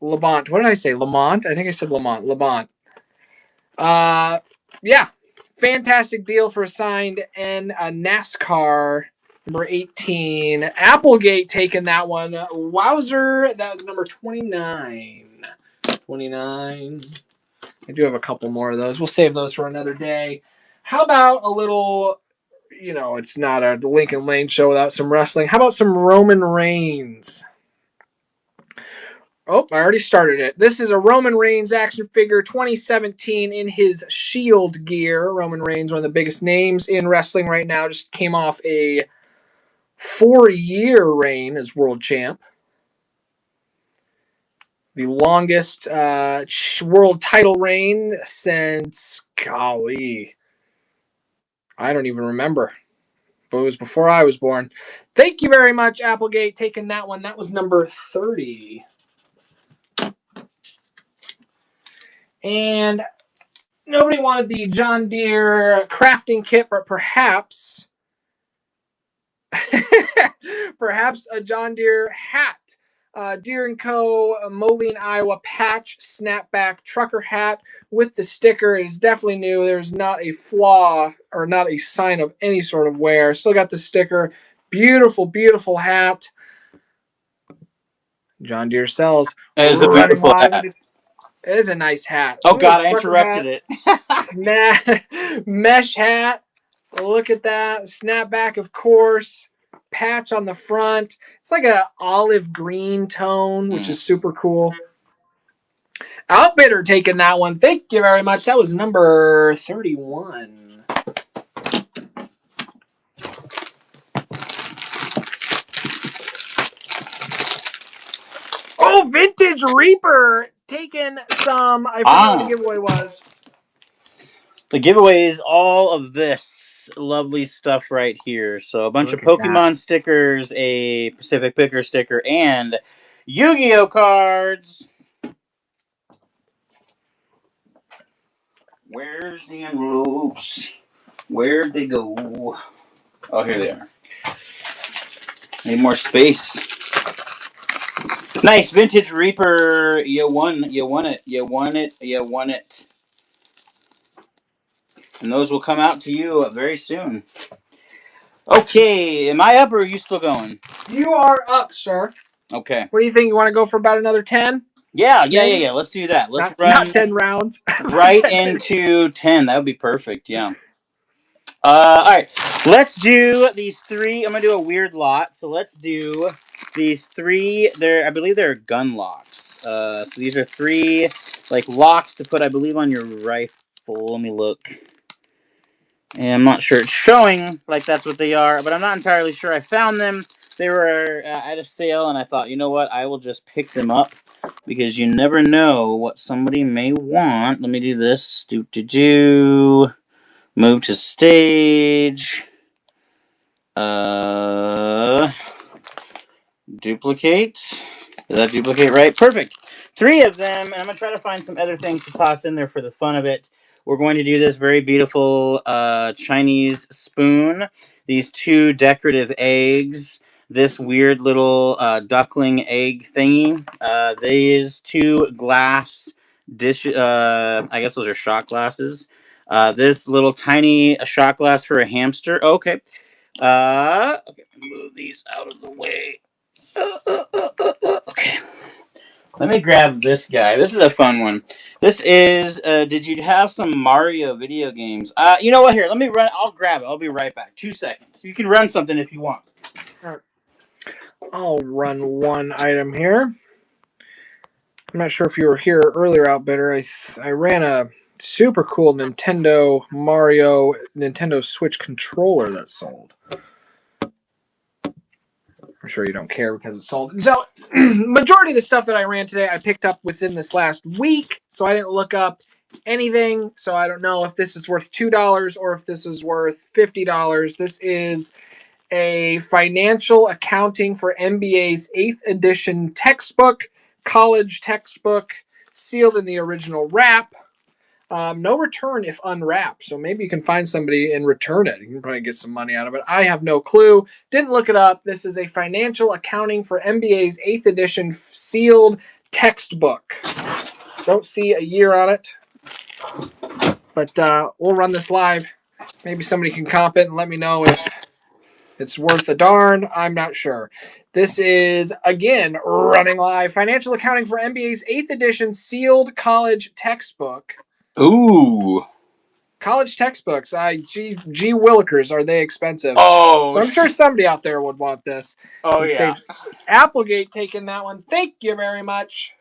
Speaker 2: Lamont. What did I say? Lamont? I think I said Lamont. Lamont. Yeah, fantastic deal for a signed and a NASCAR number 18. Applegate taking that one. Wowzer, that was number 29. 29. I do have a couple more of those. We'll save those for another day. How about a little, it's not a Lincoln Lane show without some wrestling. How about some Roman Reigns? Oh, I already started it. This is a Roman Reigns action figure 2017 in his Shield gear. Roman Reigns, one of the biggest names in wrestling right now, just came off a 4-year reign as world champ. The longest world title reign since, golly, I don't even remember. But it was before I was born. Thank you very much, Applegate, taking that one. That was number 30. And nobody wanted the John Deere crafting kit, but perhaps a John Deere hat. Deere & Co. Moline, Iowa patch snapback trucker hat with the sticker. It is definitely new. There's not a flaw or not a sign of any sort of wear. Still got the sticker. Beautiful, beautiful hat. John Deere sells.
Speaker 1: That is a beautiful hat.
Speaker 2: It is a nice hat.
Speaker 1: Oh God, I interrupted it.
Speaker 2: Mesh hat. Look at that. Snapback, of course. Patch on the front. It's like a olive green tone, which is super cool. Outbidder taking that one. Thank you very much. That was number 31. Oh, Vintage Reaper taking some. I forgot what the giveaway was.
Speaker 1: The giveaway is all of this lovely stuff right here. So a bunch
Speaker 2: Look
Speaker 1: of
Speaker 2: at that.
Speaker 1: Pokemon stickers, a Pacific Picker sticker, and Yu-Gi-Oh cards. Where's the envelopes? Where'd they go? Oh, here they are. Need more space. Nice vintage Reaper. You won it. You won it. You won it. And those will come out to you very soon. Okay, am I up or are you still going?
Speaker 2: You are up, sir.
Speaker 1: Okay.
Speaker 2: What do you think? You want to go for about another 10?
Speaker 1: Yeah. Let's do that. Let's
Speaker 2: Not
Speaker 1: run
Speaker 2: 10 rounds.
Speaker 1: right 10 into 10. That would be perfect. Yeah. All right. Let's do these three. I'm gonna do a weird lot. So let's do these three. I believe they're gun locks. So these are three like locks to put, I believe, on your rifle. Let me look. And I'm not sure it's showing like that's what they are, but I'm not entirely sure. I found them. They were at a sale, and I thought, you know what? I will just pick them up because you never know what somebody may want. Let me do this. Move to stage. Duplicate. Did that duplicate right? Perfect. Three of them, and I'm going to try to find some other things to toss in there for the fun of it. We're going to do this very beautiful Chinese spoon, these two decorative eggs, this weird little duckling egg thingy, these two glass dish, I guess those are shot glasses, this little tiny shot glass for a hamster. Okay. Okay, move these out of the way. Okay. Let me grab this guy. This is a fun one. This is, did you have some Mario video games? You know what? Here, let me run. I'll grab it. I'll be right back. 2 seconds. You can run something if you want.
Speaker 2: I'll run one item here. I'm not sure if you were here earlier, Outbitter. I ran a super cool Nintendo Switch controller that sold. I'm sure you don't care because it's sold. So, majority of the stuff that I ran today, I picked up within this last week. So I didn't look up anything. So I don't know if this is worth $2 or if this is worth $50. This is a financial accounting for MBA's 8th edition textbook, college textbook, sealed in the original wrap. No return if unwrapped. So maybe you can find somebody and return it. You can probably get some money out of it. I have no clue. Didn't look it up. This is a financial accounting for MBA's 8th edition sealed textbook. Don't see a year on it. But we'll run this live. Maybe somebody can comp it and let me know if it's worth a darn. I'm not sure. This is, again, running live. Financial accounting for MBA's 8th edition sealed college textbook.
Speaker 1: Ooh.
Speaker 2: College textbooks. Gee Willikers, are they expensive?
Speaker 1: Oh.
Speaker 2: But I'm sure somebody out there would want this.
Speaker 1: Oh, yeah.
Speaker 2: Applegate taking that one. Thank you very much.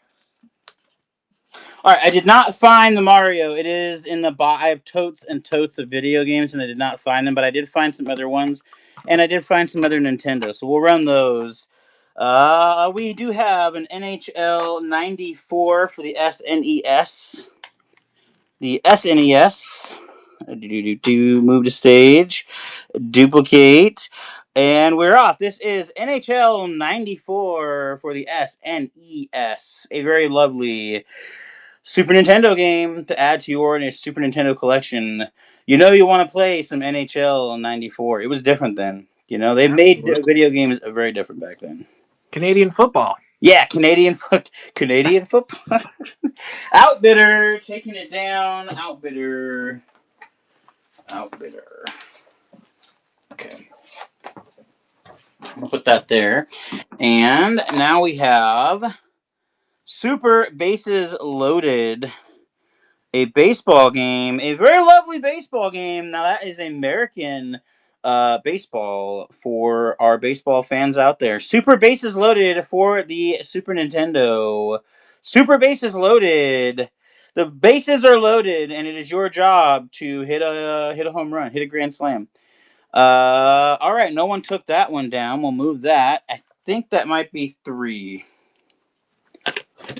Speaker 1: All right, I did not find the Mario. It is in the box. I have totes and totes of video games, and I did not find them, but I did find some other ones, and I did find some other Nintendo. So we'll run those. We do have an NHL 94 for the SNES. The SNES. Move to stage. Duplicate. And we're off. This is NHL 94 for the SNES. A very lovely Super Nintendo game to add to your Super Nintendo collection. You know you want to play some NHL 94. It was different then. You know, they made video games very different back then.
Speaker 2: Canadian football.
Speaker 1: Yeah, Canadian football. Outbitter taking it down. Outbitter. Okay. I'll put that there. And now we have Super Bases Loaded. A baseball game, a very lovely baseball game. Now that is American baseball for our baseball fans out there. Super Bases Loaded for the Super Nintendo. Super Bases Loaded. The bases are loaded, and it is your job to hit a home run, hit a grand slam. All right, no one took that one down. We'll move that. I think that might be 3.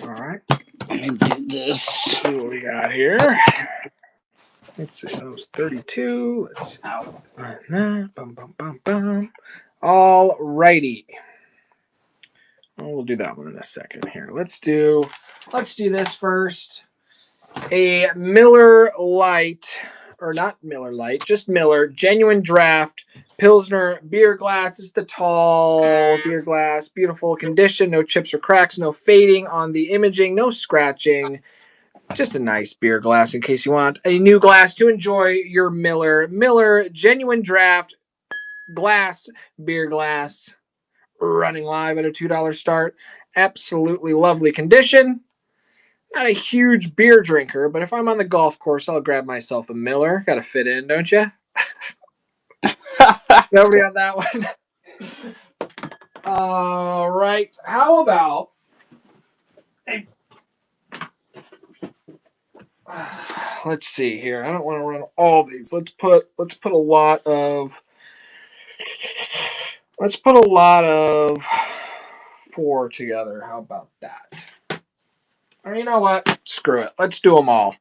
Speaker 2: All right.
Speaker 1: Let me do this.
Speaker 2: See what we got here. Let's see. That was 32. Let's run that. Bum, bum, bum, bum. All righty. We'll do that one in a second here. Let's do this first. A Miller Lite, or not Miller Lite, just Miller, genuine draft Pilsner beer glass. It's the tall beer glass, beautiful condition, no chips or cracks, no fading on the imaging, no scratching. Just a nice beer glass in case you want a new glass to enjoy your Miller genuine draft glass beer glass. Running live at a $2 start. Absolutely lovely condition. Not a huge beer drinker, but if I'm on the golf course, I'll grab myself a Miller. Got to fit in, don't you? Nobody on that one. All right. How about let's see here. I don't want to run all these. Let's put a lot of 4 together. How about that? Or you know what? Screw it. Let's do them all.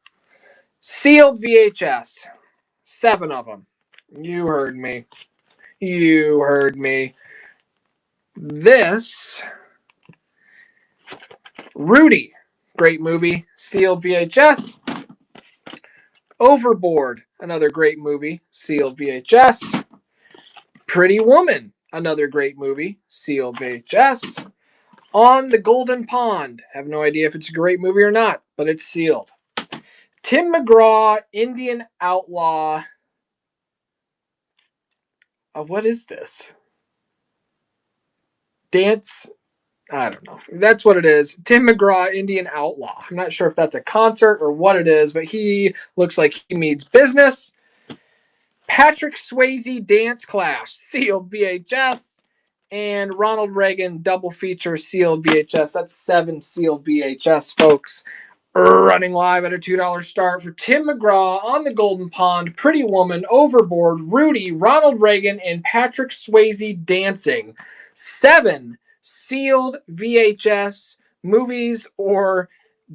Speaker 2: Sealed VHS. 7 of them. You heard me. This Rudy. Great movie. Sealed VHS. Overboard. Another great movie. Sealed VHS. Pretty Woman. Another great movie. Sealed VHS. On the Golden Pond. Have no idea if it's a great movie or not, but it's sealed. Tim McGraw, Indian Outlaw. What is this? Dance? I don't know. That's what it is. Tim McGraw, Indian Outlaw. I'm not sure if that's a concert or what it is, but he looks like he means business. Patrick Swayze, Dance Clash, sealed VHS. And Ronald Reagan, double feature, sealed VHS. That's 7 sealed VHS, folks. Running live at a $2 start for Tim McGraw, On the Golden Pond, Pretty Woman, Overboard, Rudy, Ronald Reagan, and Patrick Swayze dancing. 7 sealed VHS movies or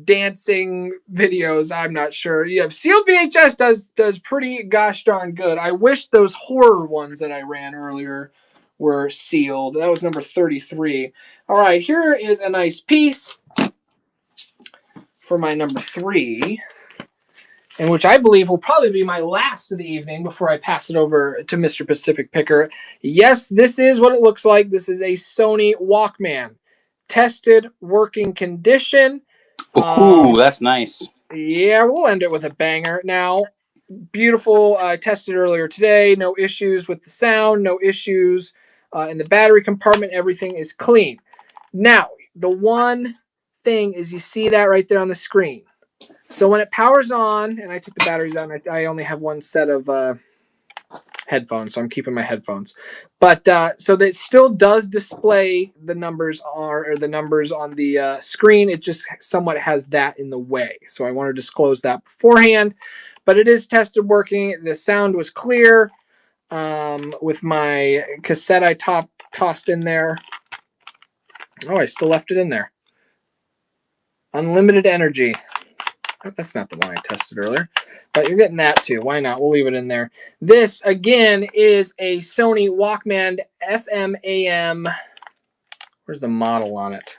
Speaker 2: dancing videos. I'm not sure. Yeah, sealed VHS does pretty gosh darn good. I wish those horror ones that I ran earlier were sealed. That was number 33. All right, here is a nice piece for my number 3, and which I believe will probably be my last of the evening before I pass it over to Mr. Pacific Picker. Yes, this is what it looks like. This is a Sony Walkman. Tested, working condition.
Speaker 1: Ooh, that's nice.
Speaker 2: Yeah, we'll end it with a banger. Now, beautiful. I tested earlier today. No issues with the sound. No issues in the battery compartment. Everything is clean. Now, the one thing is you see that right there on the screen. So when it powers on, and I took the batteries out, and I only have one set of headphones, so I'm keeping my headphones. But so that still does display the numbers on the screen. It just somewhat has that in the way. So I want to disclose that beforehand. But it is tested working. The sound was clear with my cassette I tossed in there. Oh, I still left it in there. Unlimited Energy. That's not the one I tested earlier, but you're getting that too. Why not? We'll leave it in there. This, again, is a Sony Walkman FM AM. Where's the model on it?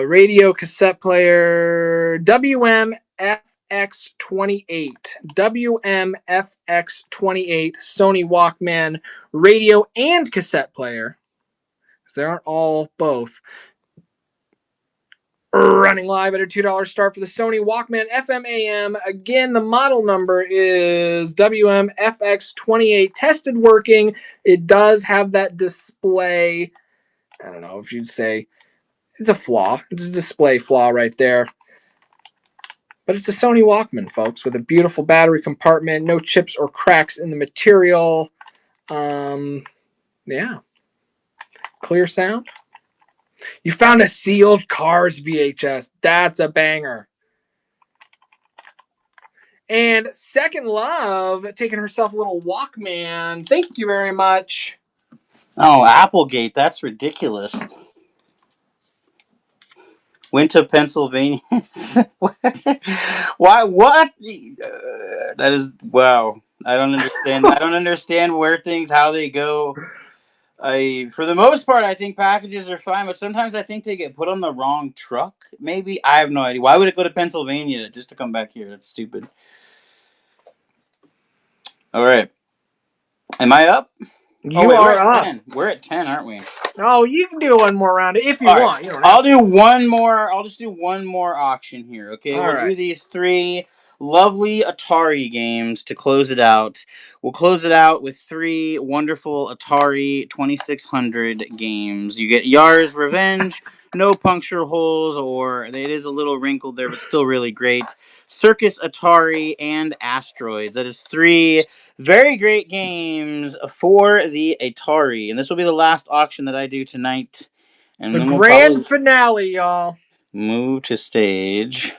Speaker 2: Radio cassette player WM-FX28. WM-FX28 Sony Walkman radio and cassette player. They aren't all both. Running live at a $2 start for the Sony Walkman FM AM. Again, the model number is WM-FX28. Tested working. It does have that display. I don't know if you'd say it's a flaw. It's a display flaw right there. But it's a Sony Walkman, folks, with a beautiful battery compartment, no chips or cracks in the material. Yeah. Clear sound. You found a sealed Cars VHS. That's a banger. And Second Love taking herself a little Walkman. Thank you very much.
Speaker 1: Oh, Applegate. That's ridiculous. Went to Pennsylvania. Why? What? That is wow. I don't understand. I don't understand where things, how they go. For the most part, I think packages are fine, but sometimes I think they get put on the wrong truck. Maybe I have no idea. Why would it go to Pennsylvania just to come back here? That's stupid. All right, am I up? Oh
Speaker 2: You
Speaker 1: wait, we're
Speaker 2: are
Speaker 1: at
Speaker 2: up.
Speaker 1: 10. We're at 10, aren't we?
Speaker 2: Oh, you can do one more round if you
Speaker 1: All right.
Speaker 2: want. You don't have
Speaker 1: I'll
Speaker 2: to.
Speaker 1: do one more. I'll just do one more auction here. Okay,
Speaker 2: All
Speaker 1: we'll do
Speaker 2: right.
Speaker 1: these three lovely Atari games to close it out. We'll close it out with three wonderful Atari 2600 games. You get Yar's Revenge, no puncture holes, or it is a little wrinkled there, but still really great. Circus Atari and Asteroids. That is three very great games for the Atari, and this will be the last auction that I do tonight. And
Speaker 2: The
Speaker 1: then we'll
Speaker 2: grand
Speaker 1: probably
Speaker 2: finale, y'all.
Speaker 1: move to stage.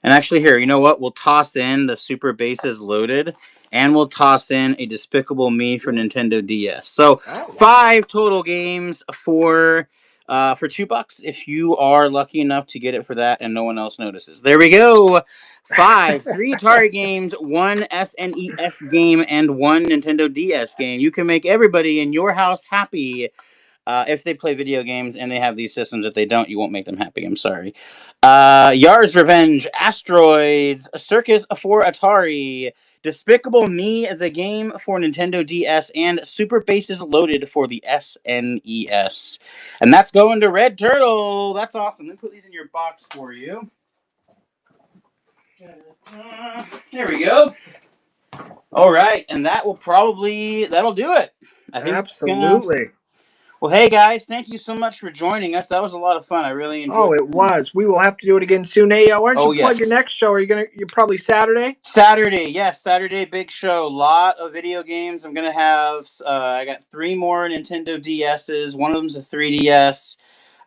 Speaker 1: And actually, here, you know what? We'll toss in the Super Bases Loaded, and we'll toss in a Despicable Me for Nintendo DS. So
Speaker 2: Oh, wow.
Speaker 1: 5 total games for $2 if you are lucky enough to get it for that, and no one else notices. There we go. 5, 3 Atari games, 1 SNES game, and 1 Nintendo DS game. You can make everybody in your house happy. If they play video games and they have these systems. If they don't, you won't make them happy. I'm sorry. Yar's Revenge, Asteroids, Circus for Atari, Despicable Me, the game for Nintendo DS, and Super Bases Loaded for the SNES. And that's going to Red Turtle. That's awesome. Let me put these in your box for you. There we go. All right, and that'll do it. I think that's gonna.
Speaker 2: Absolutely.
Speaker 1: Well, hey guys, thank you so much for joining us. That was a lot of fun. I really
Speaker 2: Oh,
Speaker 1: enjoyed
Speaker 2: it
Speaker 1: doing
Speaker 2: was. We will have to do it again soon. Hey, why don't
Speaker 1: Oh
Speaker 2: you plug your
Speaker 1: yes.
Speaker 2: next show? Are you gonna? You're probably Saturday.
Speaker 1: Saturday, yes, Saturday big show. Lot of video games. I'm gonna have. I got 3 more Nintendo DSs. One of them's a 3DS.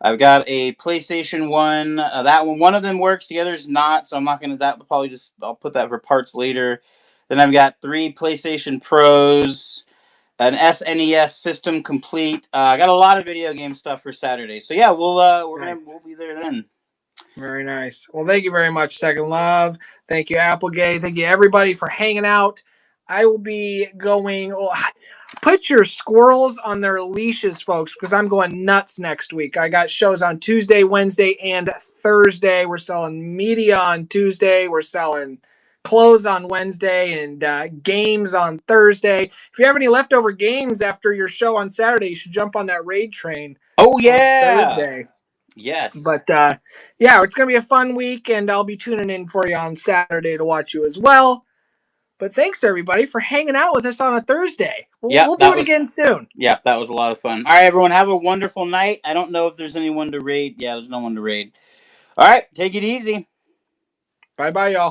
Speaker 1: I've got a PlayStation 1. That one of them works. The other's not. So I'm not gonna. That will probably just. I'll put that for parts later. Then I've got 3 PlayStation Pros, an SNES system complete. I got a lot of video game stuff for Saturday. So yeah,
Speaker 2: Nice.
Speaker 1: we'll be there then.
Speaker 2: Very nice. Well, thank you very much, Second Love. Thank you, Applegate. Thank you, everybody, for hanging out. I will be going. Oh, put your squirrels on their leashes, folks, because I'm going nuts next week. I got shows on Tuesday, Wednesday, and Thursday. We're selling media on Tuesday. We're selling clothes on Wednesday and games on Thursday. If you have any leftover games after your show on Saturday, you should jump on that raid train
Speaker 1: Oh
Speaker 2: on
Speaker 1: yeah.
Speaker 2: Thursday.
Speaker 1: Yes.
Speaker 2: But yeah, it's going to be a fun week, and I'll be tuning in for you on Saturday to watch you as well. But thanks, everybody, for hanging out with us on a Thursday. We'll do it again soon.
Speaker 1: Yeah, that was a lot of fun. All right, everyone, have a wonderful night. I don't know if there's anyone to raid. Yeah, there's no one to raid. All right, take it easy.
Speaker 2: Bye-bye, y'all.